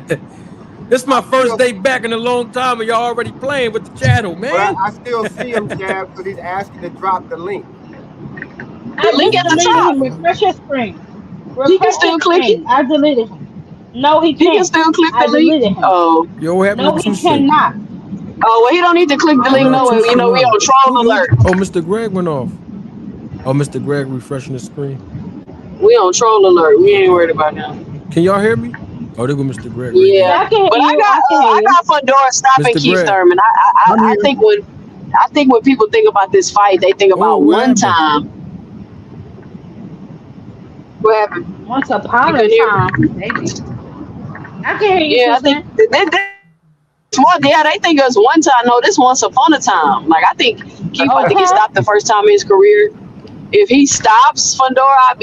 This is my first day back in a long time, and y'all already playing with the channel, But man. I still see him, Jab, because he's asking to drop the link. I link just at the deleted top. him. Refresh your screen. He can Refresh still your click it. screen. I deleted him. No, he He can can't. still click I the link. deleted him. Oh, Yo, what happened No, to he 2 Cent? cannot. well, he don't need to click the link. No, Two you know we Cent. on troll alert. Oh, Mr. Greg went off. Oh, Mr. Greg refreshing the screen. We on troll alert. We ain't worried about him. Can y'all hear me? Oh, there go Mr. Greg. Right Yeah, Yeah, I can hear but you. I got Fundora stopping Mr. Keith Greg. Thurman. I think when people think about this fight, they think about what one happened? time. What happened? Once upon You a can hear time, maybe. I can hear you, Yeah, I Susan. think they think it was one time. No, this once upon a time. Like, I think Keith, I think he Okay. stopped the first time in his career. If he stops Fundora,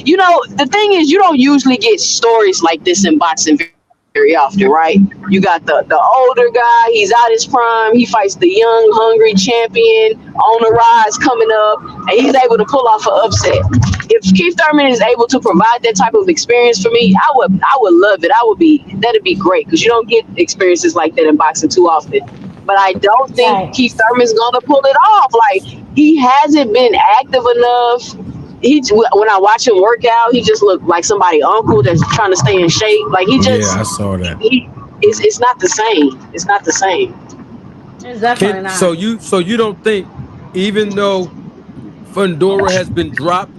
you know, the thing is, you don't usually get stories like this in boxing very often, right? You got the older guy, he's out his prime, he fights the young, hungry champion on the rise coming up, and he's able to pull off an upset. If Keith Thurman is able to provide that type of experience for me, I would love it. That'd be great, because you don't get experiences like that in boxing too often. But I don't think Right. Keith Thurman's gonna pull it off. Like, he hasn't been active enough. When I watch him work out, he just looked like somebody's uncle that's trying to stay in shape. Like, he just, Yeah, I saw that. it's not the same. It's not the same. It's definitely not. So you don't think, even though Fundora has been dropped,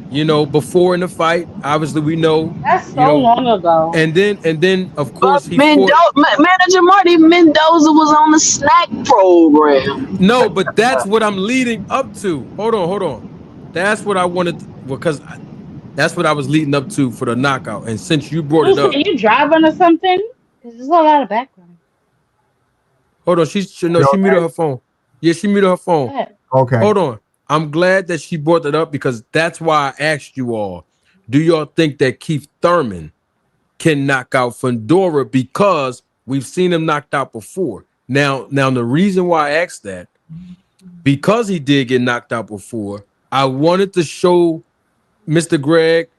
before in the fight, obviously we know, That's so long ago. and then of course he Manager Marty Mendoza was on the snack program. No, but that's what I'm leading up to. Hold on. That's what I wanted because that's what I was leading up to for the knockout. And since you brought it up, Are you driving or something? Because there's a lot of background. hold on. She muted her phone. Yeah, she muted her phone. Okay. Hold on. I'm glad that she brought that up because that's why I asked you all. Do y'all think that Keith Thurman can knock out Fundora, because we've seen him knocked out before? Now the reason why I asked that, because he did get knocked out before, I wanted to show Mr. Greg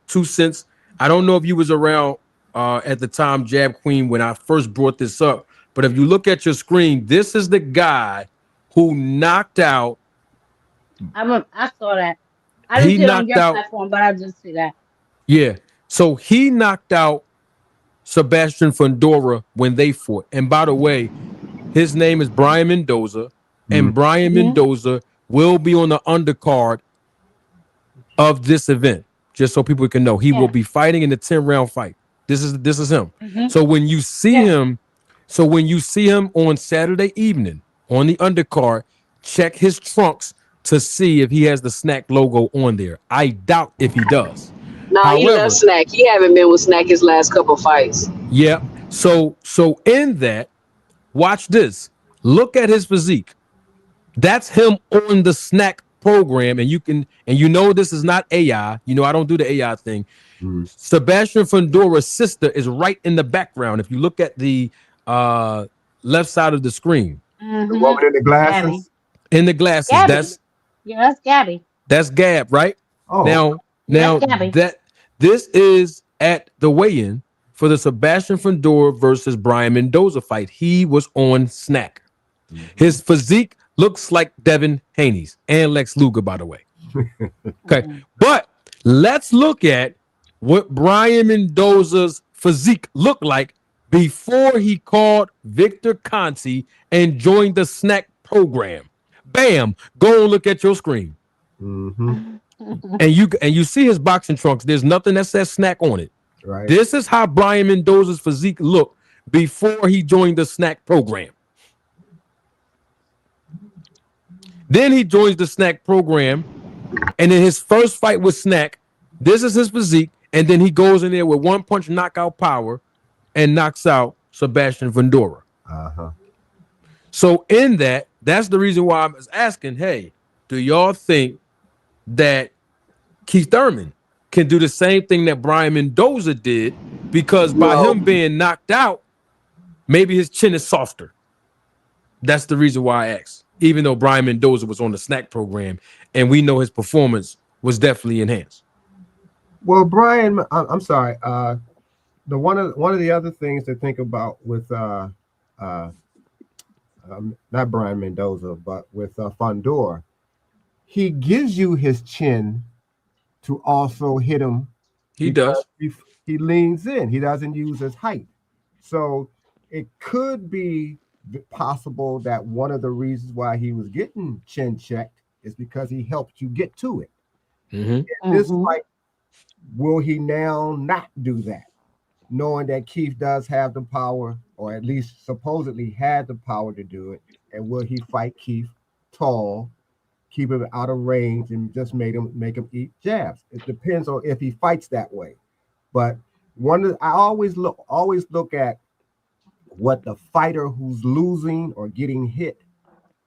2 cents. I don't know if you was around at the time, Jab Queen, when I first brought this up, but if you look at your screen, this is the guy who knocked out. I saw that. I didn't see it on your platform, but I did see that. Yeah. So he knocked out Sebastian Fundora when they fought. And by the way, his name is Brian Mendoza, and Brian Mendoza will be on the undercard of this event. just so people can know. He Yeah. will be fighting in the 10-round fight. This is him. Hmm. So when you see Yeah. him, on Saturday evening on the undercard, check his trunks to see if he has the Snack logo on there. I doubt if he does. Nah, he left However, Snack. He haven't been with Snack his last couple fights. yeah. So in that, watch this. Look at his physique. That's him on the Snack program, and you know this is not AI. You know I don't do the AI thing. Mm. Sebastian Fundora's sister is right in the background. If you look at the left side of the screen, The Hmm. woman in the Gabby. glasses. in the glasses, Gabby. Yeah, that's Gabby. that's Gab, right? Oh, Now, Yeah, now that's Gabby. that this is at the weigh-in for the Sebastian Fundora versus Brian Mendoza fight. He was on Snack. His physique looks like Devin Haney's and Lex Luger, by the way. Okay, Mhm. but let's look at what Brian Mendoza's physique looked like before he called Victor Conte and joined the Snack program. Bam! Go and look at your screen, mm-hmm. and you see his boxing trunks. There's nothing that says Snack on it. Right. This is how Brian Mendoza's physique looked before he joined the Snack program. Then he joins the Snack program, and in his first fight with Snack, this is his physique, and then he goes in there with one punch knockout power and knocks out Sebastian Fundora. Uh-huh. So in that's the reason why I was asking, hey, do y'all think that Keith Thurman can do the same thing that Brian Mendoza did? Because by No. him being knocked out, maybe his chin is softer. That's the reason why I asked. Even though Brian Mendoza was on the Snack program, and we know his performance was definitely enhanced. Well, Brian, I'm sorry. The one of the other things to think about with not Brian Mendoza, but with Fundora, he gives you his chin to also hit him. He because does. he leans in. He doesn't use his height, so it could be possible that one of the reasons why he was getting chin checked is because he helped you get to it. Mhm. In this Mhm. fight, will he now not do that, knowing that Keith does have the power, or at least supposedly had the power to do it? And will he fight Keith tall, keep him out of range, and just make him eat jabs? It depends on if he fights that way. But I always look at what the fighter who's losing or getting hit,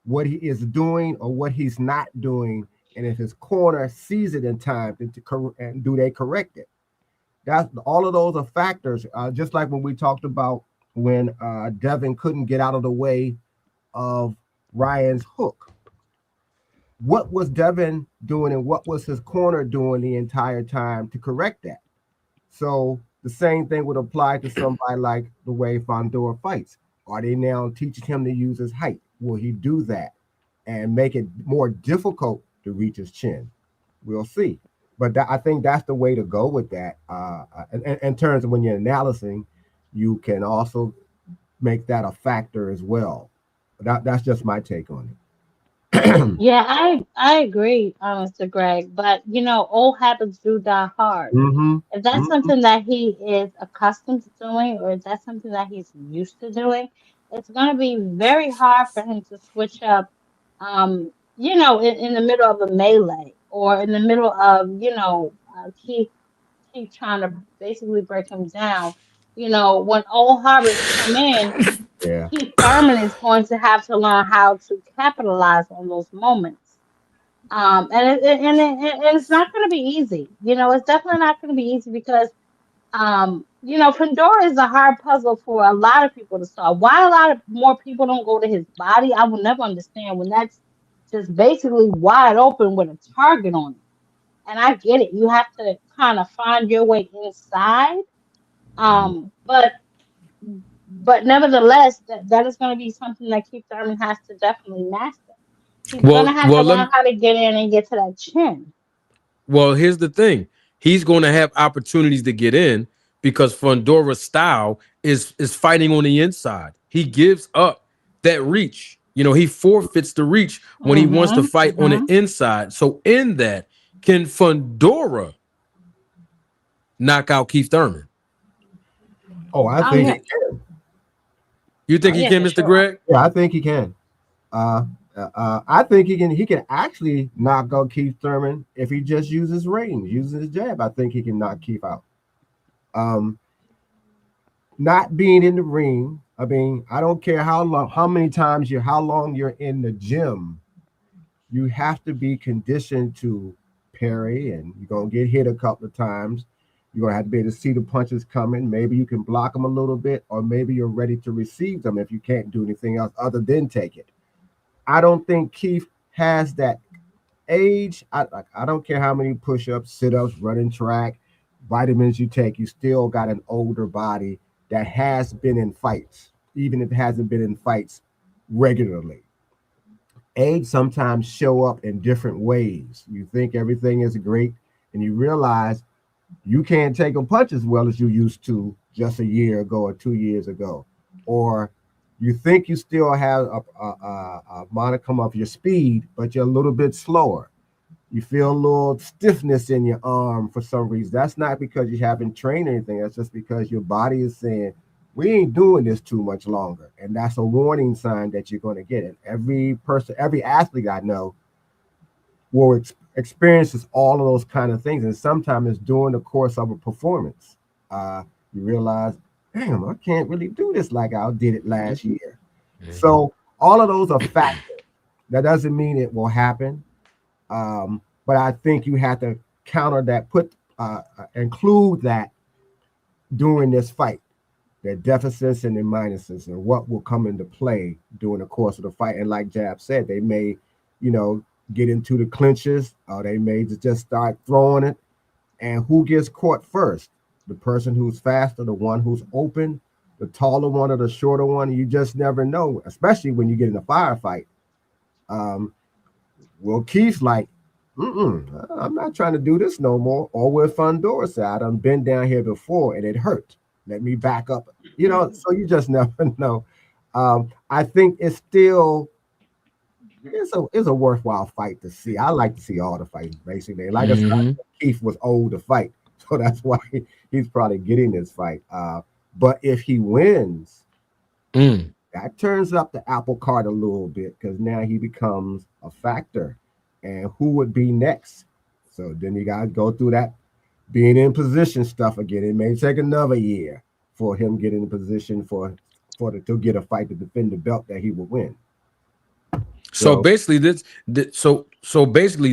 what he is doing or what he's not doing, and if his corner sees it in time and do they correct it? That's all of those are factors. Just like when we talked about when Devin couldn't get out of the way of Ryan's hook. What was Devin doing and what was his corner doing the entire time to correct that? So the same thing would apply to somebody like the way Fundora fights. Are they now teaching him to use his height? Will he do that and make it more difficult to reach his chin? We'll see. But I think that's the way to go with that. In terms of when you're analyzing, you can also make that a factor as well. That's just my take on it. Yeah, I agree, Mr. Greg. But old habits do die hard. Mm-hmm. If that's Mm-hmm. something that he is accustomed to doing, or if that's something that he's used to doing, it's going to be very hard for him to switch up, in the middle of a melee or in the middle of, keep trying to basically break him down. When old habits come in, Yeah. Keith Thurman is going to have to learn how to capitalize on those moments. And it's not going to be easy. It's definitely not going to be easy because Pandora is a hard puzzle for a lot of people to solve. Why a lot of more people don't go to his body, I will never understand when that's just basically wide open with a target on it. And I get it. You have to kind of find your way inside. But nevertheless, that is going to be something that Keith Thurman has to definitely master. He's going to Well, have to well, let learn me, how to get in and get to that chin. well. Here's the thing: he's going to have opportunities to get in because Fundora's style is fighting on the inside. He gives up that reach. He forfeits the reach when he wants to Mm-hmm. fight on the Mm-hmm. inside. So in that, can Fundora knock out Keith Thurman? Oh, I Oh think yeah, he can. You think oh he yeah, can, for Mr. sure. Greg? Yeah, I think he can. I think he can actually knock out Keith Thurman if he just uses range, uses his jab. I think he can knock Keith out. Um, Not being in the ring. I mean, I don't care how long, how long you're in the gym. You have to be conditioned to parry, and you're gonna get hit a couple of times. You're gonna have to be able to see the punches coming. Maybe you can block them a little bit, or maybe you're ready to receive them if you can't do anything else other than take it. I don't think Keith has that age. I don't care how many push-ups, sit-ups, running track, vitamins you take. You still got an older body that has been in fights, even if it hasn't been in fights regularly. Age sometimes show up in different ways. You think everything is great, and you realize you can't take a punch as well as you used to just a year ago or 2 years ago, or you think you still have a modicum of your speed, but you're a little bit slower. You feel a little stiffness in your arm for some reason. That's not because you haven't trained anything. That's just because your body is saying, we ain't doing this too much longer. And that's a warning sign that you're going to get it. Every person, every athlete I know will experiences all of those kind of things. And sometimes it's during the course of a performance. You realize, damn, I can't really do this like I did it last year. So all of those are factors. That doesn't mean it will happen. But I think you have to counter that, include that during this fight, their deficits and their minuses, and what will come into play during the course of the fight. And like Jab said, they may, get into the clinches, or they may just start throwing it. And who gets caught first? The person who's faster, the one who's open, the taller one or the shorter one. You just never know, especially when you get in a firefight. Well, Keith's like, I'm not trying to do this no more. Or with Fundora said, I done been down here before and it hurt. Let me back up. So you just never know. I think it's a worthwhile fight to see. I like to see all the fights, basically. Like I said, Keith was old to fight. So that's why he's probably getting this fight. But if he wins, that turns up the apple cart a little bit, because now he becomes a factor. And who would be next? So then you got to go through that being in position stuff again. It may take another year for him getting in position to get a fight to defend the belt that he will win. So basically,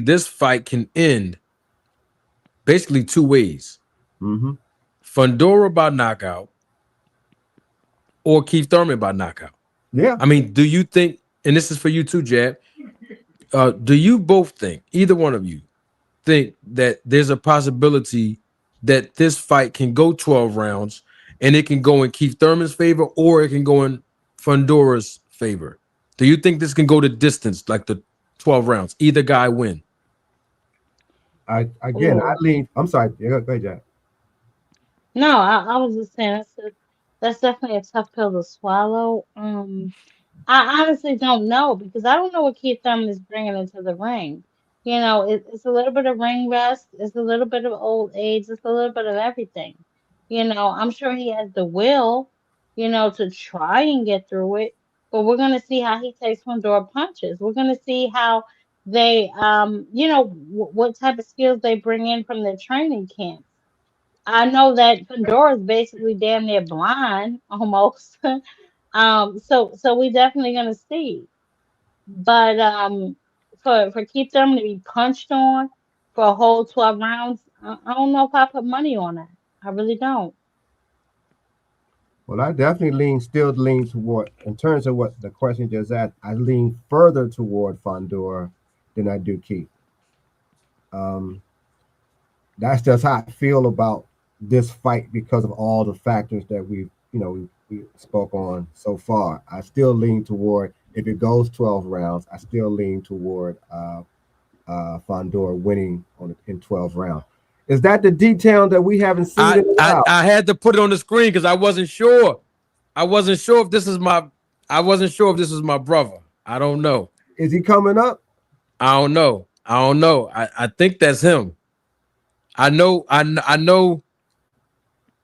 this fight can end basically two ways: Fundora by knockout, or Keith Thurman by knockout. Yeah. I mean, do you think? And this is for you too, Jab. Do you both think, either one of you, think that there's a possibility that this fight can go 12 rounds and it can go in Keith Thurman's favor, or it can go in Fundora's favor? Do you think this can go the distance, like the 12 rounds? Either guy win. Ooh. I lean. I'm sorry. Yeah, go ahead, Jack. No, I was just saying that's definitely a tough pill to swallow. I honestly don't know, because I don't know what Keith Thurman is bringing into the ring. It's a little bit of ring rust, it's a little bit of old age, it's a little bit of everything. I'm sure he has the will, to try and get through it. But we're gonna see how he takes from door punches. We're gonna see how they, what type of skills they bring in from their training camp. I know that Fundora is basically damn near blind almost. So we definitely gonna see. But for Keith Thurman to be punched on for a whole 12 rounds, I don't know if I put money on that. I really don't. Well, I definitely still lean toward, in terms of what the question just asked, I lean further toward Fundora than I do Keith. That's just how I feel about this fight, because of all the factors that we spoke on so far. I still lean toward, if it goes 12 rounds, I still lean toward Fundora winning in 12 rounds. Is that the detail that we haven't seen in a while? I had to put it on the screen because I wasn't sure. I wasn't sure if this was my brother. I don't know. Is he coming up? I don't know. I think that's him. I know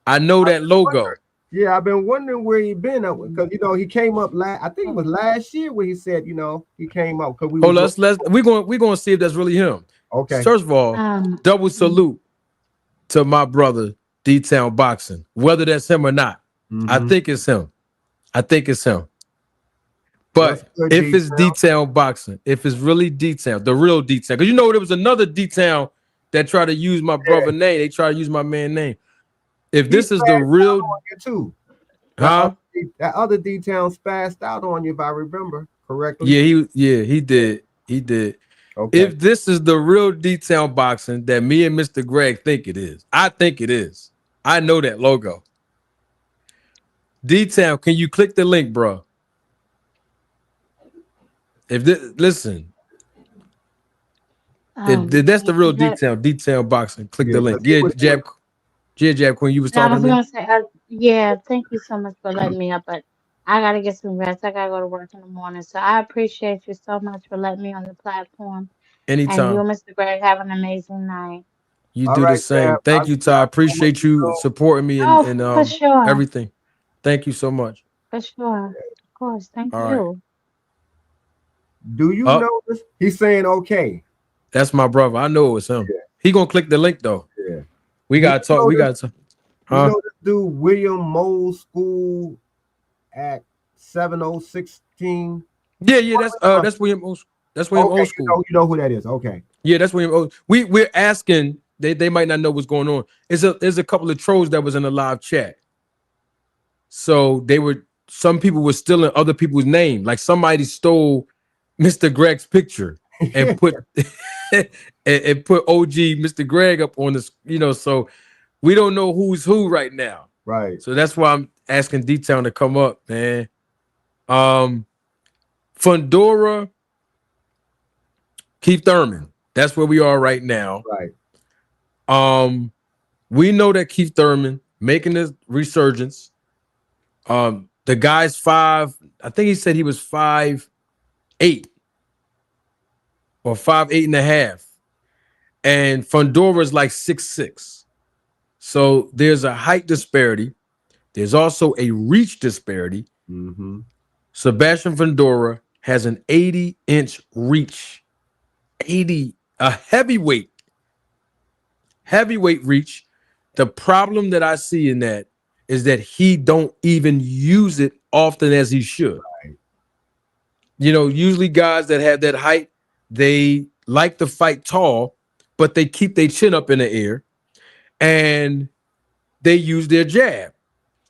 I know that logo. Yeah, I've been wondering where he been because he came up I think it was last year where he said he came up because we Hold was on, we're gonna see if that's really him. okay. First of all, double salute to my brother D-Town Boxing, whether that's him or not. I think it's him. But if it's D-Town Boxing, if it's really D-Town, the real D-Town, because there was another D-Town that tried to use my brother's name. They tried to use my man's name. If this is the real, too. Huh? That other D-Town spazzed out on you, if I remember correctly. Yeah, he did. Okay. If this is the real D-Town Boxing that me and Mr. Greg think it is, I think it is. I know that logo. D-Town, can you click the link, bro? If that's the real D-Town Boxing, click the link. Yeah, Jab Queen, you was talking to me? I was gonna say, yeah, thank you so much for letting me up, but I gotta get some rest. I gotta go to work in the morning. So I appreciate you so much for letting me on the platform. Anytime. And you and Mr. Greg have an amazing night. You do the same. Thank you, Ty. I appreciate you supporting me and for sure. everything. Thank you so much. For sure. Of course. Thank you. Right. Do you know this? He's saying okay. That's my brother. I know it was him. Yeah. He gonna click the link though. Yeah. We gotta talk. We gotta talk. You know this dude, William Moles School at 7016. Yeah. That's William Moles. That's William Old School. You know who that is. Okay. Yeah, that's William Old. We're asking. They might not know what's going on. There's a couple of trolls that was in the live chat. So some people were stealing other people's name. Like somebody stole Mr. Greg's picture and put and put OG Mr. Greg up on this, so we don't know who's who right now. Right. So that's why I'm asking D-Town to come up, man. Fundora, Keith Thurman. That's where we are right now. Right. We know that Keith Thurman making this resurgence. The guy's 5. I think he said he was 5'8" or 5'8.5", and Fundora's like 6'6". So there's a height disparity. There's also a reach disparity. Sebastian Fundora has an 80-inch reach. A heavyweight reach. The problem that I see in that is that he don't even use it often as he should. Right. Usually guys that have that height, they like to fight tall, but they keep their chin up in the air and they use their jab.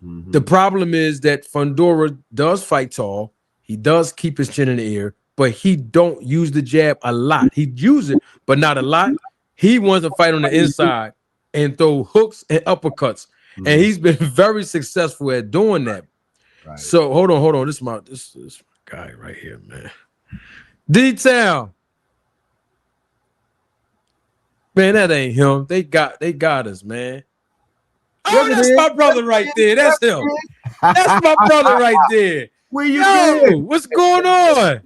The problem is that Fundora does fight tall. He does keep his chin in the air, but he don't use the jab a lot. He uses it, but not a lot. He wants to fight on the inside and throw hooks and uppercuts. And he's been very successful at doing that. Right. So hold on. This is my guy right here, man. D-Town. Man, that ain't him. They got us, man. Oh, that's my brother right there. That's him. That's my brother right there. Where you been? What's going on?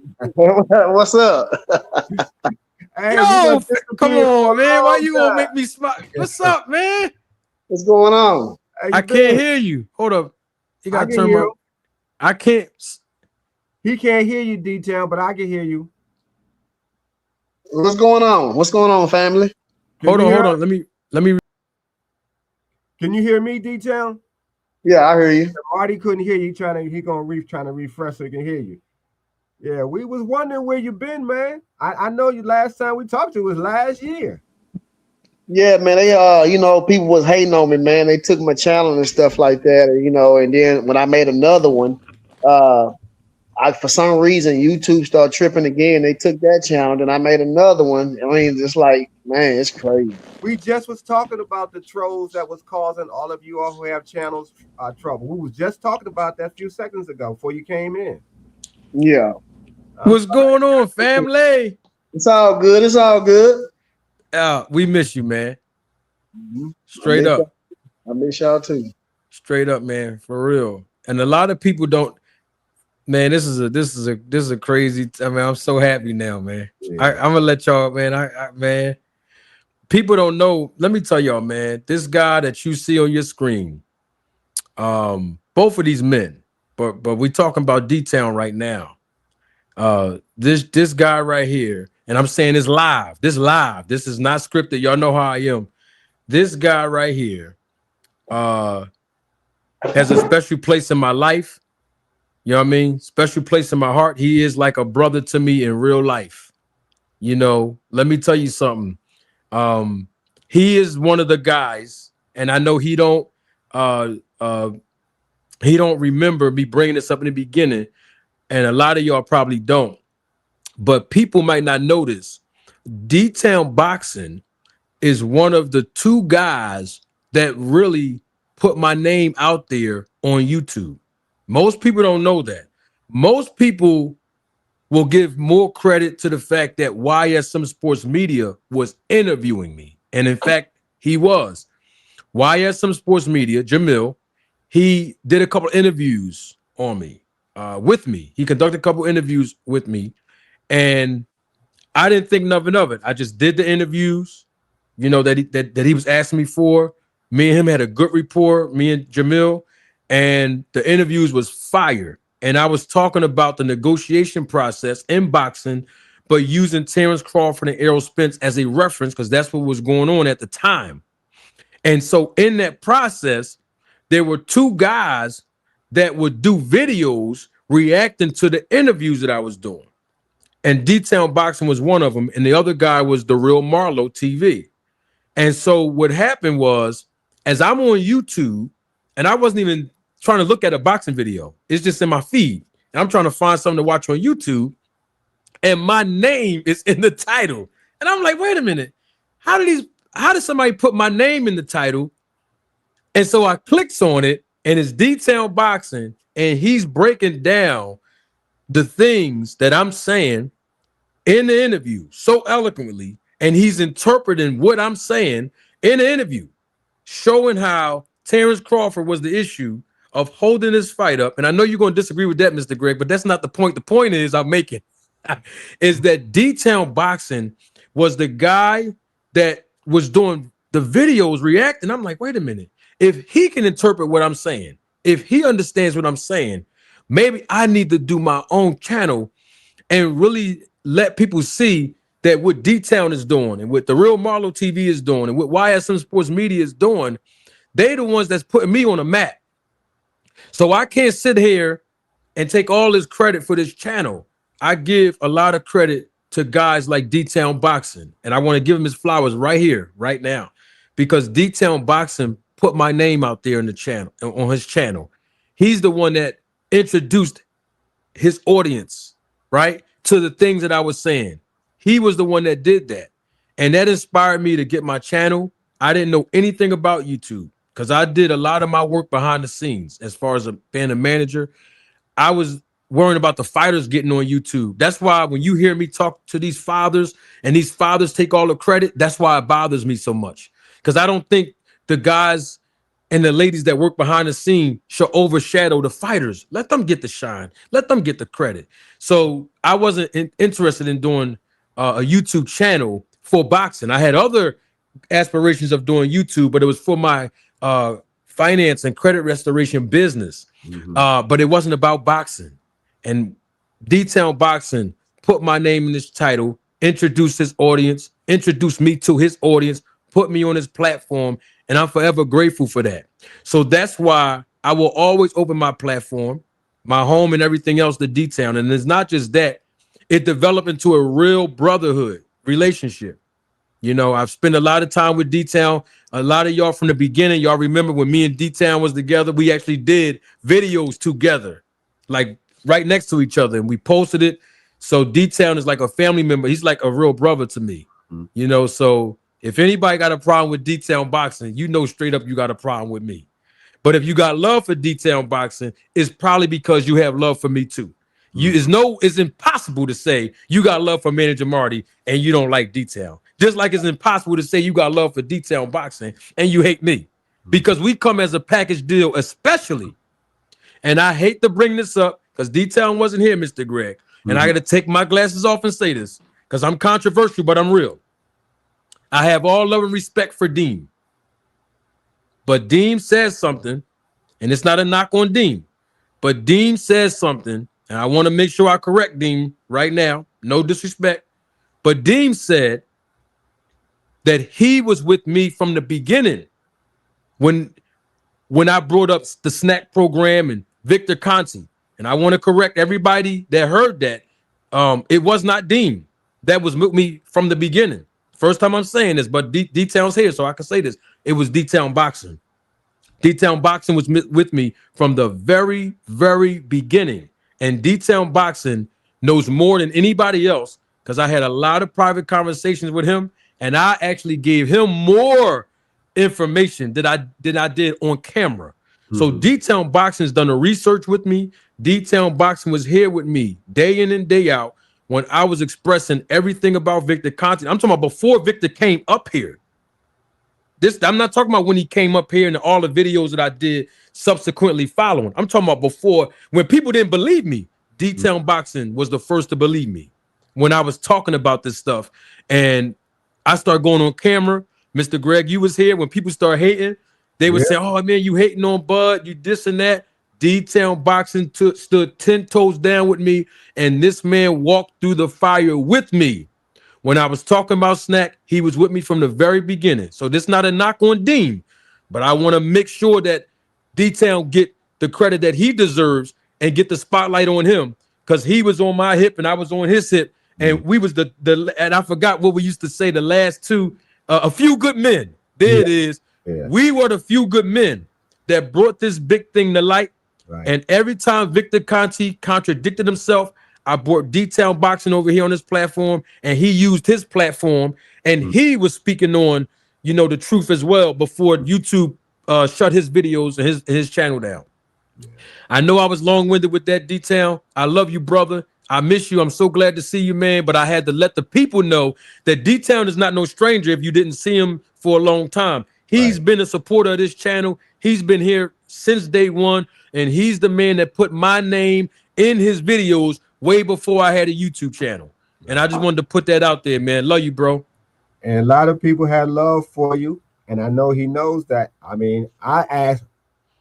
What's up? Hey, come on, man. Why you gonna make me smile? What's up, man? What's going on? I can't hear you. Hold up. You gotta turn my. I can't. He can't hear you, D-Town, but I can hear you. What's going on? What's going on, family? Hold on. Let me. Can you hear me, D-Town? Yeah, I hear you. Marty couldn't hear you. Trying to refresh so he can hear you. Yeah, we was wondering where you been, man. I know you last time we talked to was last year. Yeah, man. They people was hating on me, man. They took my channel and stuff like that, and then when I made another one, for some reason YouTube started tripping again. They took that channel, then I made another one. I mean, just like, man, it's crazy. We just was talking about the trolls that was causing all of you all who have channels trouble. We was just talking about that a few seconds ago before you came in. Yeah. What's going on, family? It's all good. It's all good. We miss you, man. Straight up. I miss y'all too. Straight up, man, for real. And a lot of people don't. Man, this is a crazy. I mean, I'm so happy now, man. Yeah. I'm gonna let y'all, man. Man, people don't know. Let me tell y'all, man. This guy that you see on your screen, both of these men, but we talking about D-Town right now. This guy right here, and I'm saying this live. This live. This is not scripted. Y'all know how I am. This guy right here has a special place in my life. You know what I mean? Special place in my heart. He is like a brother to me in real life. You know, let me tell you something. He is one of the guys, and I know he don't remember me bringing this up in the beginning, and a lot of y'all probably don't. But people might not know this. D-Town Boxing is one of the two guys that really put my name out there on YouTube. Most people don't know that. Most people will give more credit to the fact that YSM Sports Media was interviewing me. And in fact, he was. YSM Sports Media, Jamil, he did a couple of interviews on me, with me. He conducted a couple of interviews with me. And I didn't think nothing of it. I just did the interviews, you know, that he was asking me for. Me and him had a good rapport, me and Jamil, and the interviews was fire. And I was talking about the negotiation process in boxing, but using Terence Crawford and Errol Spence as a reference because that's what was going on at the time. And so in that process, there were two guys that would do videos reacting to the interviews that I was doing. And D-Town Boxing was one of them, and the other guy was The Real Marlowe TV. And so what happened was, as I'm on YouTube, and I wasn't even trying to look at a boxing video. It's just in my feed. And I'm trying to find something to watch on YouTube, and my name is in the title. And I'm like, wait a minute. How did somebody put my name in the title? And so I clicked on it, and it's D-Town Boxing, and he's breaking down the things that I'm saying in the interview so eloquently, and he's interpreting what I'm saying in the interview, showing how Terence Crawford was the issue of holding this fight up. And I know you're going to disagree with that, Mr. Greg, but that's not the point. The point is I'm making is that D-Town Boxing was the guy that was doing the videos reacting. I'm like, wait a minute. If he can interpret what I'm saying, if he understands what I'm saying, maybe I need to do my own channel and really let people see that what D-Town is doing and what The Real Marlowe TV is doing and what YSM Sports Media is doing, they the ones that's putting me on the map. So I can't sit here and take all this credit for this channel. I give a lot of credit to guys like D-Town Boxing, and I want to give him his flowers right here, right now, because D-Town Boxing put my name out there in the channel, on his channel. He's the one that introduced his audience, right, to the things that I was saying. He was the one that did that, and that inspired me to get my channel. I didn't know anything about YouTube because I did a lot of my work behind the scenes as far as being a manager. I was worrying about the fighters getting on YouTube. That's why when you hear me talk to these fathers and these fathers take all the credit, that's why it bothers me so much, because I don't think the guys and the ladies that work behind the scene should overshadow the fighters. Let them get the shine. Let them get the credit. So I wasn't interested in doing a YouTube channel for boxing. I had other aspirations of doing YouTube, but it was for my finance and credit restoration business. But it wasn't about boxing. And D-Town Boxing put my name in this title, introduced his audience, introduced me to his audience, put me on his platform, and I'm forever grateful for that. So that's why I will always open my platform, my home, and everything else to D-Town. And it's not just that, it developed into a real brotherhood relationship. You know, I've spent a lot of time with D-Town. A lot of y'all from the beginning, y'all remember when me and D-Town was together, we actually did videos together, like right next to each other, and we posted it. So D-Town is like a family member. He's like a real brother to me, you know. So if anybody got a problem with D-Town Boxing, you know straight up you got a problem with me. But if you got love for D-Town Boxing, it's probably because you have love for me too. It's impossible to say you got love for Manager Marty and you don't like D-Town. Just like it's impossible to say you got love for D-Town Boxing and you hate me, because we come as a package deal, especially. And I hate to bring this up because D-Town wasn't here, Mr. Greg. And I got to take my glasses off and say this because I'm controversial, but I'm real. I have all love and respect for Dean. But Dean says something and it's not a knock on Deem, but Deem says something, and I want to make sure I correct Deem right now. No disrespect, but Deem said that he was with me from the beginning when I brought up the snack program and Victor Conte. And I want to correct everybody that heard that. It was not Deem that was with me from the beginning. First time I'm saying this, but D-Town's here, so I can say this. It was D-Town Boxing. D-Town Boxing was with me from the very, very beginning. And D-Town Boxing knows more than anybody else because I had a lot of private conversations with him, and I actually gave him more information that I did on camera. So D-Town Boxing has done the research with me. D-Town Boxing was here with me day in and day out when I was expressing everything about Victor Conte. I'm talking about before Victor came up here. I'm not talking about when he came up here and all the videos that I did subsequently following. I'm talking about before, when people didn't believe me. D-Town Boxing was the first to believe me when I was talking about this stuff. And I started going on camera. Mr. Greg, you was here when people start hating. They would say, "Oh man, you hating on Bud, you this and that." D-Town Boxing stood 10 toes down with me, and this man walked through the fire with me. When I was talking about Snack, he was with me from the very beginning. So this is not a knock on Dean, but I want to make sure that D-Town get the credit that he deserves and get the spotlight on him, because he was on my hip and I was on his hip, and we was the and I forgot what we used to say, the last two, a few good men. There it is. Yeah. We were the few good men that brought this big thing to light. Right. And every time Victor Conte contradicted himself, I brought D-Town Boxing over here on this platform, and he used his platform, and he was speaking on, you know, the truth as well before YouTube shut his videos and his channel down. Yeah. I know I was long-winded with that, D-Town. I love you, brother. I miss you. I'm so glad to see you, man. But I had to let the people know that D-Town is not no stranger if you didn't see him for a long time. He's been a supporter of this channel. He's been here since day one, and he's the man that put my name in his videos way before I had a YouTube channel. And I just wanted to put that out there, man. Love you, bro. And a lot of people had love for you, and I know he knows that. I mean, I asked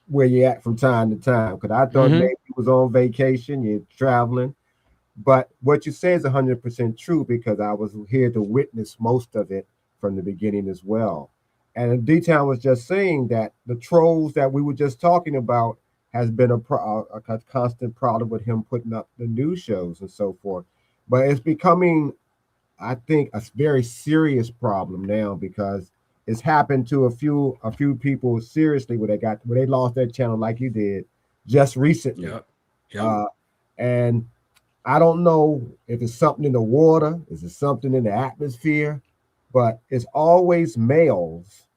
where you at from time to time because I thought maybe you was on vacation, you're traveling. But what you say is 100% true, because I was here to witness most of it from the beginning as well. And D-Town was just saying that the trolls that we were just talking about has been a constant problem with him putting up the news shows and so forth. But it's becoming, I think, a very serious problem now, because it's happened to a few people seriously where they lost their channel like you did just recently. And I don't know if it's something in the water, is it something in the atmosphere, but it's always males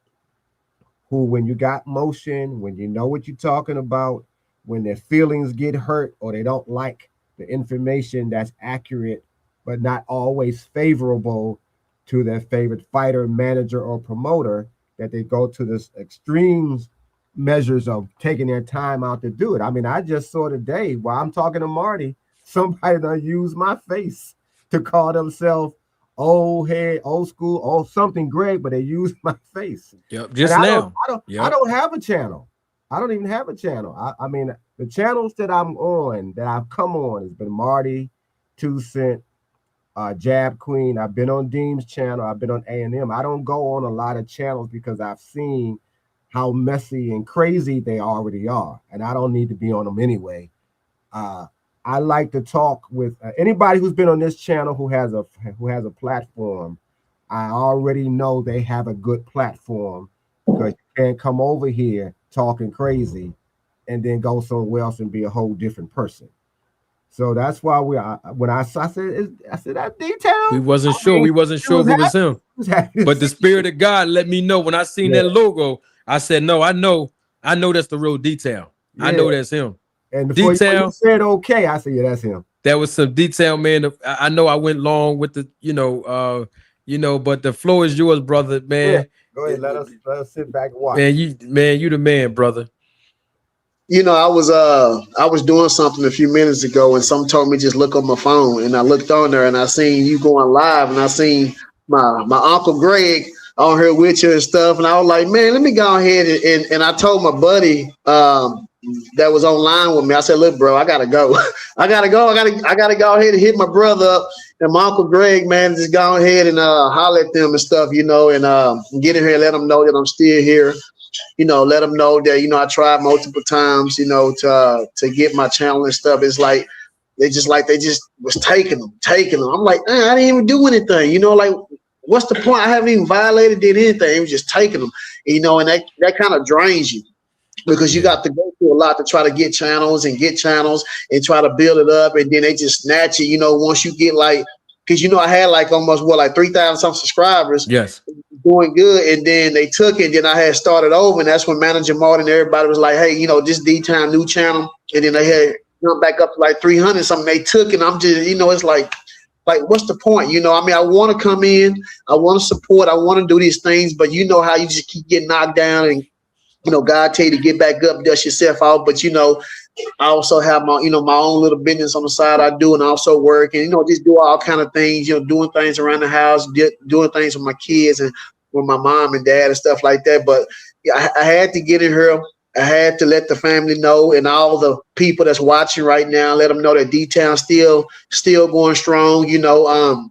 who, when you got motion, when you know what you're talking about, when their feelings get hurt or they don't like the information that's accurate, but not always favorable to their favorite fighter, manager, or promoter, that they go to this extremes measures of taking their time out to do it. I mean, I just saw today while I'm talking to Marty, somebody done used my face to call themselves old head, old school, or something great, but they used my face. Just now. I don't have a channel. I don't even have a channel. I mean, the channels that I'm on, that I've come on, has been Marty, 2 Cent, Jab Queen. I've been on Deem's channel. I've been on A&M. I don't go on a lot of channels because I've seen how messy and crazy they already are, and I don't need to be on them anyway. I like to talk with anybody who's been on this channel who has a platform. I already know they have a good platform, because you can't come over here talking crazy and then go somewhere else and be a whole different person. So that's why I said that detail. We wasn't sure if it was him. But the Spirit of God let me know when I seen that logo. I said, no, I know that's the real D-Town. I know that's him. And before you said okay, I said, yeah, that's him. That was some D-Town, man. I know I went long with the, but the floor is yours, brother, man. Yeah. Go ahead, let us sit back and watch. Man, you the man, brother. You know, I was doing something a few minutes ago, and someone told me just look on my phone, and I looked on there and I seen you going live, and I seen my Uncle Greg on here with you and stuff. And I was like, man, let me go ahead and I told my buddy that was online with me. I said, look, bro, I gotta go. I gotta go. I gotta go ahead and hit my brother up and my Uncle Greg, man. Just go ahead and holler at them and stuff, you know, and get in here and let them know that I'm still here. You know, let them know that, you know, I tried multiple times, you know, to get my channel and stuff. It's like they just was taking them. I'm like, I didn't even do anything, you know, like what's the point? I haven't even violated, did anything. It was just taking them, you know, and that kind of drains you because you got to go through a lot to try to get channels and try to build it up. And then they just snatch it, you know, once you get like, because, you know, I had like almost 3,000 some subscribers. Yes. Doing good. And then they took it. And then I had started over. And that's when Manager Martin and everybody was like, hey, you know, this D-Town new channel. And then they had gone back up to like 300 something. They took it. And I'm just, you know, it's like, what's the point? You know, I mean, I want to come in. I want to support. I want to do these things. But you know how you just keep getting knocked down and, you know, God tell you to get back up, dust yourself out. But, you know, I also have my, you know, my own little business on the side I do, and also work and, you know, just do all kind of things, you know, doing things around the house, doing things with my kids and with my mom and dad and stuff like that. But yeah, I had to get in here. I had to let the family know and all the people that's watching right now, let them know that D-Town still going strong. You know, I'm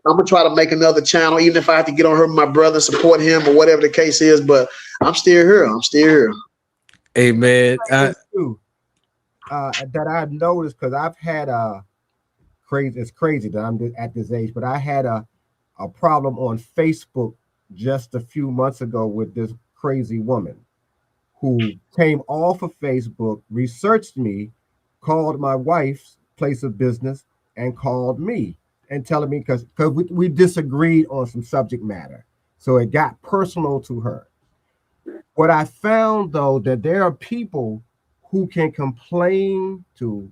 gonna try to make another channel, even if I have to get on her with my brother, support him or whatever the case is. But I'm still here. Hey man, that I've noticed, because I've had it's crazy that I'm at this age, but I had a problem on Facebook just a few months ago with this crazy woman who came off of Facebook, researched me, called my wife's place of business, and called me and telling me because we disagreed on some subject matter. So it got personal to her. What I found, though, that there are people who can complain to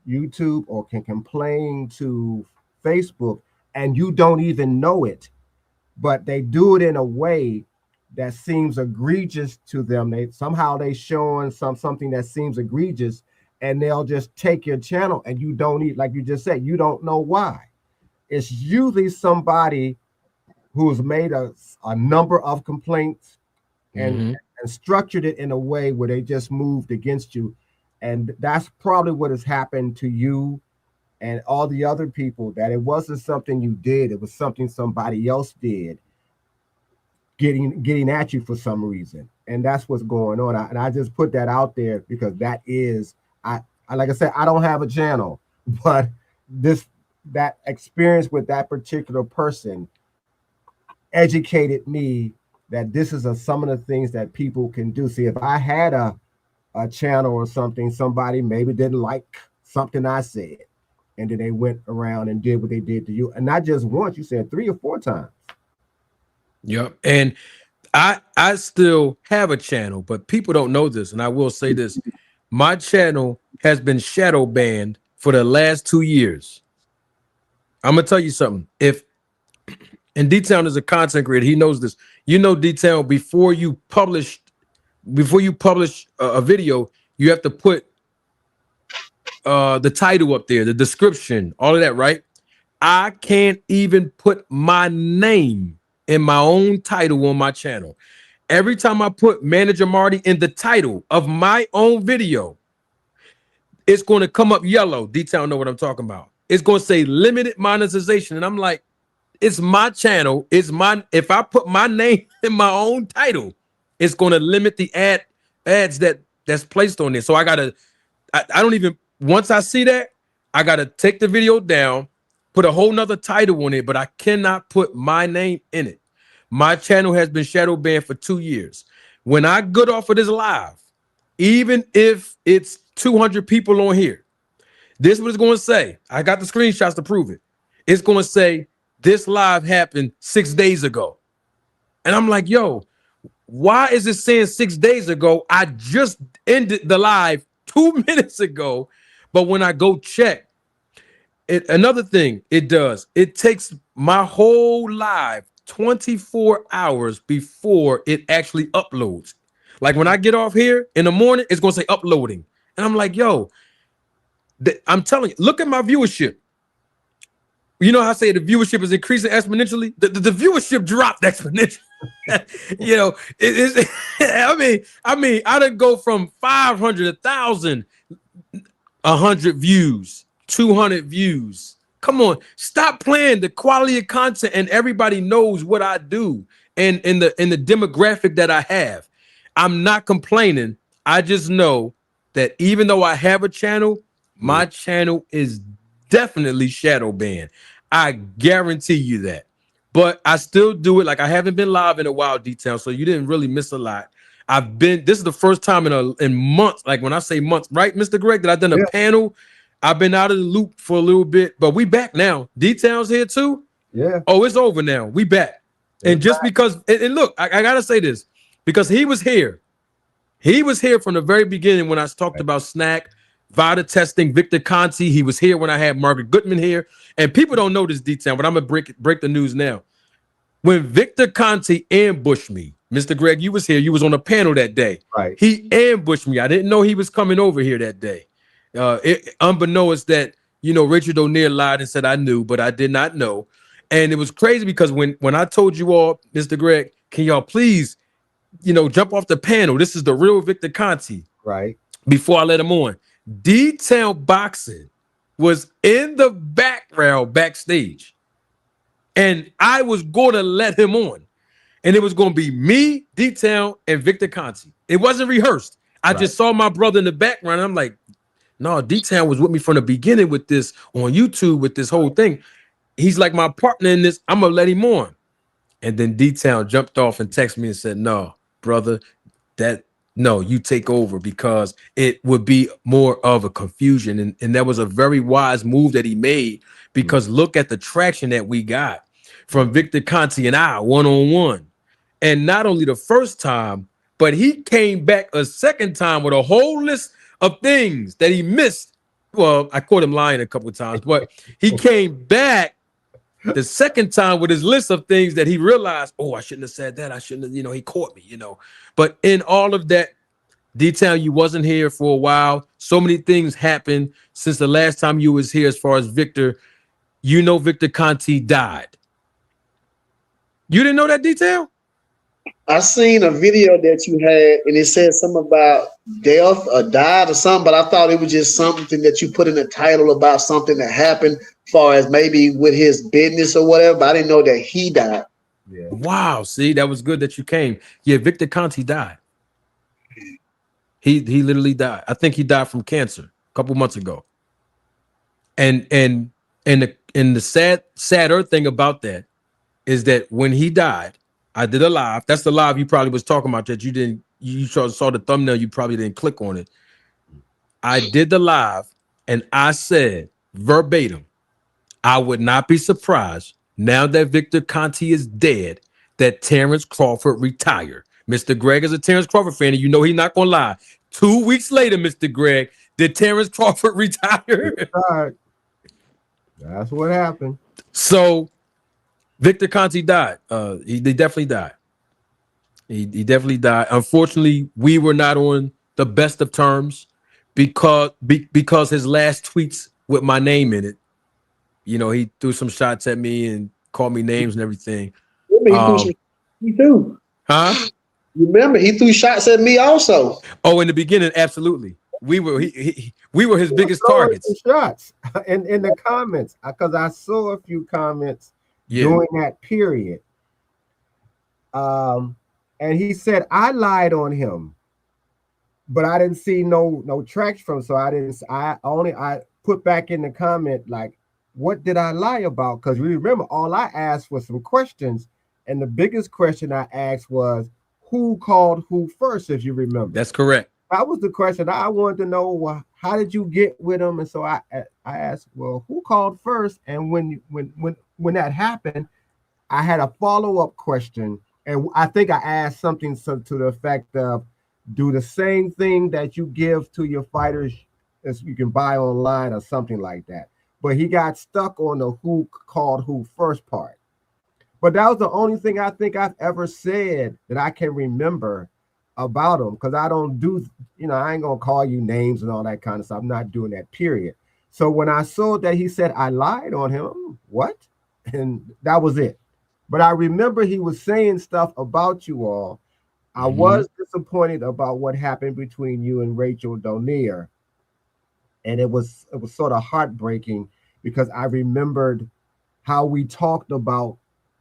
YouTube or can complain to Facebook, and you don't even know it, but they do it in a way that seems egregious to them. They showing something that seems egregious, and they'll just take your channel, and you don't need, like you just said, you don't know why. It's usually somebody who's made a number of complaints and structured it in a way where they just moved against you. And that's probably what has happened to you and all the other people, that it wasn't something you did. It was something somebody else did, getting at you for some reason. And that's what's going on. And I just put that out there because that is, I like I said, I don't have a channel, but that experience with that particular person educated me that this is some of the things that people can do. See, if I had a channel or something, somebody maybe didn't like something I said, and then they went around and did what they did to you. And not just once, you said 3 or 4 times. Yep. And I still have a channel, but people don't know this. And I will say this. My channel has been shadow banned for the last 2 years. I'm going to tell you something. And D-Town is a content creator. He knows this. You know, D-Town, before you publish a video, you have to put the title up there, the description, all of that, right? I can't even put my name in my own title on my channel. Every time I put Manager Marty in the title of my own video, it's going to come up yellow. D-Town know what I'm talking about. It's going to say limited monetization. And I'm like, it's my channel. It's mine. If I put my name in my own title, it's going to limit the ads that's placed on there. So I don't even, once I see that, I got to take the video down, put a whole nother title on it, but I cannot put my name in it. My channel has been shadow banned for 2 years. When I get off of this live, even if it's 200 people on here, this is what it's going to say. I got the screenshots to prove it. It's going to say, this live happened 6 days ago. And I'm like, yo, why is it saying 6 days ago? I just ended the live 2 minutes ago. But when I go check, another thing it does, it takes my whole live 24 hours before it actually uploads. Like when I get off here in the morning, it's going to say uploading. And I'm like, yo, I'm telling you, look at my viewership. you know how I say the viewership is increasing exponentially? The viewership dropped exponentially. You know, it is. I mean, I didn't go from 500, 1,000, 100 views, 200 views. Come on, stop playing. The quality of content, and everybody knows what I do, and in the demographic that I have. I'm not complaining. I just know that even though I have a channel, my channel is definitely shadow banned. I guarantee you that. But I still do it. Like I haven't been live in a while, detail. So you didn't really miss a lot. This is the first time in months. Like when I say months, right, Mr. Greg, that I've done a panel. I've been out of the loop for a little bit, but we back now. Details here too. Yeah. Oh, it's over now. We back. And just because, and look, I gotta say this, because he was here. He was here from the very beginning when I talked about snack, VADA testing, Victor Conte. He was here when I had Margaret Goodman here. And people don't know this detail, but I'm gonna break the news now. When Victor Conte ambushed me, Mr. Greg, you was here. You was on a panel that day. Right. He ambushed me. I didn't know he was coming over here that day. Unbeknownst that, you know, Richard O'Neill lied and said I knew, but I did not know. And it was crazy because when I told you all, Mr. Greg, can y'all please, you know, jump off the panel? This is the real Victor Conte. Right. Before I let him on. Detail Boxing was in the background backstage. And I was going to let him on. And it was going to be me, Detail, and Victor Conte. It wasn't rehearsed. I just saw my brother in the background. And I'm like, no, D-Town was with me from the beginning with this on YouTube with this whole thing. He's like my partner in this. I'm going to let him on. And then D-Town jumped off and texted me and said, no, brother, no, you take over because it would be more of a confusion. And that was a very wise move that he made because look at the traction that we got from Victor Conte and I one-on-one. And not only the first time, but he came back a second time with a whole list of things that he missed. Well, I caught him lying a couple of times, but he came back the second time with his list of things that he realized, oh, I shouldn't have said that. I shouldn't have, you know, he caught me, you know. But in all of that detail, you wasn't here for a while. So many things happened since the last time you was here as far as Victor. You know Victor Conte died. You didn't know that detail? I seen a video that you had, and it said something about death or died or something, but I thought it was just something that you put in the title about something that happened as far as maybe with his business or whatever, but I didn't know that he died. Yeah. Wow, see, that was good that you came. Yeah, Victor Conte died. He literally died. I think he died from cancer a couple months ago. And the sadder thing about that is that when he died, I did a live. That's the live you probably was talking about that you saw the thumbnail, you probably didn't click on it. I did the live and I said verbatim, I would not be surprised now that Victor Conte is dead that Terence Crawford retired. Mr. Greg is a Terence Crawford fan, and you know he's not gonna lie. 2 weeks later, Mr. Greg, did Terence Crawford retire? That's what happened. So Victor Conte died. He definitely died. He definitely died. Unfortunately, we were not on the best of terms because his last tweets with my name in it, you know, he threw some shots at me and called me names and everything. Me too. Huh? Remember, he threw shots at me also. Oh, in the beginning, absolutely. We were his biggest targets. Shots in the comments because I saw a few comments during that period. And he said I lied on him, but I didn't see no tracks from. So I put back in the comment like, what did I lie about? Because remember, all I asked was some questions, and the biggest question I asked was, who called who first, if you remember. That's correct. That was the question. I wanted to know, well, how did you get with him? And so I asked, well, who called first? And when that happened, I had a follow-up question. And I think I asked something to the effect of, do the same thing that you give to your fighters as you can buy online or something like that. But he got stuck on the who called who first part. But that was the only thing I think I've ever said that I can remember about him, because I don't do, I ain't gonna call you names and all that kind of stuff. I'm not doing that, period. So when I saw that he said I lied on him, what? And that was it. But I remember he was saying stuff about you all. I was disappointed about what happened between you and Rachel Donier. And it was sort of heartbreaking because I remembered how we talked about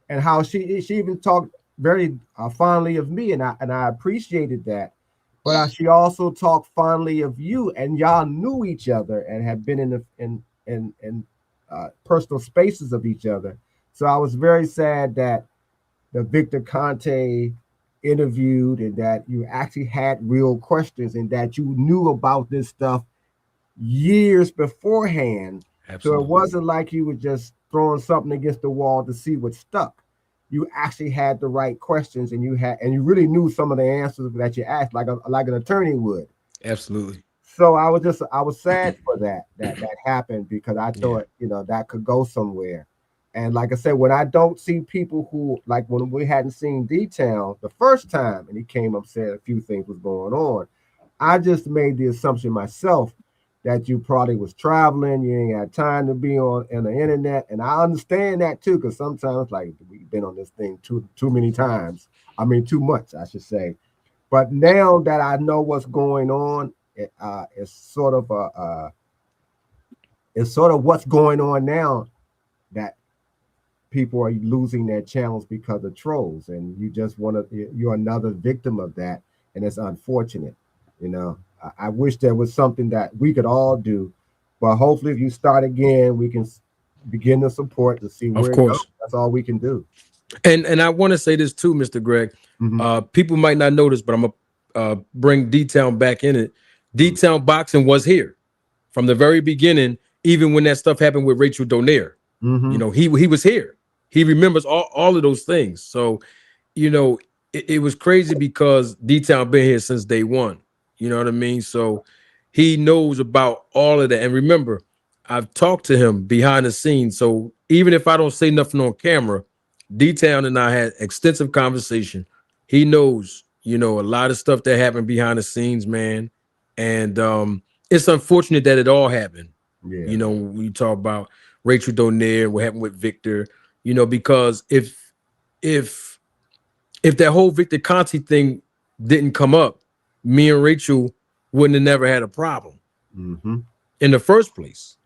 and how she even talked very fondly of me, and I appreciated that. But she also talked fondly of you, and y'all knew each other and had been in personal spaces of each other. So I was very sad that the Victor Conte interviewed and that you actually had real questions and that you knew about this stuff years beforehand. Absolutely. So it wasn't like you were just throwing something against the wall to see what stuck. You actually had the right questions, and you really knew some of the answers that you asked, like an attorney would. Absolutely. So I was sad for that happened, because I thought that could go somewhere. And like I said, when I don't see people who, like when we hadn't seen D-Town the first time and he came up said a few things was going on, I just made the assumption myself that you probably was traveling, you ain't had time to be on the internet. And I understand that too, because sometimes like we've been on this thing too many times. I mean, too much, I should say. But now that I know what's going on, it's sort of what's going on now, that people are losing their channels because of trolls, and you're another victim of that, and it's unfortunate. I wish there was something that we could all do, but hopefully if you start again, we can begin the support to see where it goes. That's all we can do. And I want to say this too, Mr. Greg. People might not notice, but I'm gonna bring D-Town back in it. D-Town Boxing was here from the very beginning, even when that stuff happened with Rachel Donier. He was here. He remembers all of those things. So, it was crazy because D-Town been here since day one. You know what I mean? So he knows about all of that. And remember, I've talked to him behind the scenes. So even if I don't say nothing on camera, D-Town and I had extensive conversation. He knows, a lot of stuff that happened behind the scenes, man. And it's unfortunate that it all happened. Yeah. We talk about Rachel Donier, what happened with Victor, because if that whole Victor Conte thing didn't come up, me and Rachel wouldn't have never had a problem in the first place.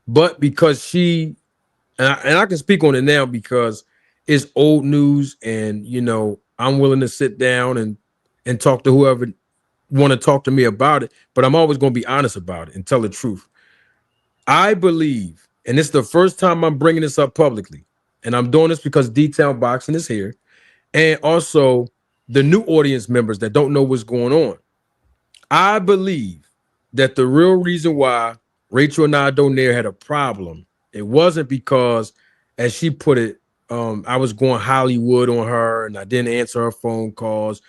But because she, and I can speak on it now because it's old news, and I'm willing to sit down and talk to whoever want to talk to me about it, but I'm always going to be honest about it and tell the truth. I believe, and it's the first time I'm bringing this up publicly, and I'm doing this because D-Town Boxing is here, and also the new audience members that don't know what's going on. I believe that the real reason why Rachel and I Donier had a problem, it wasn't because, as she put it, I was going Hollywood on her and I didn't answer her phone calls.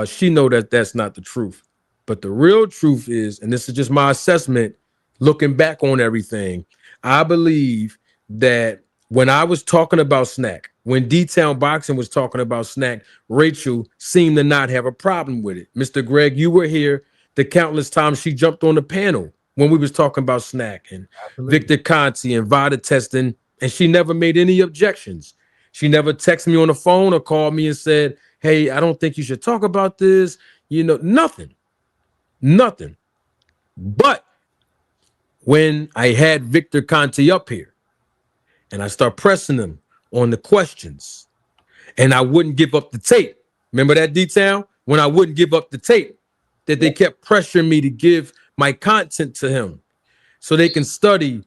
She know that that's not the truth. But the real truth is, and this is just my assessment, looking back on everything, I believe that when I was talking about Snack, when D-Town Boxing was talking about Snack, Rachel seemed to not have a problem with it. Mr. Greg, you were here the countless times she jumped on the panel when we was talking about Snack and Victor Conte and VADA testing, and she never made any objections. She never texted me on the phone or called me and said, hey, I don't think you should talk about this. Nothing. But when I had Victor Conte up here and I start pressing him on the questions and I wouldn't give up the tape. Remember that, D-Town? When I wouldn't give up the tape, that they kept pressuring me to give my content to him so they can study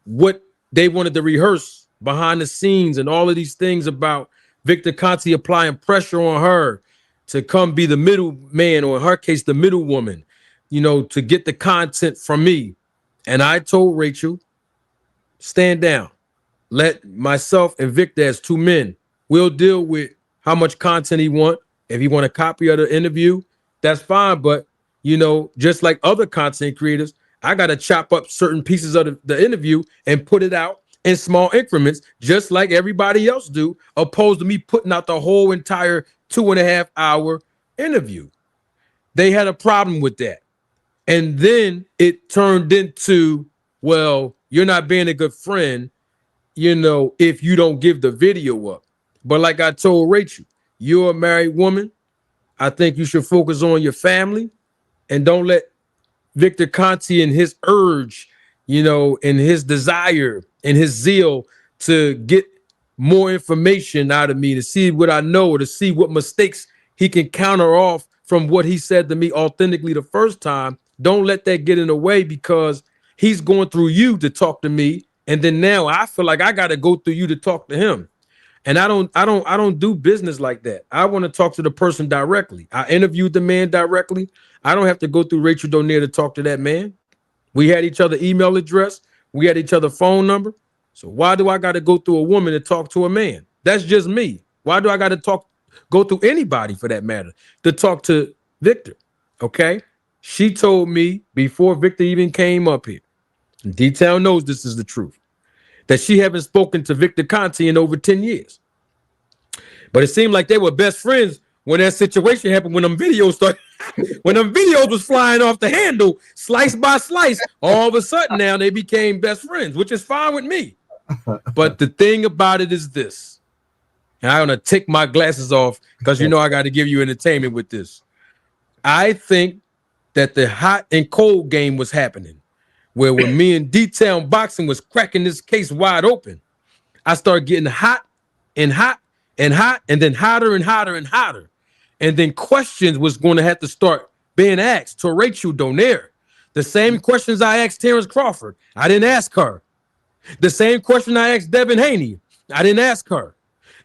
what they wanted to rehearse behind the scenes and all of these things about Victor Conte applying pressure on her to come be the middle man, or in her case, the middle woman, to get the content from me. And I told Rachel, stand down. Let myself and Victor as two men, we'll deal with how much content he want. If he want a copy of the interview, that's fine. But, just like other content creators, I got to chop up certain pieces of the interview and put it out in small increments, just like everybody else do, opposed to me putting out the whole entire 2.5 hour interview. They had a problem with that. And then it turned into, well, you're not being a good friend, if you don't give the video up. But like I told Rachel, you're a married woman. I think you should focus on your family and don't let Victor Conte and his urge, and his desire and his zeal to get more information out of me, to see what I know, to see what mistakes he can counter off from what he said to me authentically the first time. Don't let that get in the way, because he's going through you to talk to me. And then now I feel like I got to go through you to talk to him. And I don't do business like that. I want to talk to the person directly. I interviewed the man directly. I don't have to go through Rachel Donaire to talk to that man. We had each other email address. We had each other phone number. So why do I got to go through a woman to talk to a man? That's just me. Why do I got to go through anybody for that matter to talk to Victor? Okay. She told me before Victor even came up here, and D-Town knows this is the truth, that she haven't spoken to Victor Conte in over 10 years. But it seemed like they were best friends when that situation happened, when them videos started, when them videos was flying off the handle, slice by slice, all of a sudden now they became best friends, which is fine with me. But the thing about it is this, and I'm going to take my glasses off because I got to give you entertainment with this. I think that the hot and cold game was happening, where when me and D-Town Boxing was cracking this case wide open, I started getting hot and hot and hot, and then hotter and hotter and hotter. And then questions was going to have to start being asked to Rachel Donaire. The same questions I asked Terence Crawford, I didn't ask her. The same question I asked Devin Haney, I didn't ask her.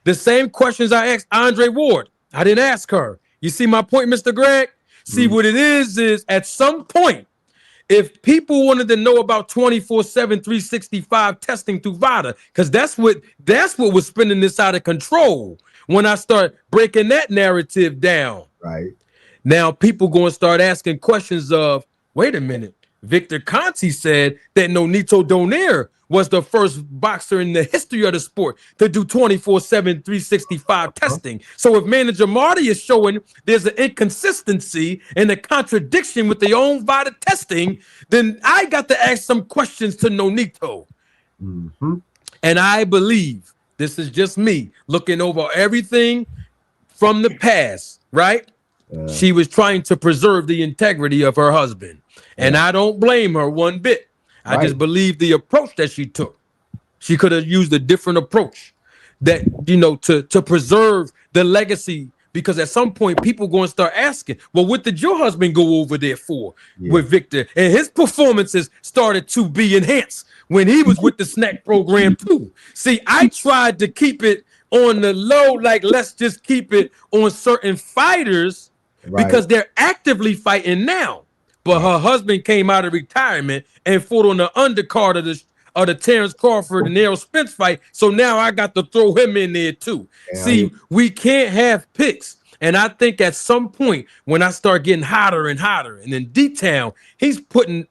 The same questions I asked Andre Ward, I didn't ask her. You see my point, Mr. Greg? See, what it is at some point, if people wanted to know about 24/7, 365 testing through VADA, because that's what was spinning this out of control when I start breaking that narrative down. Right. Now people going to start asking questions of, wait a minute, Victor Conte said that Nonito Donaire was the first boxer in the history of the sport to do 24/7, 365 testing. So if Manager Marty is showing there's an inconsistency and a contradiction with their own VADA testing, then I got to ask some questions to Nonito. Mm-hmm. And I believe, this is just me looking over everything from the past, right? She was trying to preserve the integrity of her husband. And I don't blame her one bit. I just believe the approach that she took. She could have used a different approach that, to preserve the legacy, because at some point people going to start asking, well, what did your husband go over there for with Victor? And his performances started to be enhanced when he was with the snack program too. See, I tried to keep it on the low, like let's just keep it on certain fighters because they're actively fighting now. But her husband came out of retirement and fought on the undercard of the Terence Crawford and Errol Spence fight. So now I got to throw him in there too. See, we can't have picks. And I think at some point when I start getting hotter and hotter, and then D-Town, he's putting,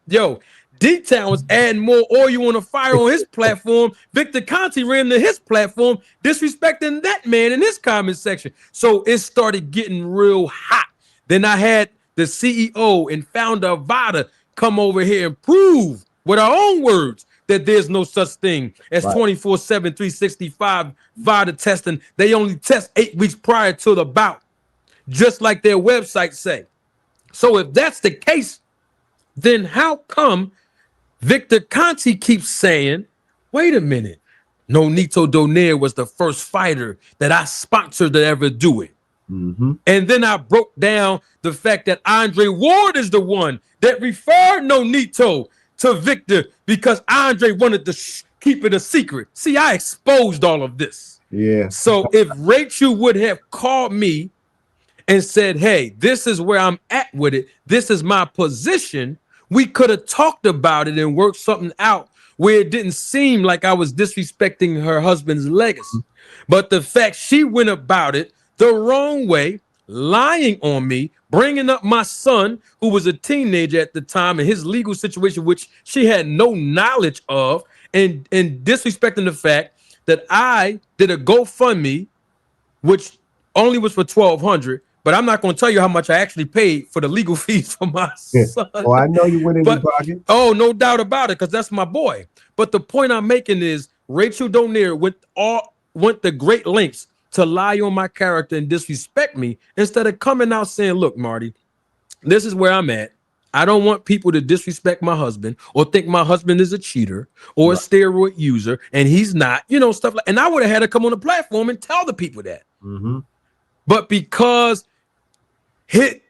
D-Town was adding more oil on the fire on his platform. Victor Conte ran to his platform, disrespecting that man in his comment section. So it started getting real hot. Then I had the CEO and founder of VADA come over here and prove with our own words that there's no such thing as 24/7, 365 VADA testing. They only test 8 weeks prior to the bout, just like their website say. So if that's the case, then how come Victor Conte keeps saying, wait a minute, Nonito Donaire was the first fighter that I sponsored to ever do it? Mm-hmm. And then I broke down the fact that Andre Ward is the one that referred Nonito to Victor because Andre wanted to keep it a secret. See, I exposed all of this. Yeah. So if Rachel would have called me and said, hey, this is where I'm at with it, this is my position, we could have talked about it and worked something out where it didn't seem like I was disrespecting her husband's legacy. But the fact she went about it the wrong way, lying on me, bringing up my son, who was a teenager at the time, and his legal situation, which she had no knowledge of, and disrespecting the fact that I did a GoFundMe, which only was for $1,200, but I'm not going to tell you how much I actually paid for the legal fees for my son. Oh, I know you went in your But pocket. oh, no doubt about it, because that's my boy. But the point I'm making is Rachel Donaire went the great lengths to lie on my character and disrespect me instead of coming out saying, "Look, Marty, this is where I'm at. I don't want people to disrespect my husband or think my husband is a cheater or a steroid user, and he's not, stuff like." And I would have had to come on the platform and tell the people that. Mm-hmm. But because hit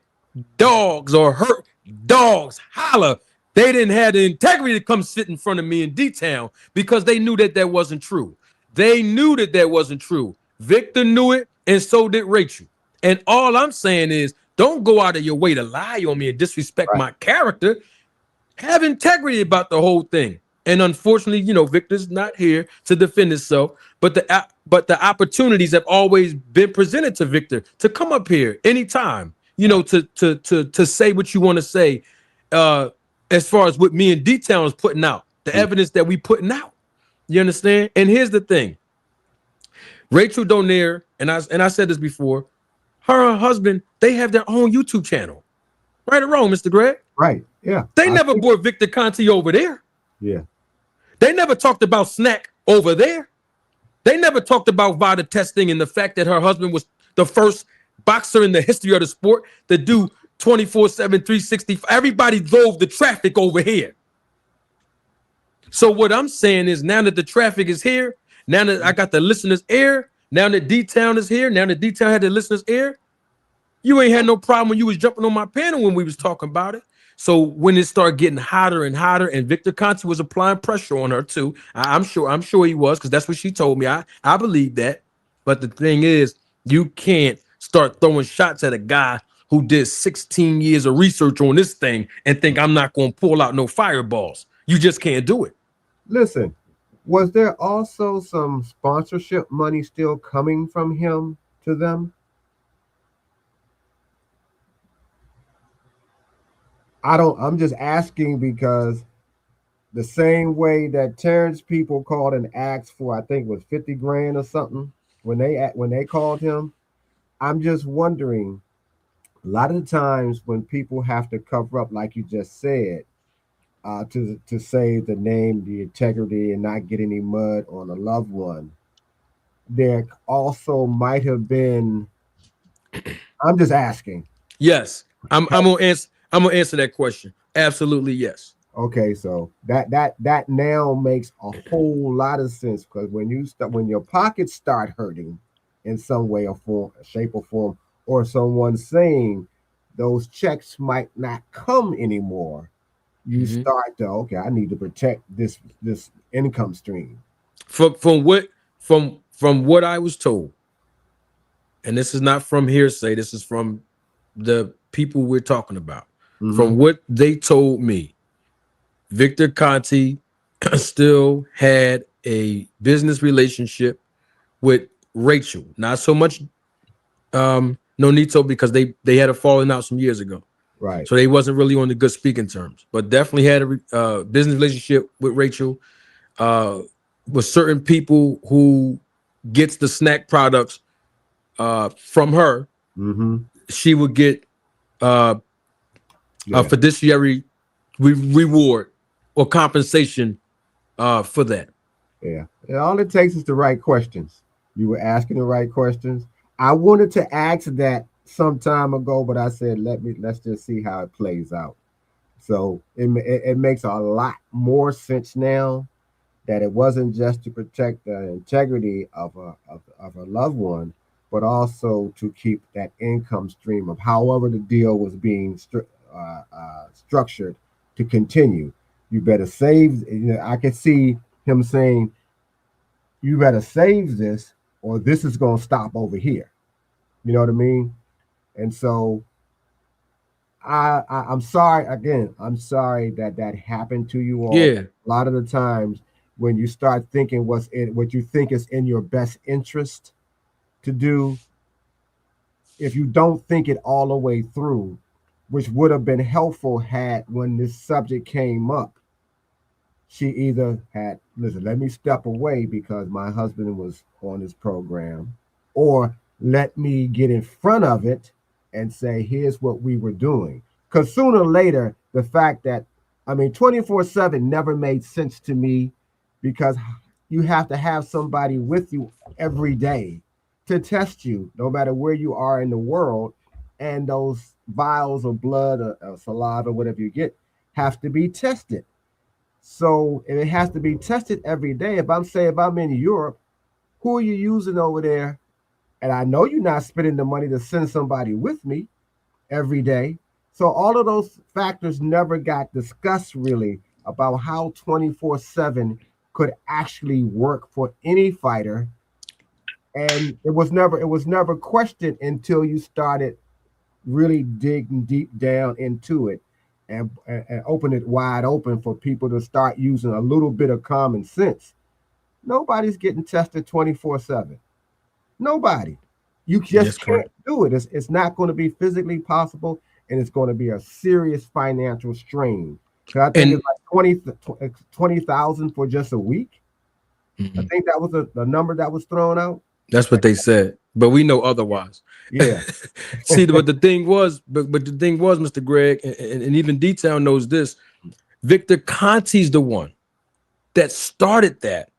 dogs or hurt dogs holler, they didn't have the integrity to come sit in front of me in D-Town because they knew that wasn't true. They knew that wasn't true. Victor knew it, and so did Rachel. And all I'm saying is, don't go out of your way to lie on me and disrespect my character. Have integrity about the whole thing. And unfortunately, Victor's not here to defend himself, but the opportunities have always been presented to Victor to come up here anytime, to say what you want to say, as far as what me and D-Town is putting out, the evidence that we putting out. You understand? And here's the thing. Rachel Donaire, and I said this before, her and her husband, they have their own YouTube channel. Right or wrong, Mr. Greg? Right. Yeah. They never brought Victor Conte over there. Yeah. They never talked about Snack over there. They never talked about VADA testing and the fact that her husband was the first boxer in the history of the sport to do 24/7, 360. Everybody drove the traffic over here. So what I'm saying is, now that the traffic is here, now that I got the listener's ear, now that D-Town is here, now that D-Town had the listener's ear, you ain't had no problem when you was jumping on my panel when we was talking about it. So when it started getting hotter and hotter, and Victor Conte was applying pressure on her too, I'm sure he was, because that's what she told me. I believe that. But the thing is, you can't start throwing shots at a guy who did 16 years of research on this thing and think I'm not going to pull out no fireballs. You just can't do it. Listen, was there also some sponsorship money still coming from him to them? I'm just asking because the same way that Terrence people called and asked for, I think it was 50 grand or something when they called him. I'm just wondering, a lot of the times when people have to cover up, like you just said, to save the name, the integrity, and not get any mud on a loved one, there also might have been. I'm just asking. Yes, I'm gonna answer that question. Absolutely, yes. Okay, so that now makes a whole lot of sense, because when your pockets start hurting in some way or form, shape or form, or someone saying those checks might not come anymore, you start to, okay, I need to protect this income stream. From what I was told, and this is not from hearsay, this is from the people we're talking about. From what they told me, Victor Conte still had a business relationship with Rachel. Not so much Nonito, because they had a falling out some years ago. Right. So they wasn't really on the good speaking terms, but definitely had a business relationship with Rachel, with certain people who gets the snack products from her. She would get a fiduciary reward or compensation for that. Yeah. And all it takes is the right questions. You were asking the right questions. I wanted to ask that some time ago, but I said, let's just see how it plays out. So it makes a lot more sense now that it wasn't just to protect the integrity of a loved one, but also to keep that income stream of however the deal was being structured to continue. You better save. I could see him saying, "You better save this, or this is going to stop over here." You know what I mean? And so I'm sorry again. I'm sorry that happened to you all. Yeah. A lot of the times when you start thinking what you think is in your best interest to do, if you don't think it all the way through, which would have been helpful had when this subject came up, she either had, listen, let me step away because my husband was on this program, or let me get in front of it and say, here's what we were doing. Because sooner or later, the fact that, 24/7 never made sense to me, because you have to have somebody with you every day to test you, no matter where you are in the world. And those vials of blood or saliva, whatever you get, have to be tested. So if it has to be tested every day, if I'm in Europe, who are you using over there? And I know you're not spending the money to send somebody with me every day. So all of those factors never got discussed really about how 24/7 could actually work for any fighter. And it was never questioned until you started really digging deep down into it and open it wide open for people to start using a little bit of common sense. Nobody's getting tested 24/7. Nobody. You just can't do it. It's not going to be physically possible, and it's going to be a serious financial strain. I think it's like 20,000 for just a week. Mm-hmm. I think that was the number that was thrown out. That's what they said, but we know otherwise. Yeah. See, but the thing was, Mr. Greg, and even Detail knows this. Victor Conte's the one that started that.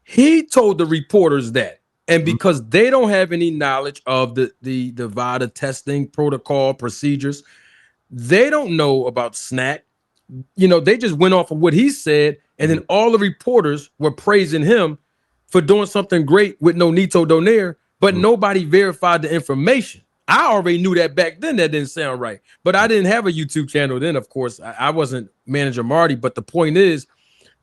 He told the reporters that, and because they don't have any knowledge of the VADA testing protocol procedures, they don't know about SNAC. They just went off of what he said, and then all the reporters were praising him for doing something great with no Nito Donaire, but nobody verified the information. I already knew that back then. That didn't sound right, but I didn't have a YouTube channel then. Of course, I wasn't Manager Marty, but the point is,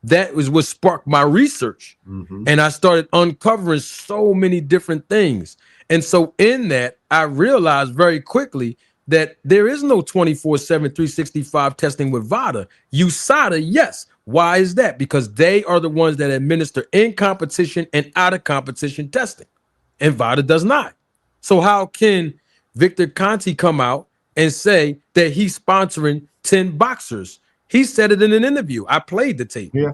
that was what sparked my research. And I started uncovering so many different things. And so in that, I realized very quickly that there is no 24/7, 365 testing with VADA. USADA, yes. Why is that? Because they are the ones that administer in competition and out of competition testing. And VADA does not. So how can Victor Conte come out and say that he's sponsoring 10 boxers? He said it in an interview. I played the tape. Yeah.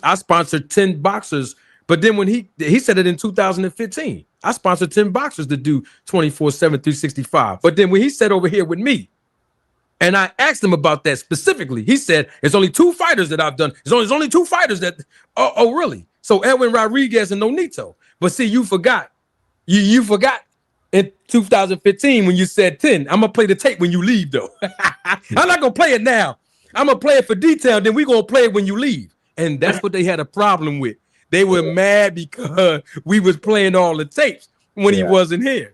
I sponsored 10 boxers. But then when he said it in 2015, I sponsored 10 boxers to do 24/7, 365. But then when he said over here with me, and I asked him about that specifically, he said, it's only 2 fighters that I've done. There's only 2 fighters that, oh, really? So Edwin Rodriguez and Nonito. But see, you forgot. You forgot in 2015 when you said 10. I'm going to play the tape when you leave, though. I'm not going to play it now. I'm going to play it for detail, then we're going to play it when you leave. And that's what they had a problem with. They were mad because we was playing all the tapes when he wasn't here.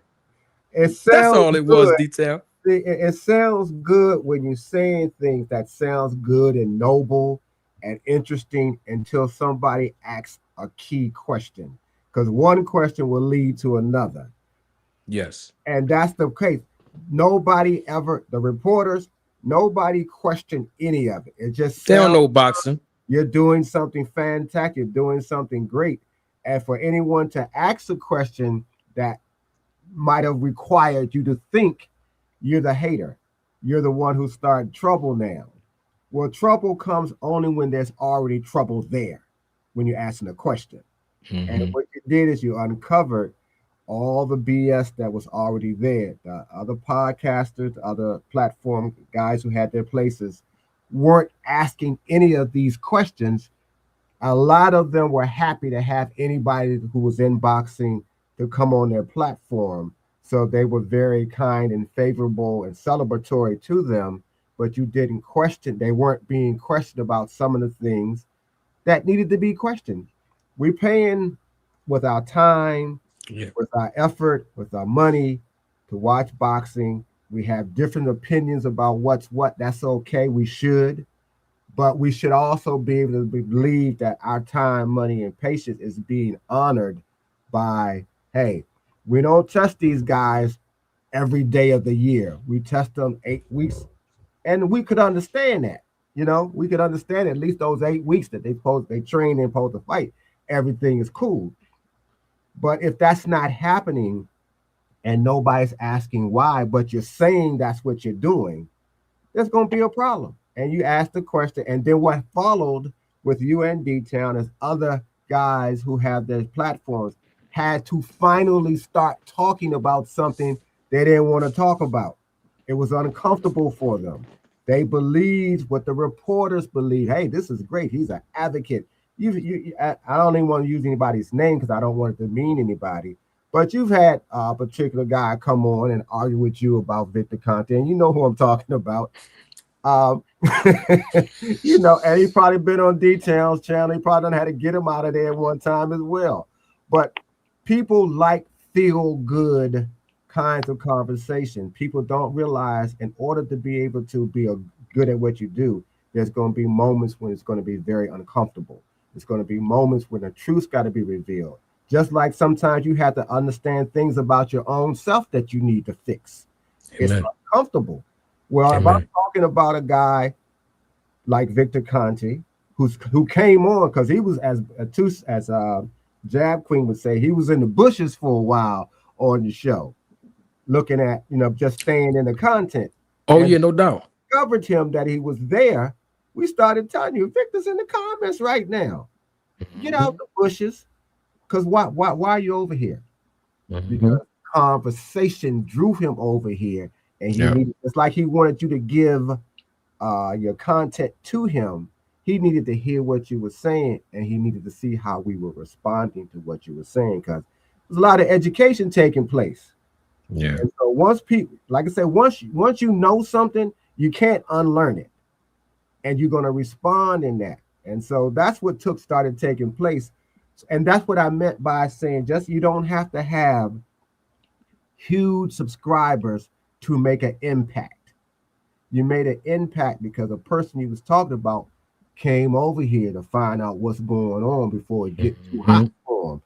That's all it was, Detail. It sounds good when you're saying things that sounds good and noble and interesting until somebody asks a key question. Because one question will lead to another. Yes. And that's the case. Nobody ever, the reporters, nobody questioned any of it. It just they don't know boxing. You're doing something fantastic. You're doing something great. And for anyone to ask a question that might have required you to think, you're the hater. You're the one who started trouble now. Well, trouble comes only when there's already trouble there, when you're asking a question. And what you did is you uncovered all the BS that was already there. The other podcasters, other platform guys who had their places weren't asking any of these questions. A lot of them were happy to have anybody who was in boxing to come on their platform. So they were very kind and favorable and celebratory to them, but you didn't question. They weren't being questioned about some of the things that needed to be questioned. We're paying with our time, with our effort, with our money to watch boxing. We have different opinions about what's what. That's okay. We should. But we should also be able to believe that our time, money, and patience is being honored by, hey, we don't test these guys every day of the year. We test them 8 weeks. And we could understand that. We could understand at least those 8 weeks that they train and supposed to fight. Everything is cool. But if that's not happening and nobody's asking why, but you're saying that's what you're doing, there's going to be a problem. And you ask the question. And then what followed with you and D-Town is other guys who have their platforms had to finally start talking about something they didn't want to talk about. It was uncomfortable for them. They believed what the reporters believed. Hey, this is great. He's an advocate. I don't even want to use anybody's name because I don't want it to mean anybody. But you've had a particular guy come on and argue with you about Victor Conte, and you know who I'm talking about. You know, and he's probably been on Details channel. He probably done had to get him out of there one time as well. But people like feel good kinds of conversation. People don't realize in order to be able to be good at what you do, there's going to be moments when it's going to be very uncomfortable. It's going to be moments when the truth's got to be revealed. Just like sometimes you have to understand things about your own self that you need to fix. Amen. It's uncomfortable. Well, if I'm talking about a guy like Victor Conte, who came on because he was as Jab Queen would say, he was in the bushes for a while on the show, looking at, you know, just staying in the content. Oh, and yeah, no doubt. Discovered him that he was there. We started telling you, Victor's in the comments right now. Get out the bushes. Because why are you over here? Because conversation drew him over here, and he needed, it's like he wanted you to give your content to him. He needed to hear what you were saying, and he needed to see how we were responding to what you were saying, because there's a lot of education taking place. Yeah. And so once people, like I said, once you know something, you can't unlearn it, and you're going to respond in that. And so that's what started taking place. And that's what I meant by saying, just you don't have to have huge subscribers to make an impact. You made an impact because a person you was talking about came over here to find out what's going on before it gets too hot for him.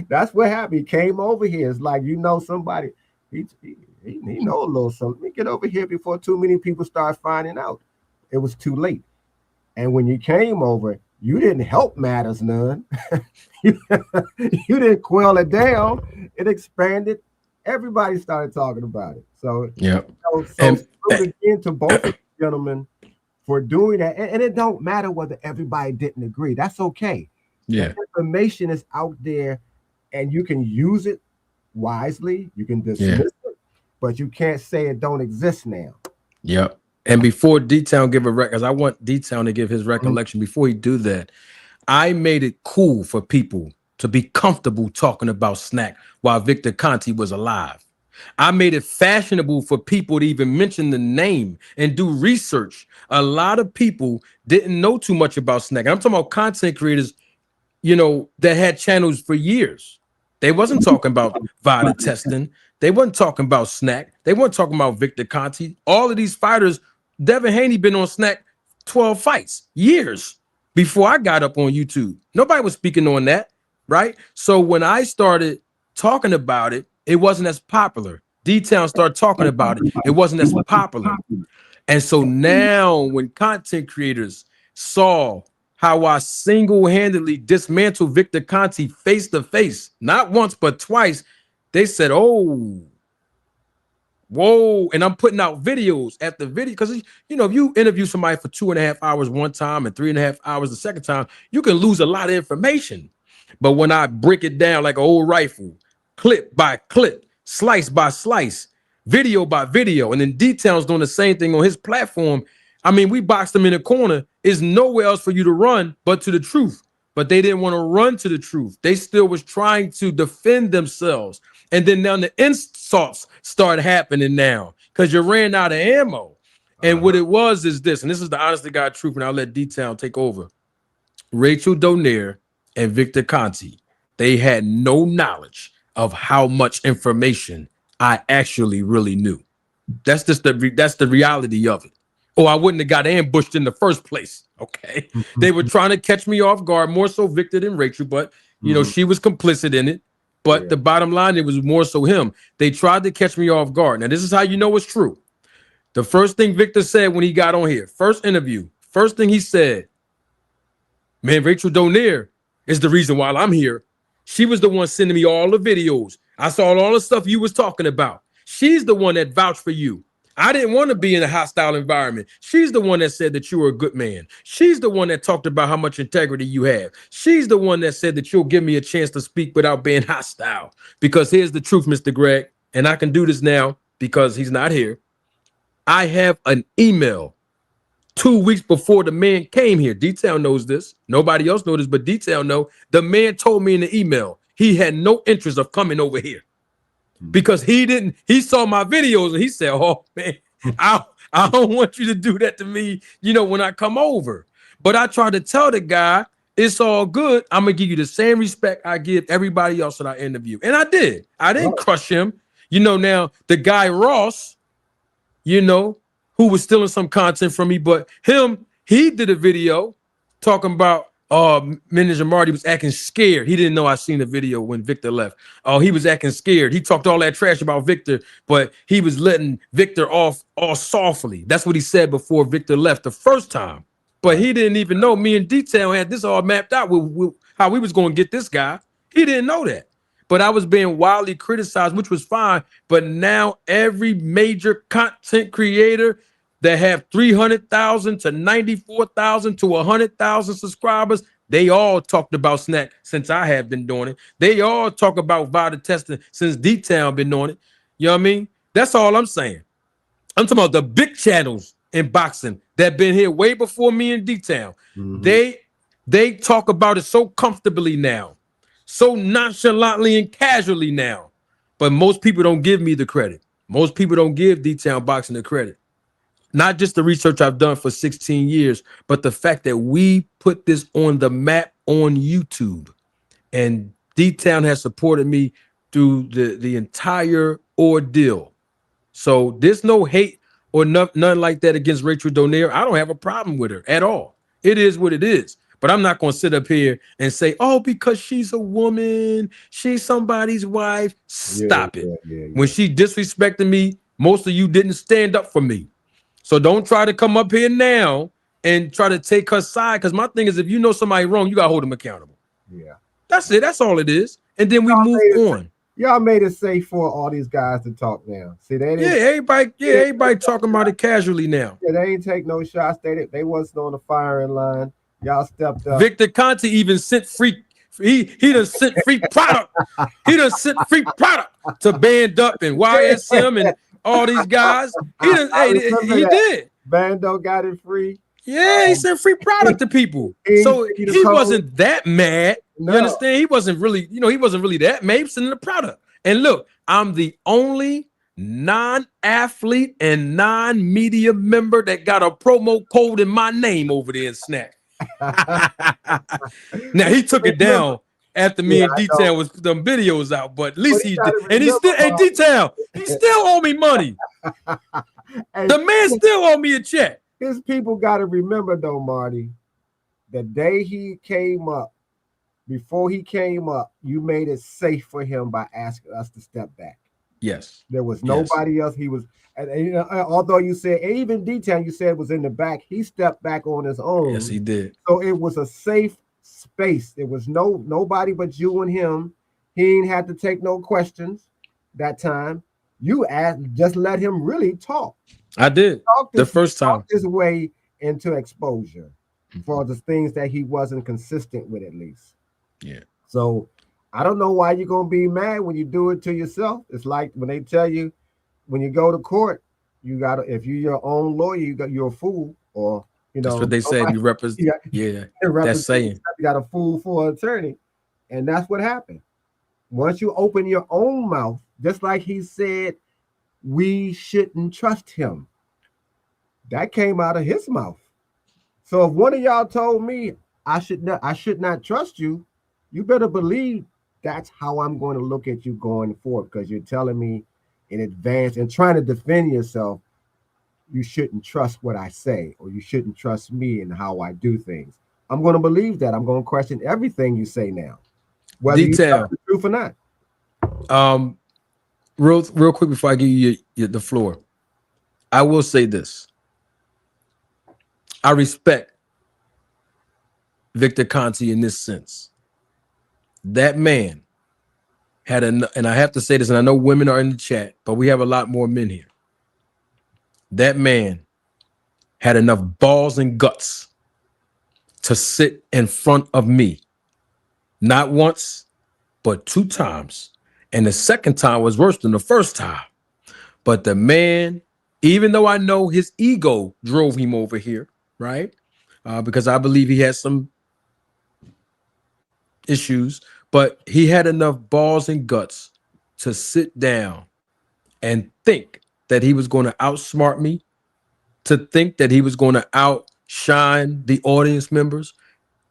That's what happened. He came over here. It's like, you know, somebody, he know a little something. Let me get over here before too many people start finding out. It was too late. And when you came over, you didn't help matters none. You didn't quell it down. It expanded. Everybody started talking about it. So, yeah. So again to both of you gentlemen for doing that. And it don't matter whether everybody didn't agree. That's okay. Yeah. The information is out there, and you can use it wisely. You can dismiss it, but you can't say it don't exist now. Yep. And before D-Town give a record, I want D-Town to give his recollection. Before he do that, I made it cool for people to be comfortable talking about Snack while Victor Conte was alive. I made it fashionable for people to even mention the name and do research. A lot of people didn't know too much about Snack. And I'm talking about content creators, you know, that had channels for years. They wasn't talking about VADA testing. They wasn't talking about Snack. They weren't talking about Victor Conte. All of these fighters, Devin Haney been on Snack 12 fights, years before I got up on YouTube. Nobody was speaking on that, right? So when I started talking about it, it wasn't as popular. D-Town started talking about it. It wasn't as popular. And so now when content creators saw how I single-handedly dismantled Victor Conte face to face, not once, but twice, they said, oh, whoa. And I'm putting out videos after video because, you know, if you interview somebody for 2.5 hours one time and 3.5 hours the second time, you can lose a lot of information. But when I break it down like an old rifle, clip by clip, slice by slice, video by video, and then D-Town's doing the same thing on his platform, I mean, we boxed them in a corner. There's nowhere else for you to run but to the truth. But they didn't want to run to the truth. They still was trying to defend themselves. And then now the insults start happening now because you ran out of ammo. And what it was is this, and this is the honest to God truth, and I'll let D-Town take over. Rachel Donaire and Victor Conte, they had no knowledge of how much information I actually really knew. That's just that's the reality of it. Or I wouldn't have got ambushed in the first place. Okay. They were trying to catch me off guard, more so Victor than Rachel, but you know, she was complicit in it. But the bottom line, it was more so him. They tried to catch me off guard. Now, this is how you know it's true. The first thing Victor said when he got on here, first interview, first thing he said, man, Rachel Donaire is the reason why I'm here. She was the one sending me all the videos. I saw all the stuff you was talking about. She's the one that vouched for you. I didn't want to be in a hostile environment. She's the one that said that you were a good man. She's the one that talked about how much integrity you have. She's the one that said that you'll give me a chance to speak without being hostile. Because here's the truth, Mr. Greg. and I can do this now because he's not here. I have an email 2 weeks before the man came here. Detail knows this. Nobody else knows this, but Detail know. The man told me in the email he had no interest of coming over here because he saw my videos and he said, oh man, I don't want you to do that to me, when I come over. But I tried to tell the guy, it's all good. I'm going to give you the same respect I give everybody else that I interview. And I did. I didn't crush him. Now the guy Ross, who was stealing some content from me, but he did a video talking about Manager Marty was acting scared. He didn't know I seen the video when Victor left. Oh, he was acting scared. He talked all that trash about Victor, but he was letting Victor off all softly. That's what he said before Victor left the first time. But he didn't even know me in Detail had this all mapped out with how we was going to get this guy. He didn't know that. But I was being wildly criticized, which was fine. But now every major content creator that have 300,000 to 94,000 to 100,000 subscribers, they all talked about Snack since I have been doing it. They all talk about VOD testing since Detail been doing it. You know what I mean? That's all I'm saying. I'm talking about the big channels in boxing that been here way before me in Detail. Mm-hmm. They talk about it so comfortably now, so nonchalantly and casually now. But most people don't give me the credit. Most people don't give Detail Boxing the credit. Not just the research I've done for 16 years, but the fact that we put this on the map on YouTube. And D-Town has supported me through the entire ordeal. So there's no hate or none like that against Rachel Donaire. I don't have a problem with her at all. It is what it is. But I'm not going to sit up here and say, oh, because she's a woman, she's somebody's wife. Stop it. Yeah. When she disrespected me, most of you didn't stand up for me. So don't try to come up here now and try to take her side. Because my thing is, if you know somebody wrong, you got to hold them accountable. Yeah. That's it. That's all it is. And then we move on. Y'all made it safe for all these guys to talk now. See, they didn't, everybody talking about it casually now. Yeah, they ain't take no shots. They wasn't on the firing line. Y'all stepped up. Victor Conte even sent free. He done sent free product. He done sent free product to Band Up and YSM and all these guys. He did. Bando got it free. Yeah, he sent free product to people. So he wasn't that mad. No. You understand? He wasn't really that mad. He was sending the product. And look, I'm the only non-athlete and non-media member that got a promo code in my name over there in Snack. Now he took it down after me and Detail was put them videos out, but at least he did. And he still, Detail, he still owe me money. The man still owe me a check. His people got to remember though, Marty, the day he came up, before he came up, you made it safe for him by asking us to step back. Yes. There was nobody else. He was, and although you said, and even Detail you said was in the back, he stepped back on his own. Yes, he did. So it was a safe space. There was nobody but you and him. He ain't had to take no questions that time. You asked, just let him really talk. I did the first time. His way into exposure for the things that he wasn't consistent with, at least. Yeah. So I don't know why you're gonna be mad when you do it to yourself. It's like when they tell you when you go to court, you gotta, if you're your own lawyer, you're a fool, or that's what they say. You represent. That's saying you got a fool for an attorney, and that's what happened. Once you open your own mouth, just like he said, we shouldn't trust him. That came out of his mouth. So if one of y'all told me I should not trust you, you better believe that's how I'm going to look at you going forward, because you're telling me in advance and trying to defend yourself, you shouldn't trust what I say, or you shouldn't trust me and how I do things. I'm going to believe that. I'm going to question everything you say now, whether you tell the truth or not. Real quick before I give you the floor, I will say this. I respect Victor Conte in this sense. That man had and I have to say this, and I know women are in the chat, but we have a lot more men here. That man had enough balls and guts to sit in front of me, not once, but 2 times, And the second time was worse than the first time. But the man, even though I know his ego drove him over here, right? Because I believe he has some issues, but he had enough balls and guts to sit down and think that he was going to outsmart me, to think that he was going to outshine the audience members,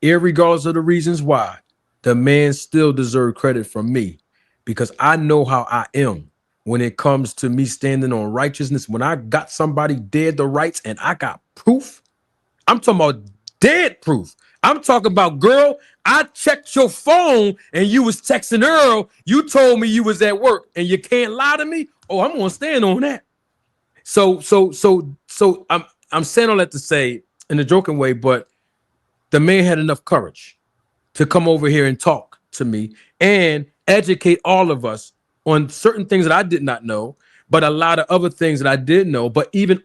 irregardless of the reasons why. The man still deserved credit from me because I know how I am when it comes to me standing on righteousness. When I got somebody dead to rights and I got proof, I'm talking about dead proof. I'm talking about, girl, I checked your phone and you was texting Earl. You told me you was at work and you can't lie to me. Oh, I'm gonna stand on that. So I'm saying all that to say in a joking way, but the man had enough courage to come over here and talk to me and educate all of us on certain things that I did not know, but a lot of other things that I did know, but even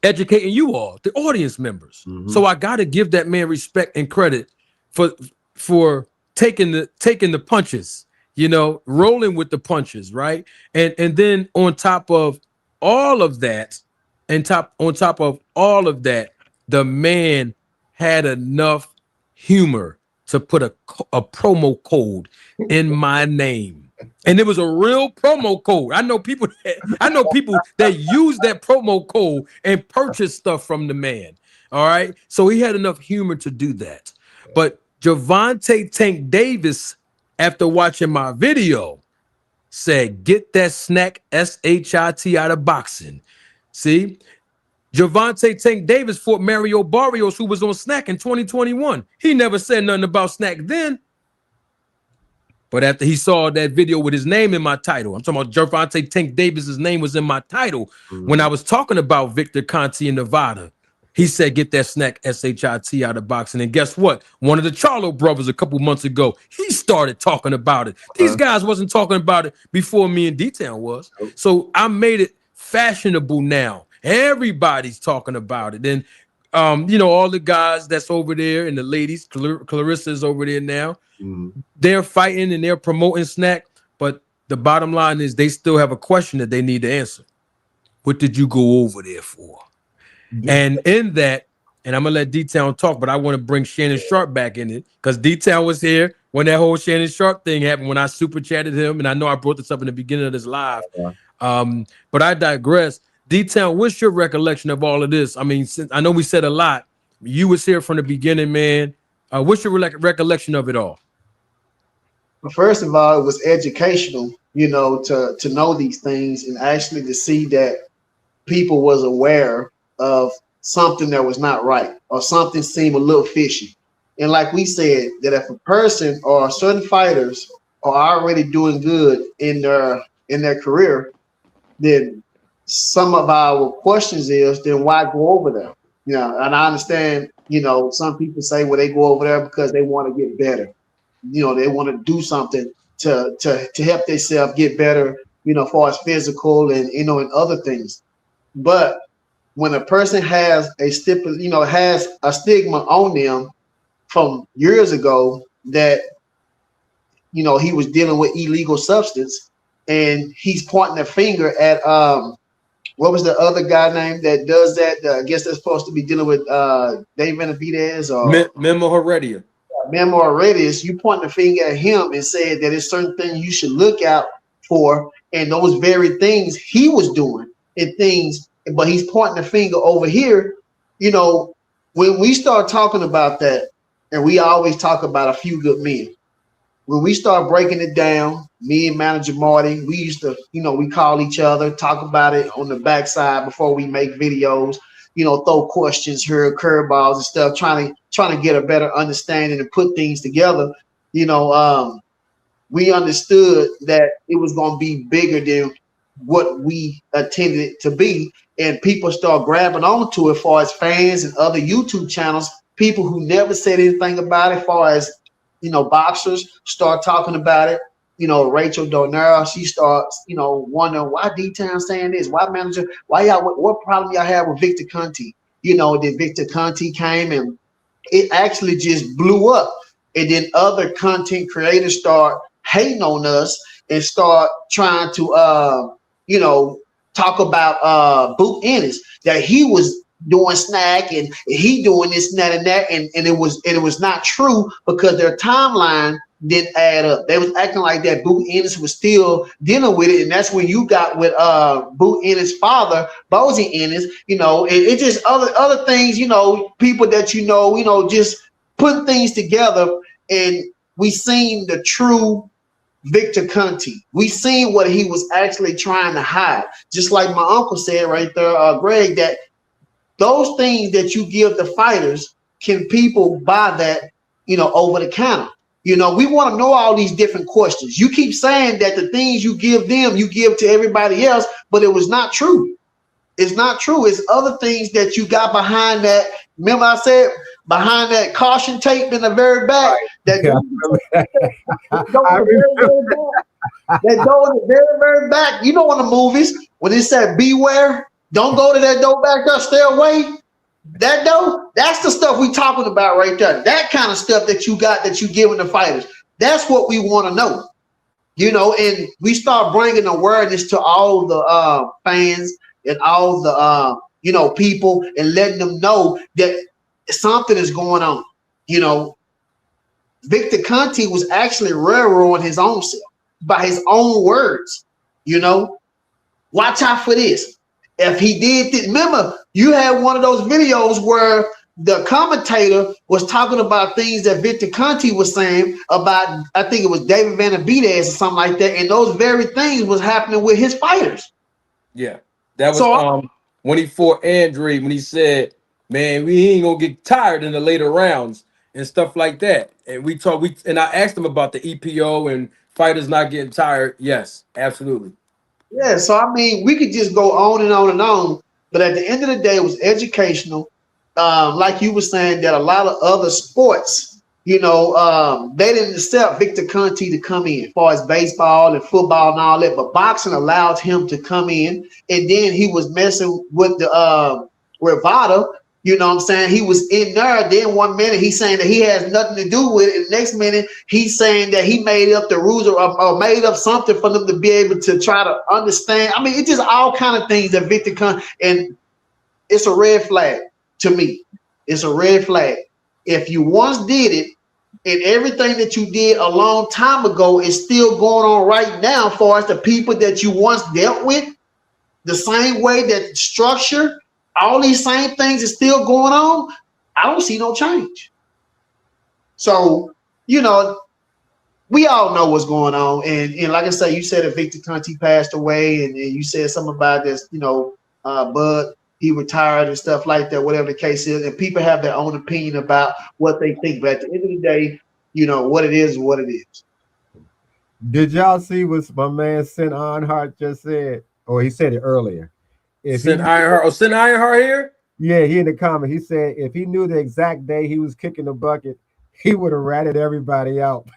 educating you all, the audience members. Mm-hmm. So I got to give that man respect and credit for taking the punches, you know, rolling with the punches, right? And then on top of all of that, on top of all of that, the man had enough humor to put a promo code in my name. And it was a real promo code. I know people that use that promo code and purchase stuff from the man. All right. So he had enough humor to do that. But Javante Tank Davis, after watching my video, said, get that snack SHIT out of boxing. See, Javante Tank Davis fought Mario Barrios, who was on Snack in 2021. He never said nothing about Snack then. But after he saw that video with his name in my title, I'm talking about Javante Tank Davis's name was in my title when I was talking about Victor Conte in Nevada. He said, get that snack SHIT out of boxing. And guess what? One of the Charlo brothers a couple months ago, he started talking about it. These guys wasn't talking about it before me and D-Town was. So I made it fashionable now. Everybody's talking about it. And, you know, all the guys that's over there and the ladies, Clarissa's over there now. They're fighting and they're promoting Snack, but the bottom line is they still have a question that they need to answer. What did you go over there for? And in that, and I'm gonna let D-Town talk, but I want to bring Shannon Sharpe back in it because D-Town was here when that whole Shannon Sharpe thing happened, when I super chatted him, and I know I brought this up in the beginning of this live. But I digress. D-Town, what's your recollection of all of this? I mean, since I know we said a lot, you was here from the beginning, man. What's your recollection of it all? Well, first of all, it was educational, you know, to know these things and actually to see that people was aware of something that was not right or something seemed a little fishy. And like we said, that if a person or certain fighters are already doing good in their career, then some of our questions is, then why go over there? You know, and I understand, you know, some people say, well, they go over there because they want to get better. You know, they want to do something to help themselves get better, you know, as far as physical and, you know, and other things. But when a person has a has a stigma on them from years ago that, you know, he was dealing with illegal substance and he's pointing a finger at, what was the other guy name that does that? I guess they're supposed to be dealing with Dave Benavidez or Memo Heredia. Memo Heredia. You pointing the finger at him and said that it's certain things you should look out for, and those very things he was doing and things, but he's pointing the finger over here. You know, when we start talking about that, and we always talk about a few good men. When we start breaking it down, me and manager Marty, we used to, you know, we call each other, talk about it on the backside before we make videos, you know, throw questions here, curveballs and stuff, trying to get a better understanding and put things together. You know, we understood that it was going to be bigger than what we intended it to be. And people start grabbing onto it, as far as fans and other YouTube channels, people who never said anything about it, as far as, you know, boxers start talking about it. You know, Rachel Donera, she starts, you know, wondering why D-Town saying this, why manager, why y'all, what problem y'all have with Victor Conte? You know, then Victor Conte came and it actually just blew up. And then other content creators start hating on us and start trying to talk about Boot Ennis, that he was doing snack and he doing this and that and that, and it was not true because their timeline didn't add up. They was acting like that Boot Ennis was still dealing with it, and that's when you got with Boot Ennis' father, Bosie Ennis, it just other things, people that just putting things together, and we seen the true Victor Conte. We seen what he was actually trying to hide. Just like my uncle said right there, Greg, that those things that you give the fighters, can people buy that, over the counter? We want to know all these different questions. You keep saying that the things you give them, you give to everybody else, but it was not true. It's not true. It's other things that you got behind that. Remember I said behind that caution tape in the very back, that go in the very, very back. In the movies when it said beware, don't go to that door back there, stay away. That door, that's the stuff we talking about right there. That kind of stuff that you got, that you giving the fighters. That's what we want to know. And we start bringing awareness to all the fans and all the people, and letting them know that something is going on. Victor Conte was actually railroading his own self by his own words. Watch out for this. If he did this, remember, you had one of those videos where the commentator was talking about things that Victor Conte was saying about, I think it was David Benavidez or something like that, and those very things was happening with his fighters. Yeah, that was when he fought Andre, when he said, "Man, we ain't gonna get tired in the later rounds," and stuff like that. And I asked him about the EPO and fighters not getting tired. Yes, absolutely. Yeah, so I mean, we could just go on and on and on, but at the end of the day, it was educational. Like you were saying, that a lot of other sports, they didn't accept Victor Conte to come in, as far as baseball and football and all that, but boxing allowed him to come in, and then he was messing with the Rivada. He was in there. Then 1 minute he's saying that he has nothing to do with it, and the next minute he's saying that he made up the rules or made up something for them to be able to try to understand. I mean, it's just all kind of things that Victor Conte, and it's a red flag to me. It's a red flag. If you once did it, and everything that you did a long time ago is still going on right now, as far as the people that you once dealt with, the same way that structure, all these same things is still going on, I don't see no change. So, we all know what's going on. And like I say, you said that Victor Conte passed away, and you said something about this, Bud, he retired and stuff like that, whatever the case is. And people have their own opinion about what they think. But at the end of the day, what it is what it is. Did y'all see what my man Sin Ironheart just said? Or he said it earlier. Sin Ironheart here? Yeah, he in the comment. He said if he knew the exact day he was kicking the bucket, he would have ratted everybody out.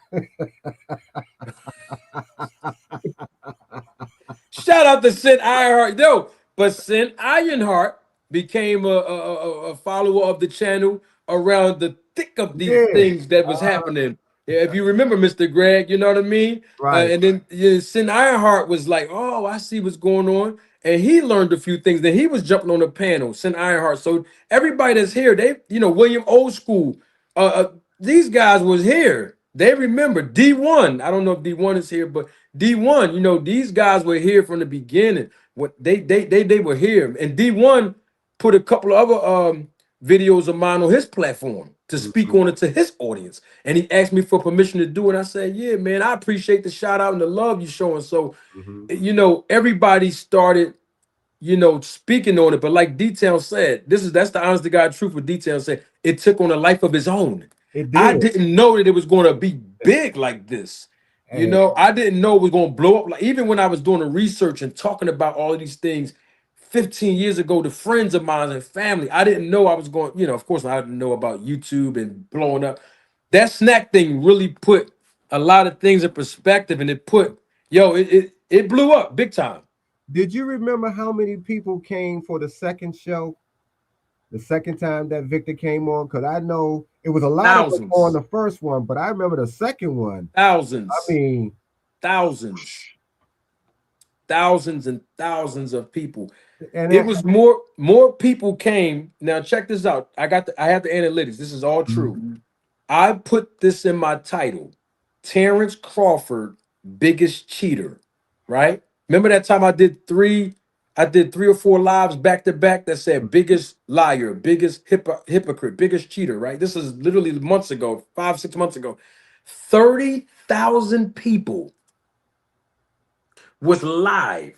Shout out to Sin Ironheart. No, but Sin Ironheart became a follower of the channel around the thick of these things that was happening. Yeah, if you remember, Mr. Greg, you know what I mean? Right. And then Sin Ironheart was like, oh, I see what's going on. And he learned a few things. Then he was jumping on the panel, Sin Ironheart. So everybody that's here, they, William Old School, these guys was here. They remember D1. I don't know if D1 is here, but D1, these guys were here from the beginning. What they were here. And D1 put a couple of other videos of mine on his platform to speak on it to his audience. And he asked me for permission to do it. I said, yeah, man, I appreciate the shout out and the love you're showing. So, everybody started, speaking on it. But like Detail said, that's the honest to God truth what Detail said. It took on a life of its own. I didn't know that it was going to be big like this. I didn't know it was going to blow up. Like, even when I was doing the research and talking about all of these things 15 years ago to friends of mine and family, I didn't know I was going, of course, I didn't know about YouTube and blowing up. That snack thing really put a lot of things in perspective, and it put, it blew up big time. Did you remember how many people came for the second show? The second time that Victor came on? Because I know it was a lot of them on the first one, but I remember the second one. Thousands. I mean, thousands, thousands and thousands of people. And It was more people came. Now check this out. I have the analytics. This is all true. I put this in my title. Terence Crawford, biggest cheater, right? Remember that time I did three or four lives back to back that said biggest liar, biggest hypocrite, biggest cheater, right? This is literally months ago, 5-6 months ago. 30,000 people was live.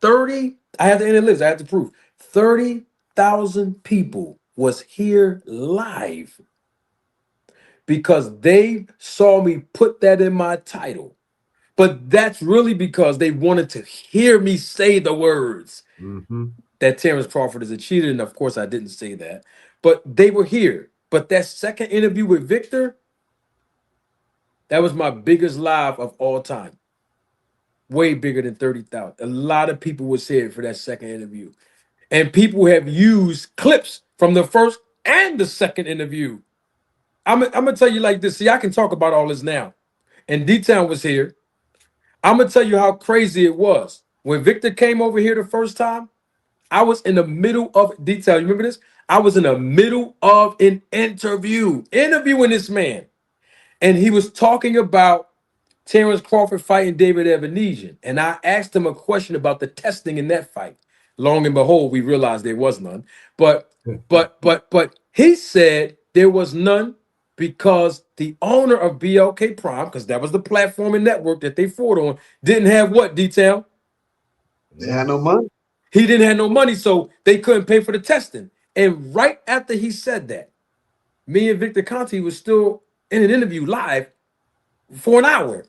30, I have the analytics, I have the proof. 30,000 people was here live because they saw me put that in my title. But that's really because they wanted to hear me say the words that Terence Crawford is a cheater. And of course, I didn't say that, but they were here. But that second interview with Victor, that was my biggest live of all time. Way bigger than 30,000. A lot of people was here for that second interview. And people have used clips from the first and the second interview. I'm going to tell you like this. See, I can talk about all this now. And D-Town was here. I'm going to tell you how crazy it was. When Victor came over here the first time, I was in the middle of D-Town. You remember this? I was in the middle of an interviewing this man. And he was talking about Terence Crawford fighting David Evanesian. And I asked him a question about the testing in that fight. Long and behold, we realized there was none. But he said there was none because the owner of BLK Prime, because that was the platform and network that they fought on, didn't have what, Detail? They had no money. He didn't have no money, so they couldn't pay for the testing. And right after he said that, me and Victor Conte was still in an interview live for an hour.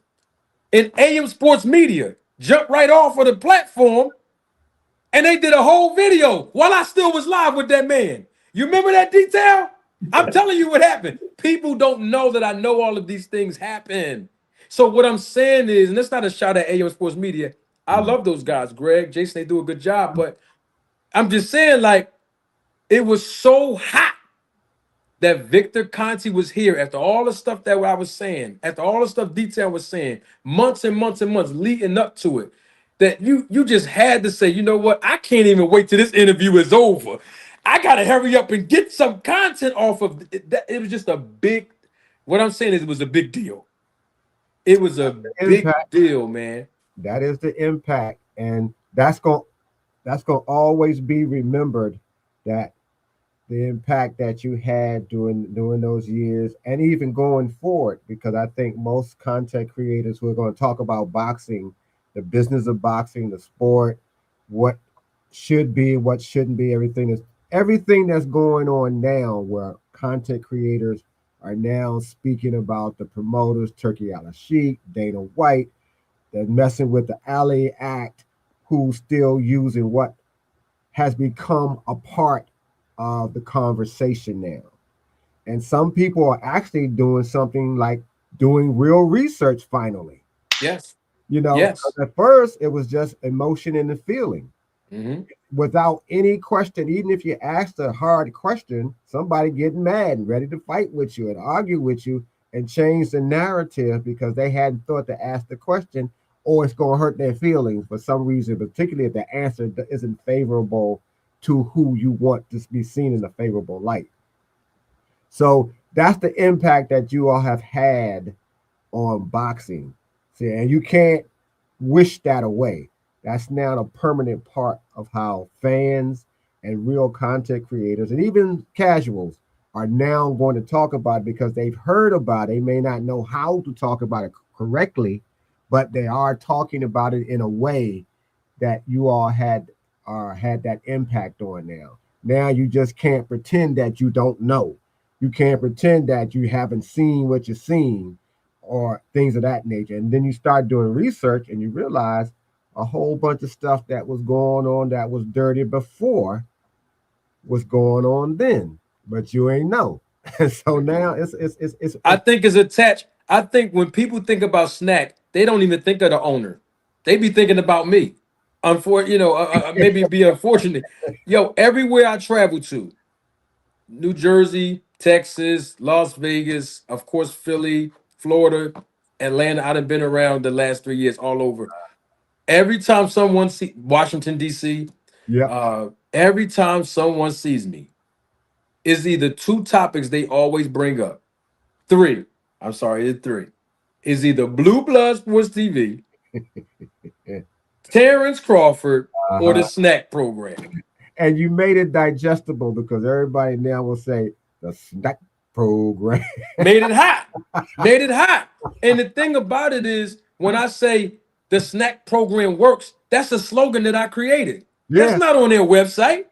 And AM Sports Media jumped right off of the platform and they did a whole video while I still was live with that man. You remember that Detail? I'm telling you what happened. People don't know that I know all of these things happen. So what I'm saying is, and it's not a shot at AM Sports Media. I love those guys, Greg, Jason, they do a good job. But I'm just saying, like, it was so hot that Victor Conte was here after all the stuff that I was saying, after all the stuff Detail was saying, months and months and months leading up to it, that you just had to say, you know what? I can't even wait till this interview is over. I got to hurry up and get some content off of it. It was just a big, what I'm saying is it was a big deal. It was a big deal, man. That is the impact. And that's going to always be remembered, that the impact that you had during those years and even going forward, because I think most content creators who are going to talk about boxing, the business of boxing, the sport, what should be, what shouldn't be, everything that's going on now, where content creators are now speaking about the promoters, Turkey Al-Sheikh, Dana White, they're messing with the Ali Act, who's still using what has become a part of the conversation now. And some people are actually doing something like doing real research finally. Yes. You know, yes. At first it was just emotion and the feeling. Without any question. Even if you asked a hard question, somebody getting mad and ready to fight with you and argue with you and change the narrative because they hadn't thought to ask the question, or it's going to hurt their feelings for some reason, particularly if the answer isn't favorable to who you want to be seen in a favorable light. So that's the impact that you all have had on boxing. See, and you can't wish that away. That's now a permanent part of how fans and real content creators and even casuals are now going to talk about it, because they've heard about it. They may not know how to talk about it correctly, but they are talking about it in a way that you all had that impact on now. Now you just can't pretend that you don't know. You can't pretend that you haven't seen what you've seen or things of that nature. And then you start doing research and you realize a whole bunch of stuff that was going on that was dirty before was going on then, but you ain't know. And so now it's I think it's attached. I think when people think about Snack, they don't even think of the owner. They be thinking about me. Maybe be unfortunate. Yo, everywhere I travel to, New Jersey, Texas, Las Vegas, of course, Philly, Florida, Atlanta. I done been around the last 3 years all over. Every time someone see Washington, D.C., every time someone sees me, it's either two topics they always bring up. Three. I'm sorry, it's three. It's either Blue Blood Sports TV, Terence Crawford, or the snack program. And you made it digestible because everybody now will say the snack program. Made it hot. Made it hot. And the thing about it is, when I say the snack program works, that's a slogan that I created. Yeah. That's not on their website.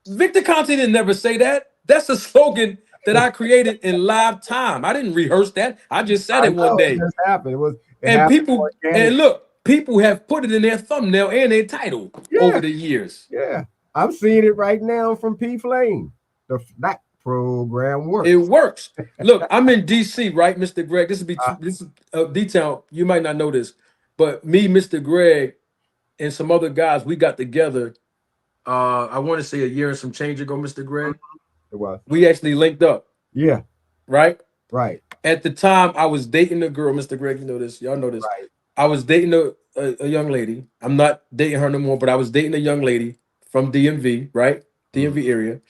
Victor Conte didn't never say that. That's a slogan that I created in live time. I didn't rehearse that. I just said it one day. It just happened. And people, and look, people have put it in their thumbnail and their title over the years. Yeah. I'm seeing it right now from P Flame. The snack program works. It works. Look, I'm in DC, right, Mr. Greg? This is a detail. You might not know this, but me, Mr. Greg, and some other guys, we got together. I want to say a year and some change ago, Mr. Greg. It was. We actually linked up. Yeah. Right? Right. At the time, I was dating a girl, Mr. Greg, you know this. Y'all know this. Right. I was dating a young lady. I'm not dating her no more, but I was dating a young lady from DMV, right? DMV area.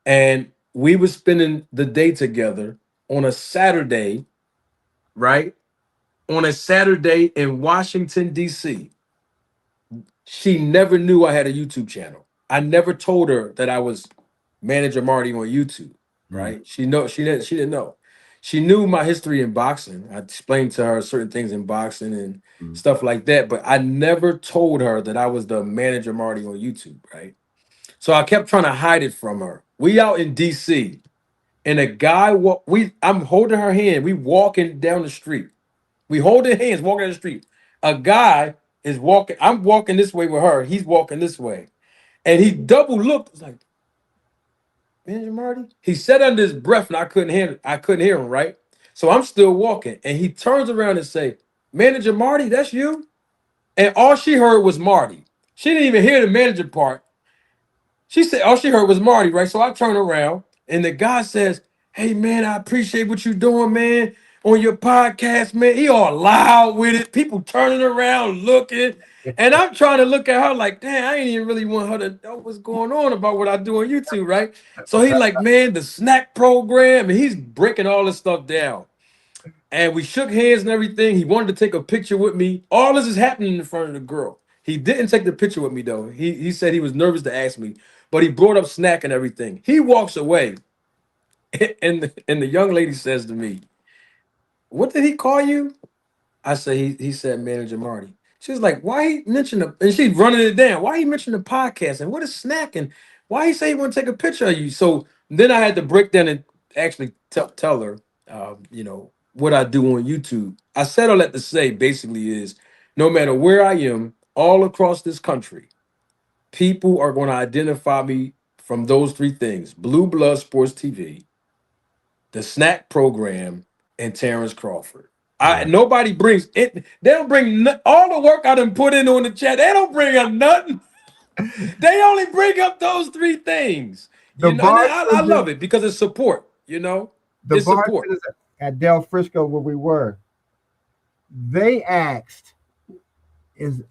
And we were spending the day together on a Saturday, right? On a Saturday in Washington, D.C. She never knew I had a YouTube channel. I never told her that I was Manager Marty on YouTube, right? She didn't know. She knew my history in boxing. I explained to her certain things in boxing and stuff like that, but I never told her that I was the Manager Marty on YouTube, right? So I kept trying to hide it from her. We out in DC, and a guy I'm holding her hand. We walking down the street. We holding hands, walking down the street. A guy is walking. I'm walking this way with her. He's walking this way, and he double looked. It's like, Manager Marty. He said under his breath, and I couldn't hear him, right? So I'm still walking, and he turns around and say, "Manager Marty, that's you?" And all she heard was Marty. She didn't even hear the manager part. She said all she heard was Marty, right? So I turn around, and the guy says, "Hey, man, I appreciate what you're doing, man, on your podcast, man." He all loud with it. People turning around, looking. And I'm trying to look at her like, damn, I ain't even really want her to know what's going on about what I do on YouTube, right? So he like, man, the snack program, and he's breaking all this stuff down. And we shook hands and everything. He wanted to take a picture with me. All this is happening in front of the girl. He didn't take the picture with me, though. He said he was nervous to ask me, but he brought up snack and everything. He walks away, and the young lady says to me, "What did he call you?" I say, he said Manager Marty. She's like, why he mentioned the, and she's running it down. Why he mentioned the podcast and what is snacking? Why he say he want to take a picture of you? So then I had to break down and actually tell her, what I do on YouTube. I said all that to say basically is no matter where I am, all across this country, people are going to identify me from those three things: Blue Blood Sports TV, the snack program, and Terence Crawford. Nobody brings it. They don't bring all the work I done put in on the chat. They don't bring up nothing. They only bring up those three things. I love it because it's support. The it's support. At Del Frisco where we were, they asked, "Is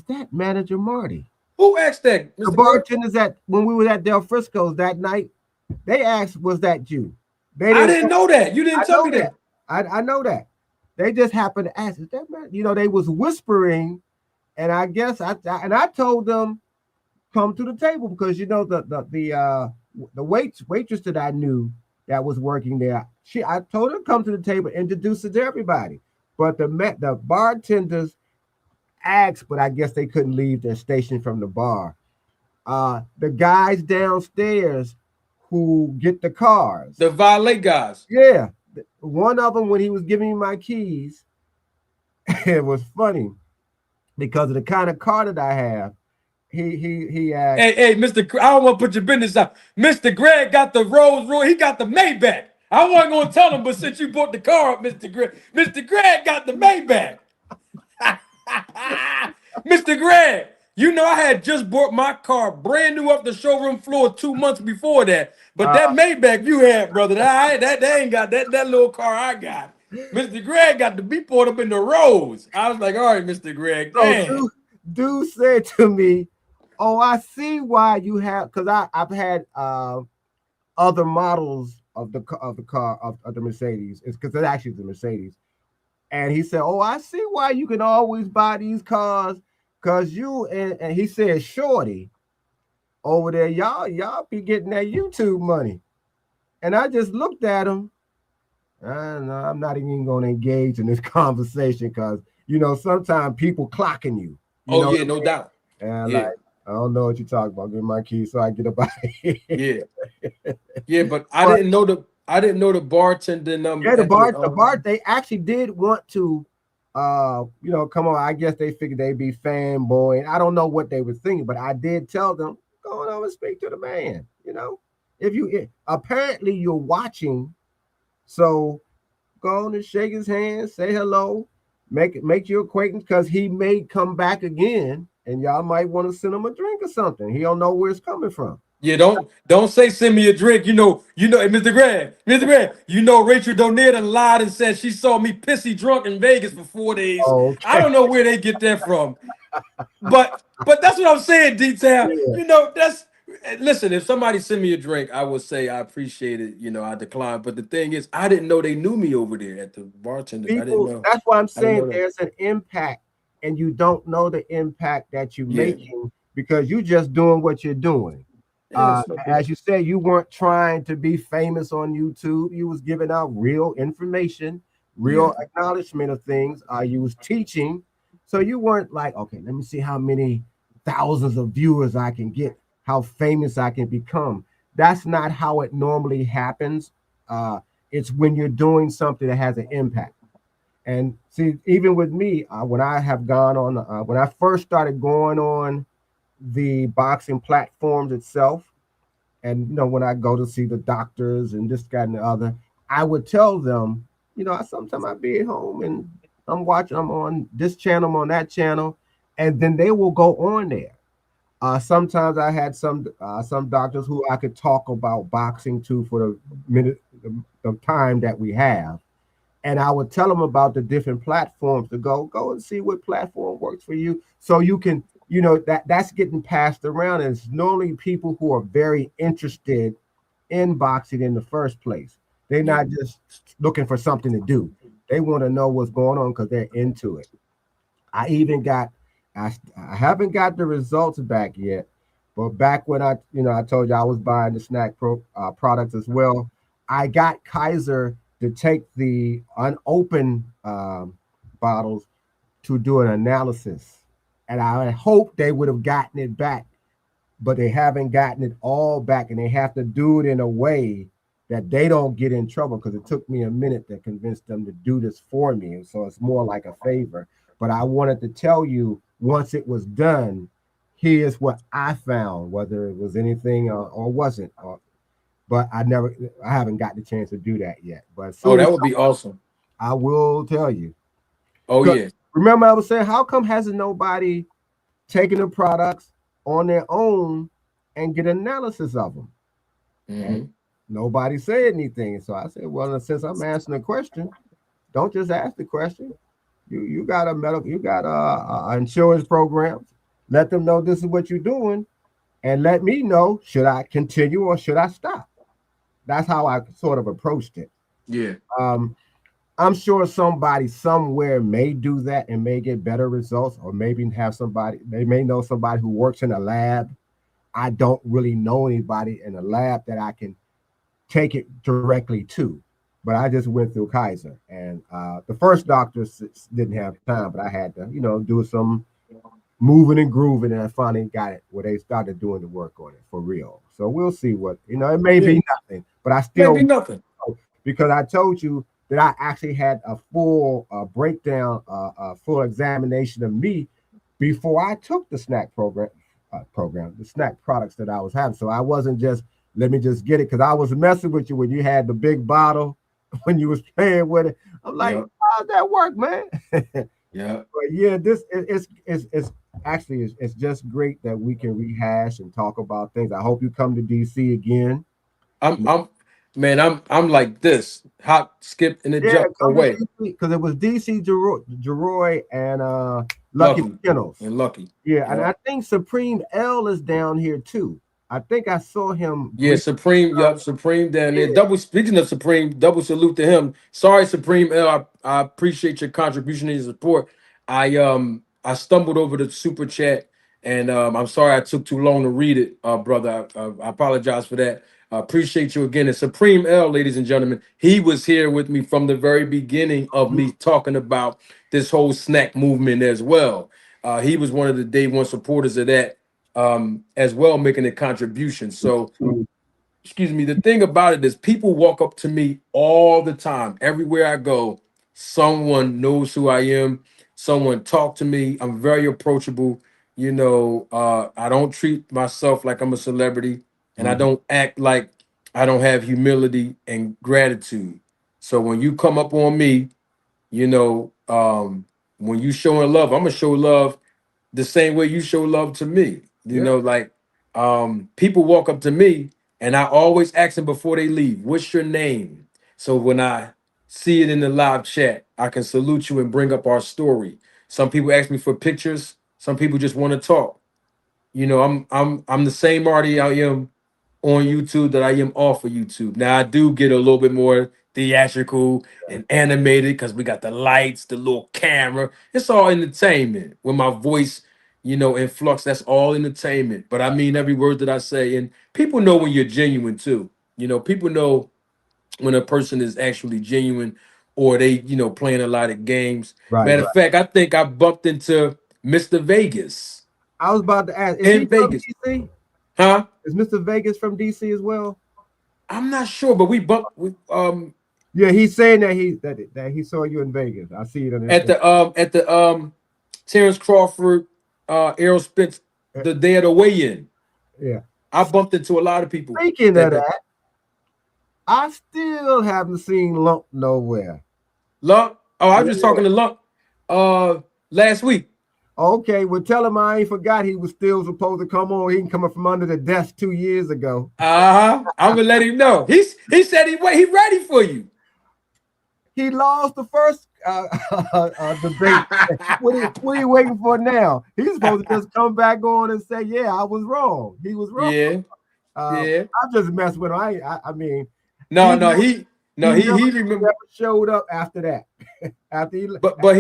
that Manager Marty?" Who asked that? Mr. The bartenders when we were at Del Frisco's that night, they asked, "Was that you?" I didn't know that. You didn't tell me that. I know that. They just happened to ask, "Is that man?" They was whispering, and I guess I told them, "Come to the table," because the waitress that I knew that was working there, I told her to come to the table, introduce it to everybody. But the bartenders asked, but I guess they couldn't leave their station from the bar. The guys downstairs who get the cars, the valet guys. Yeah. One of them, when he was giving me my keys, it was funny because of the kind of car that I have. He asked, Hey, Mr. I don't want to put your business out. Mr. Greg got the Rolls Royce. He got the Maybach. I wasn't going to tell him, but since you brought the car up, Mr. Greg got the Maybach. Mr. Greg, I had just bought my car brand new off the showroom floor 2 months before that. But that Maybach you had, brother, that ain't got that little car I got. Mr. Greg got to be poured up in the rose. I was like, all right, Mr. Greg, So damn. dude said to me, "Oh, I see why you have," because I've had other models of the car of the Mercedes. It's because it's actually the Mercedes. And he said, "Oh, I see why you can always buy these cars, because you," and he said, "Shorty over there, y'all be getting that YouTube money." And I just looked at him. And I'm not even going to engage in this conversation because sometimes people clocking you. You Oh know yeah, what I no mean? doubt. And Yeah, I don't know what you're talking about. Give me my keys so I get up out of here. yeah. But I But didn't know the bartender number yeah, the at the bar, they actually did want to, come on. I guess they figured they'd be fanboying. I don't know what they were thinking, but I did tell them, go on over and speak to the man. Apparently you're watching, so go on and shake his hand, say hello, make your acquaintance, because he may come back again, and y'all might want to send him a drink or something. He don't know where it's coming from. Yeah, don't say send me a drink. Hey, Mr. Grant, Rachel Donita lied and said she saw me pissy drunk in Vegas for 4 days. I Okay. don't know where they get that from. But that's what I'm saying, detail. Yeah. That's listen, if somebody send me a drink, I would say I appreciate it. I decline. But the thing is, I didn't know they knew me over there at the bartenders. I didn't People, know. that's why I'm I didn't saying know that. there's an impact, and you don't know the impact that you're Yeah. making because you're just doing what you're doing. Yeah, it's no big. As you said, you weren't trying to be famous on YouTube. You was giving out real information, Yeah. real acknowledgement of things. You was teaching, so you weren't like, okay, let me see how many thousands of viewers I can get, how famous I can become. That's not how it normally happens. It's when you're doing something that has an impact. And see, even with me, when I have gone on, when I first started going on the boxing platforms itself, and when I go to see the doctors and this, guy, and the other, I would tell them, sometimes I'd be at home and I'm on this channel, I'm on that channel, and then they will go on there. Sometimes I had some doctors who I could talk about boxing to for the minute, the time that we have, and I would tell them about the different platforms to go and see what platform works for you, so you can, that's getting passed around. And it's normally people who are very interested in boxing in the first place. They're Yeah. not just looking for something to do. They want to know what's going on because they're into it. I even got, I haven't got the results back yet, but back when I told you I was buying the products as well. I got Kaiser to take the unopened bottles to do an analysis, and I hope they would have gotten it back, but they haven't gotten it all back, and they have to do it in a way that they don't get in trouble, because it took me a minute to convince them to do this for me. And so it's more like a favor. But I wanted to tell you, once it was done, here's what I found, whether it was anything or wasn't. But I haven't got the chance to do that yet. But as Oh, soon as that would be awesome. I will tell you. Oh yeah. Remember, I was saying, how come hasn't nobody taken the products on their own and get analysis of them? And nobody said anything. So I said, well, since I'm answering the question, don't just ask the question. You got a medical, you got a insurance program. Let them know this is what you're doing, and let me know, should I continue or should I stop? That's how I sort of approached it. Yeah. I'm sure somebody somewhere may do that and may get better results, or maybe they may know somebody who works in a lab. I don't really know anybody in a lab that I can take it directly to, but I just went through Kaiser, and the first doctor didn't have time, but I had to, do some moving and grooving, and I finally got it where they started doing the work on it for real. So we'll see what, it may be nothing, but I still, Maybe nothing. because I told you that I actually had a full breakdown, a full examination of me before I took the snack the snack products that I was having. So I wasn't just, let me just get it, because I was messing with you when you had the big bottle, when you was playing with it. I'm like, how'd that work, man? Yeah. But yeah, this is actually it's just great that we can rehash and talk about things. I hope you come to DC again. I'm Man, I'm like this. Hop, skip, and a Yeah, jump come to away. DC because it was DC Jeroy and Lucky Lucky McKinnell's. and Lucky. Yeah, and Yeah. I think Supreme L is down here too. I think I saw him Yeah, briefly. Supreme. Yup, Supreme down there. Yeah, Double. Speaking of Supreme, double salute to him. Sorry, Supreme L. I appreciate your contribution and your support. I stumbled over the super chat, and I'm sorry I took too long to read it, brother. I apologize for that. I appreciate you again. And Supreme L, ladies and gentlemen, he was here with me from the very beginning of me talking about this whole snack movement as well. He was one of the day one supporters of that as well, making a contribution. So, excuse me, the thing about it is people walk up to me all the time. Everywhere I go, someone knows who I am. Someone talk to me. I'm very approachable. I don't treat myself like I'm a celebrity, and I don't act like I don't have humility and gratitude. So when you come up on me, when you showing love, I'm gonna show love the same way you show love to me. yeah, People walk up to me and I always ask them before they leave, what's your name? So when I see it in the live chat, I can salute you and bring up our story. Some people ask me for pictures, some people just want to talk. I'm the same Marty I am on YouTube that I am off of YouTube. Now I do get a little bit more theatrical and animated because we got the lights, the little camera. It's all entertainment. With my voice, in flux, that's all entertainment. But I mean every word that I say, and people know when you're genuine too. People know when a person is actually genuine or they, playing a lot of games. right, Matter right. of fact, I think I bumped into Mr. Vegas I was about to ask, is he in from Vegas. DC? Huh? Is Mr. Vegas from DC as well? I'm not sure, but we bumped Yeah, he's saying that he saw you in Vegas. I see it on his at the Terence Crawford Errol Spence the day of the weigh-in. yeah. I bumped into a lot of people. Speaking of that that, I still haven't seen Lump nowhere. Lump. Oh, I was just Yeah. talking to Lump last week. Okay, well, tell him I ain't forgot he was still supposed to come on. He can come up from under the desk 2 years ago. I'm gonna let him know. He said he ready for you. He lost the first debate. What are you waiting for now? He's supposed to just come back on and say, "Yeah, I was wrong. He was wrong." Yeah. I just messed with him. I mean, No, he he remember. never showed up after that. After he, But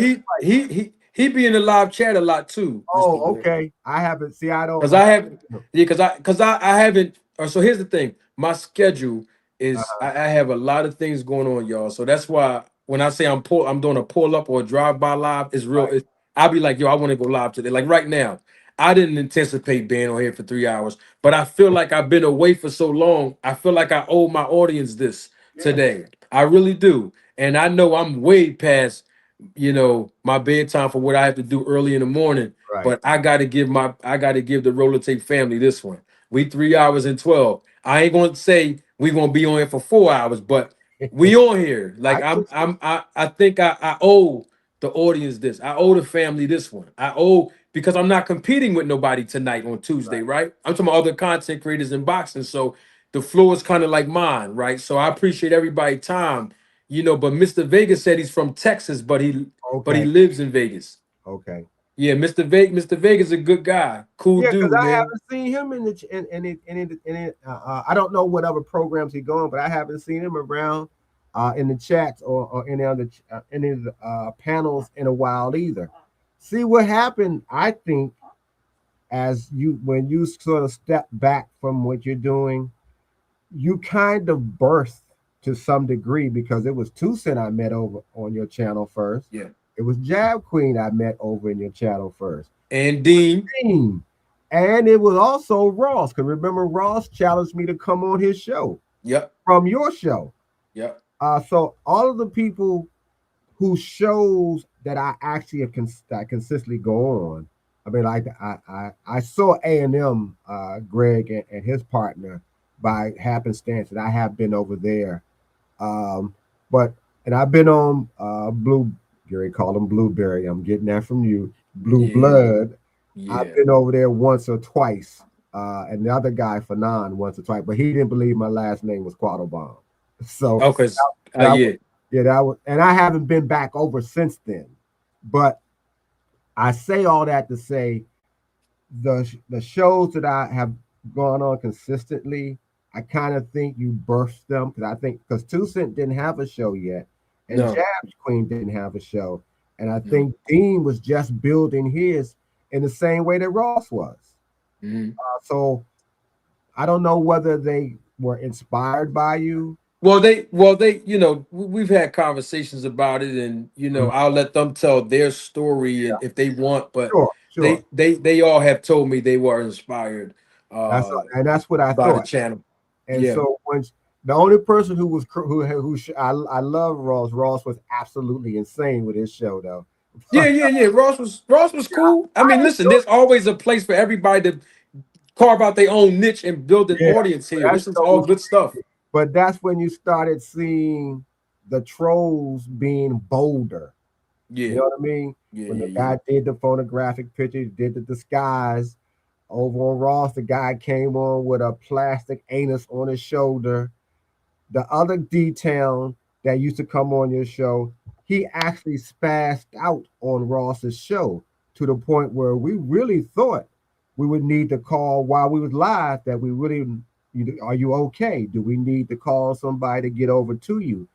he be in the live chat a lot too. oh, okay. I haven't. See, I don't. Because I haven't. Yeah, because I haven't. So here's the thing. My schedule is I have a lot of things going on, y'all. So that's why when I say I'm doing a pull up or a drive by live, it's real. Right. I'll be like, yo, I want to go live today. Like right now, I didn't anticipate being on here for 3 hours, but I feel like I've been away for so long. I feel like I owe my audience this today. I really do, and I know I'm way past my bedtime for what I have to do early in the morning. Right. But I gotta give the roller tape family this one. We 3 hours and 12. I ain't gonna say we gonna be on here for 4 hours, but we on here. Like I think I owe the audience this. I owe the family this one. I owe because I'm not competing with nobody tonight on Tuesday, right? I'm talking about other content creators in boxing. So the floor is kind of like mine, right? So I appreciate everybody's time. But Mr. Vegas said he's from Texas, but he lives in Vegas. Okay. Yeah, Mr. Vegas is a good guy, cool Yeah, dude, because I man. haven't seen him in it. I don't know what other programs he's going, but I haven't seen him around in the chats or any other panels in a while either. See what happened? I think when you sort of step back from what you're doing, you kind of burst to some degree because it was Tucson I met over on your channel first. Yeah. It was Jab Queen I met over in your channel first. And Dean. And it was also Ross, because remember Ross challenged me to come on his show. Yep. From your show. Yep. So all of the people whose shows that I actually consistently go on. I mean, like I saw A&M, Greg and his partner by happenstance, and I have been over there. And I've been on Gary called him Blueberry. I'm getting that from you. Blue Blood. Yeah. I've been over there once or twice. And the other guy, Fanon, once or twice, but he didn't believe my last name was Quattlebaum. So Okay. that Yeah. yeah, that was, and I haven't been back over since then. But I say all that to say the shows that I have gone on consistently, I kind of think you birthed them because I think because Two Cent didn't have a show yet, and No. Jab's Queen didn't have a show, and I No. think Dean was just building his in the same way that Ross was. Mm-hmm. So I don't know whether they were inspired by you. Well, you know, we've had conversations about it, and you know, Mhm. I'll let them tell their story, and if they want, but Sure, sure. they all have told me they were inspired That's and that's what I by the thought. channel. And Yeah. so when the only person who was I love Ross. Ross was absolutely insane with his show though. Yeah. Ross was cool. I mean, listen, I there's always a place for everybody to carve out their own niche and build an Yeah, audience here. that This is show all was, good stuff. but that's when you started seeing the trolls being bolder. You Yeah. know what I mean? When the Yeah. guy did the photographic pictures, did the disguise over on Ross, the guy came on with a plastic anus on his shoulder. The other detail that used to come on your show, he actually spazzed out on Ross's show to the point where we really thought we would need to call while we was live that we really are you okay? Do we need to call somebody to get over to you?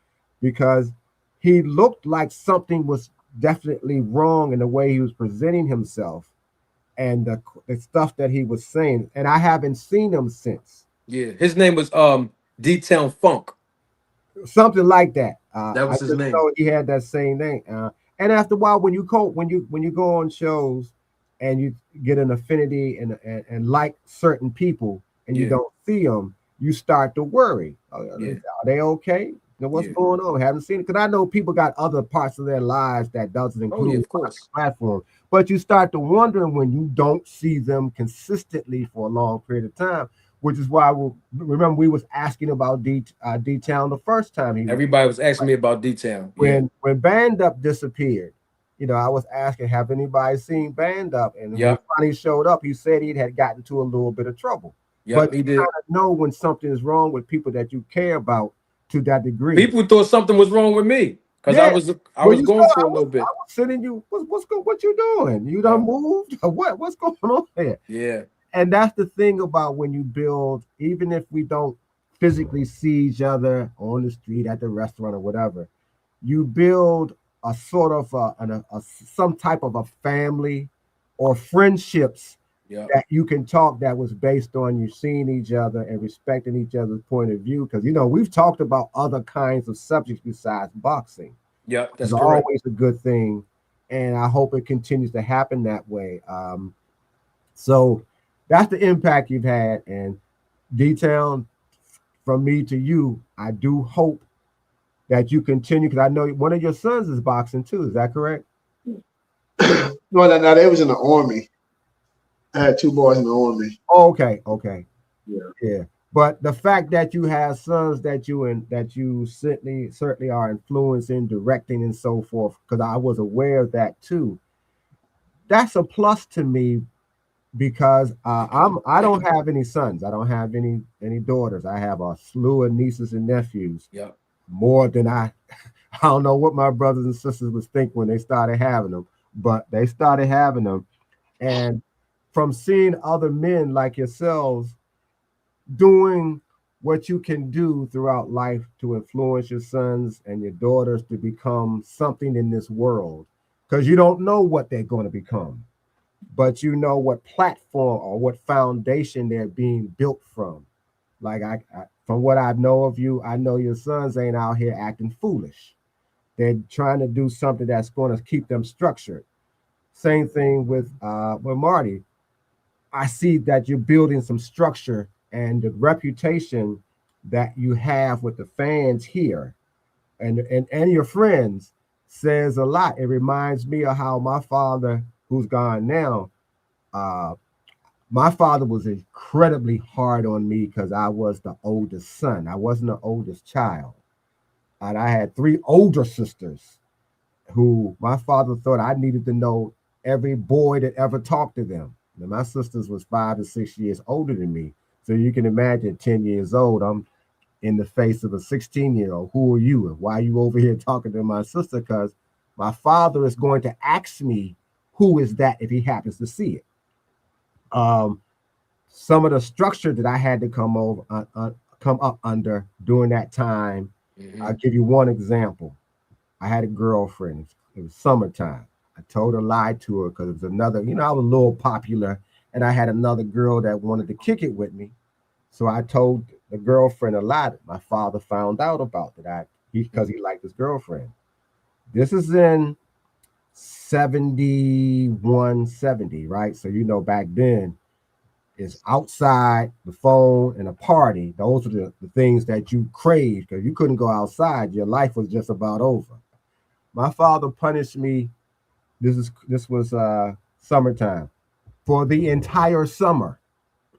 Because he looked like something was definitely wrong in the way he was presenting himself and the stuff that he was saying. And I haven't seen him since. Yeah. His name was D-Town Funk. Something like that. That I was his just name. know he had that same name. And after a while, when you go on shows and you get an affinity and like certain people and you Yeah. don't see them, you start to worry. Yeah. Are they okay? You know, what's Yeah. going on? Haven't seen it because I know people got other parts of their lives that doesn't Oh yeah, include of course. platform. But you start to wondering when you don't see them consistently for a long period of time, which is why remember we was asking about D-Town the first time he was Everybody was asking me about D-Town. Yeah. when Band Up disappeared. You know, I was asking, have anybody seen Band Up? And when Yep. Funny showed up, he said he had gotten to a little bit of trouble. Yep. But He you did. kind of know when something is wrong with people that you care about to that degree. People thought something was wrong with me because Yeah. I Well, was going for a little bit. I was sending you. What you doing? You Yeah. done moved? What's going on there? Yeah. And that's the thing about when you build, even if we don't physically see each other on the street, at the restaurant, or whatever, you build a sort of some type of a family or friendships Yeah. that you can talk that was based on you seeing each other and respecting each other's point of view. Because you know we've talked about other kinds of subjects besides boxing. Yeah. That's It's correct. always a good thing, and I hope it continues to happen that way. So that's the impact you've had, and D-Town, from me to you, I do hope that you continue because I know one of your sons is boxing too. Is that correct? No, they was in the army. I had two boys in the army. Oh, okay. Yeah. Yeah. But the fact that you have sons that you certainly are influencing, directing, and so forth, because I was aware of that too. That's a plus to me because I don't have any sons. I don't have any daughters. I have a slew of nieces and nephews. Yeah. More than I don't know what my brothers and sisters was thinking when they started having them, but they started having them. And from seeing other men like yourselves doing what you can do throughout life to influence your sons and your daughters to become something in this world, because you don't know what they're going to become, but you know what platform or what foundation they're being built from. Like from what I know of you, I know your sons ain't out here acting foolish. They're trying to do something that's going to keep them structured. Same thing with Marty. I see that you're building some structure, and the reputation that you have with the fans here and your friends says a lot. It reminds me of how my father, who's gone now, my father was incredibly hard on me because I was the oldest son. I wasn't the oldest child. And I had three older sisters who my father thought I needed to know every boy that ever talked to them. Now, my sisters was 5 to 6 years older than me. So you can imagine 10 years old, I'm in the face of a 16-year-old. Who are you? And why are you over here talking to my sister? Because my father is going to ask me who is that if he happens to see it. Some of the structure that I had to come up under during that time. I'll give you one example. I had a girlfriend. It was summertime. I told her, lied to her because it was another, I was a little popular, and I had another girl that wanted to kick it with me. So I told the girlfriend a lie. My father found out about it because he liked his girlfriend. This is in 71, 70, right? So back then, is outside, the phone, and a party. Those are the things that you craved because you couldn't go outside. Your life was just about over. My father punished me. This was summertime. For the entire summer,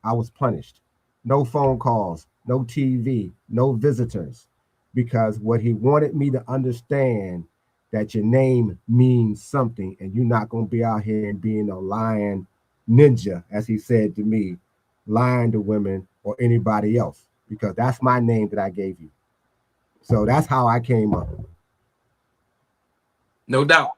I was punished. No phone calls, no TV, no visitors, because what he wanted me to understand that your name means something, and you're not going to be out here and being a lying ninja, as he said to me, lying to women or anybody else, because that's my name that I gave you. So that's how I came up. No doubt.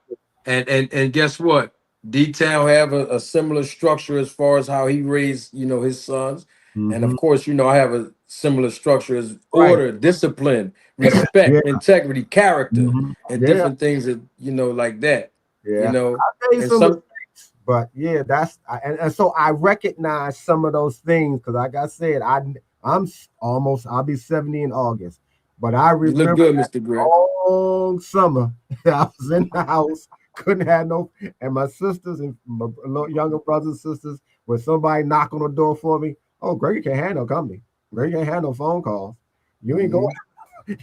And guess what? D-Town have a similar structure as far as how he raised, his sons. And of course, I have a similar structure as Right. order, discipline, respect, Yeah. integrity, character, and Yeah. different things that, like that. Yeah. I'll tell you And some some mistakes, but yeah, and so I recognize some of those things because, like I said, I'll be 70 in August, but I you look remember good, that Mr. Greg. long summer. I was in the house, couldn't have no, and my sisters and my younger brothers and sisters, when somebody knock on the door for me, oh, Greg can't handle company. Greg can't handle phone calls. You ain't going.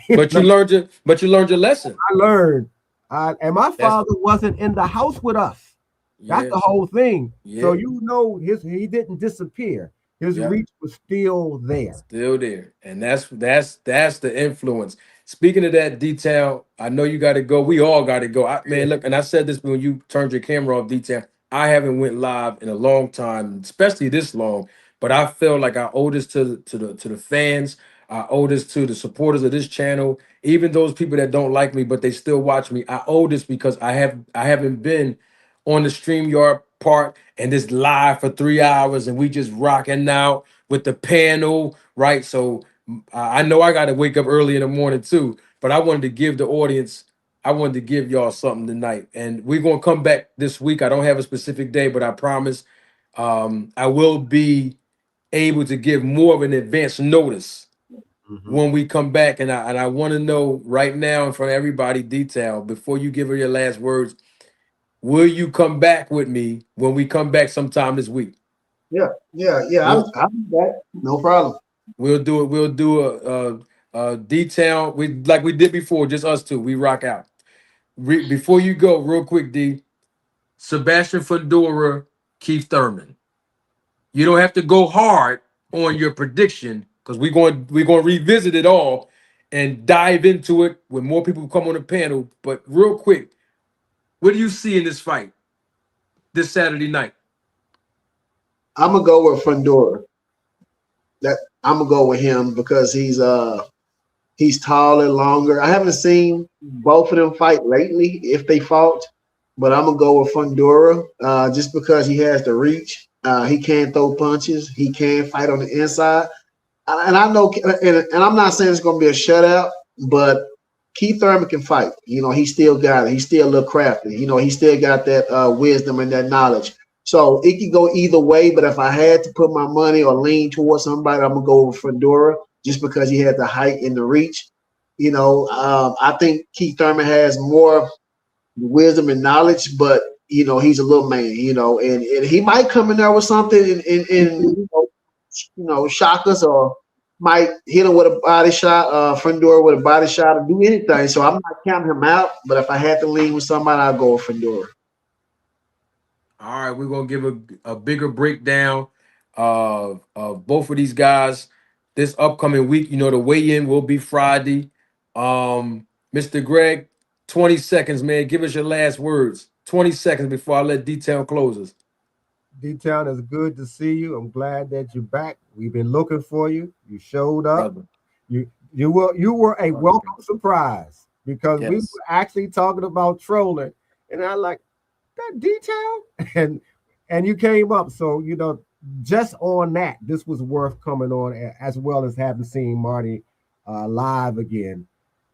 But you learned your lesson. I learned. And my That's father wasn't in the house with us. That's the yes. whole thing. So Yeah. he didn't disappear. His Yeah. reach was still there. Still there. And that's the influence. Speaking of that detail, I know you got to go. We all got to go. Man, look, and I said this when you turned your camera off, detail. I haven't went live in a long time, especially this long. But I feel like I owe this to the fans. I owe this to the supporters of this channel, even those people that don't like me, but they still watch me. I owe this because I haven't been on the StreamYard part and this live for 3 hours and we just rocking out with the panel, right? So I know I got to wake up early in the morning too, but I wanted to give the audience, I wanted to give y'all something tonight. And we're going to come back this week. I don't have a specific day, but I promise I will be able to give more of an advance notice when we come back. And I want to know right now in front of everybody, detail, before you give her your last words, will you come back with me when we come back sometime this week? Yeah. I'm back. No problem. We'll do it. We'll do a detail. Like we did before, just us two. We rock out. Before you go, real quick, D. Sebastian Fundora, Keith Thurman. You don't have to go hard on your prediction because we're going to revisit it all and dive into it when more people come on the panel. But real quick, what do you see in this fight this Saturday night? I'm gonna go with Fundora. I'm gonna go with him because he's taller, longer. I haven't seen both of them fight lately if they fought, but I'm gonna go with Fundora just because he has the reach. He can throw punches. He can fight on the inside. And I know, and I'm not saying it's gonna be a shutout, but Keith Thurman can fight. He still got it. He's still a little crafty. He still got that wisdom and that knowledge. So it could go either way. But if I had to put my money or lean towards somebody, I'm gonna go with Fundora just because he had the height and the reach. I think Keith Thurman has more wisdom and knowledge, but he's a little man. And he might come in there with something and shock us or might hit him with a body shot, Fundora with a body shot or do anything. So I'm not counting him out. But if I had to lean with somebody, I'll go with Fundora. All right, we're gonna give a bigger breakdown of both of these guys this upcoming week. The weigh-in will be Friday. Mr. Greg, 20 seconds, man. Give us your last words. 20 seconds before I let detail close us. D-Town, it's good to see you. I'm glad that you're back. We've been looking for you. You showed up. Brother. You were a welcome surprise because we Yes. were actually talking about trolling, and I like that detail, and you came up. So just on that, this was worth coming on, as well as having seen Marty live again,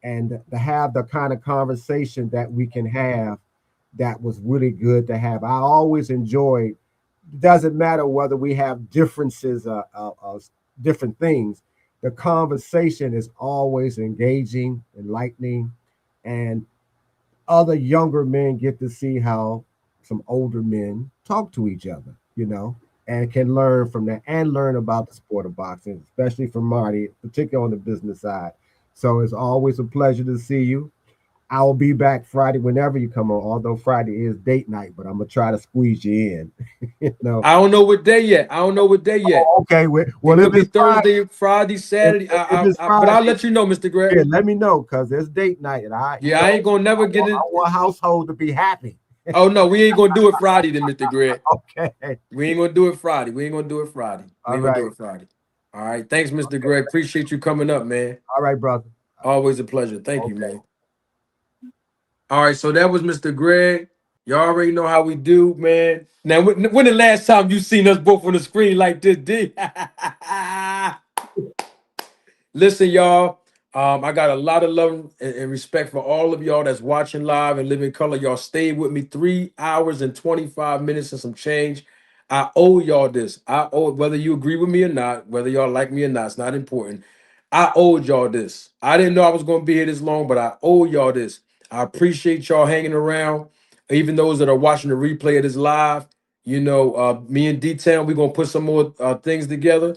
and to have the kind of conversation that we can have. That was really good to have. I always enjoyed. Doesn't matter whether we have differences of different things. The conversation is always engaging, enlightening, and other younger men get to see how some older men talk to each other, and can learn from that and learn about the sport of boxing, especially from Marty, particularly on the business side. So it's always a pleasure to see you. I will be back Friday whenever you come on, although Friday is date night, but I'm gonna try to squeeze you in. I don't know what day yet. I don't know what day yet. Okay, well, It if could be it's Friday, Thursday, Friday, Saturday. if it's But I'll Friday, let you know, Mr. Greg. yeah, let me know because it's date night, and Yeah, I ain't gonna never get I it. want household to be happy. Oh no, we ain't gonna do it Friday then, Mr. Greg. Okay, We ain't gonna do it Friday. We ain't gonna do it Friday. We all ain't gonna right, do it Friday. All right. Thanks, Mr. Greg. Appreciate you coming up, man. all right, brother. Always a pleasure. Thank you, Okay. man. All right, so that was Mr. Greg. Y'all already know how we do, man. Now, when the last time you seen us both on the screen like this, D? Listen, y'all. I got a lot of love and respect for all of y'all that's watching live and living color. Y'all stayed with me 3 hours and 25 minutes and some change. I owe y'all this. I owe it, whether you agree with me or not, whether y'all like me or not, it's not important. I owed y'all this. I didn't know I was going to be here this long, but I owe y'all this. I appreciate y'all hanging around. Even those that are watching the replay of this live, me and D-Town, we're going to put some more things together.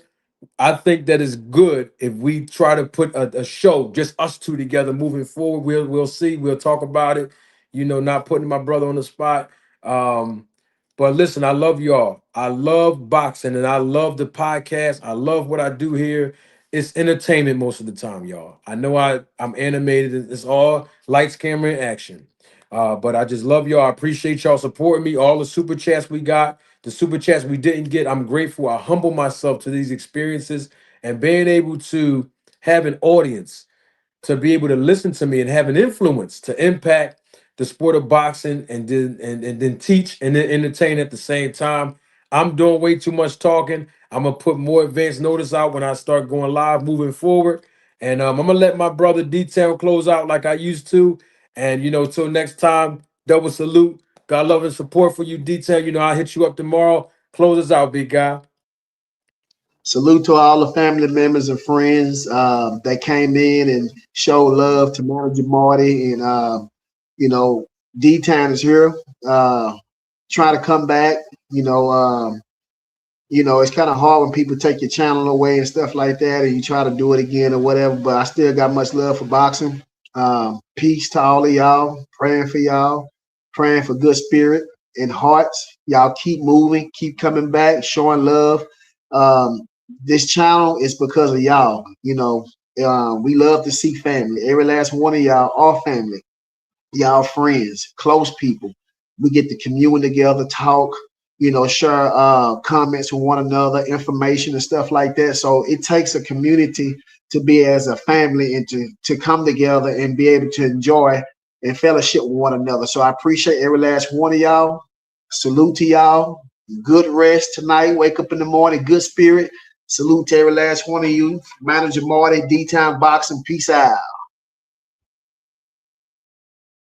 I think that is good if we try to put a show, just us two together moving forward. We'll see. We'll talk about it. Not putting my brother on the spot. But listen, I love y'all. I love boxing and I love the podcast. I love what I do here. It's entertainment most of the time, y'all. I know I'm animated. It's all lights, camera, and action. But I just love y'all. I appreciate y'all supporting me. All the super chats we got. The super chats we didn't get, I'm grateful. I humble myself to these experiences and being able to have an audience to be able to listen to me and have an influence to impact the sport of boxing and then teach and then entertain at the same time. I'm doing way too much talking. I'm gonna put more advanced notice out when I start going live moving forward. And I'm gonna let my brother Detail close out like I used to. And till next time, double salute. God love and support for you, Detail. I'll hit you up tomorrow. Close us out, big guy. Salute to all the family members and friends that came in and showed love to Manager Marty. And, D-Town is here. Trying to come back. It's kind of hard when people take your channel away and stuff like that, and you try to do it again or whatever. But I still got much love for boxing. Peace to all of y'all. Praying for y'all. Praying for good spirit and hearts. Y'all keep moving. Keep coming back. Showing love. This channel is because of y'all. We love to see family. Every last one of y'all are family. Y'all friends, close people. We get to commune together, talk, share comments with one another, information and stuff like that. So it takes a community to be as a family and to come together and be able to enjoy and fellowship with one another. So I appreciate every last one of y'all. Salute to y'all. Good rest tonight. Wake up in the morning, good spirit. Salute to every last one of you. Manager Marty, D-Town Boxing. Peace out.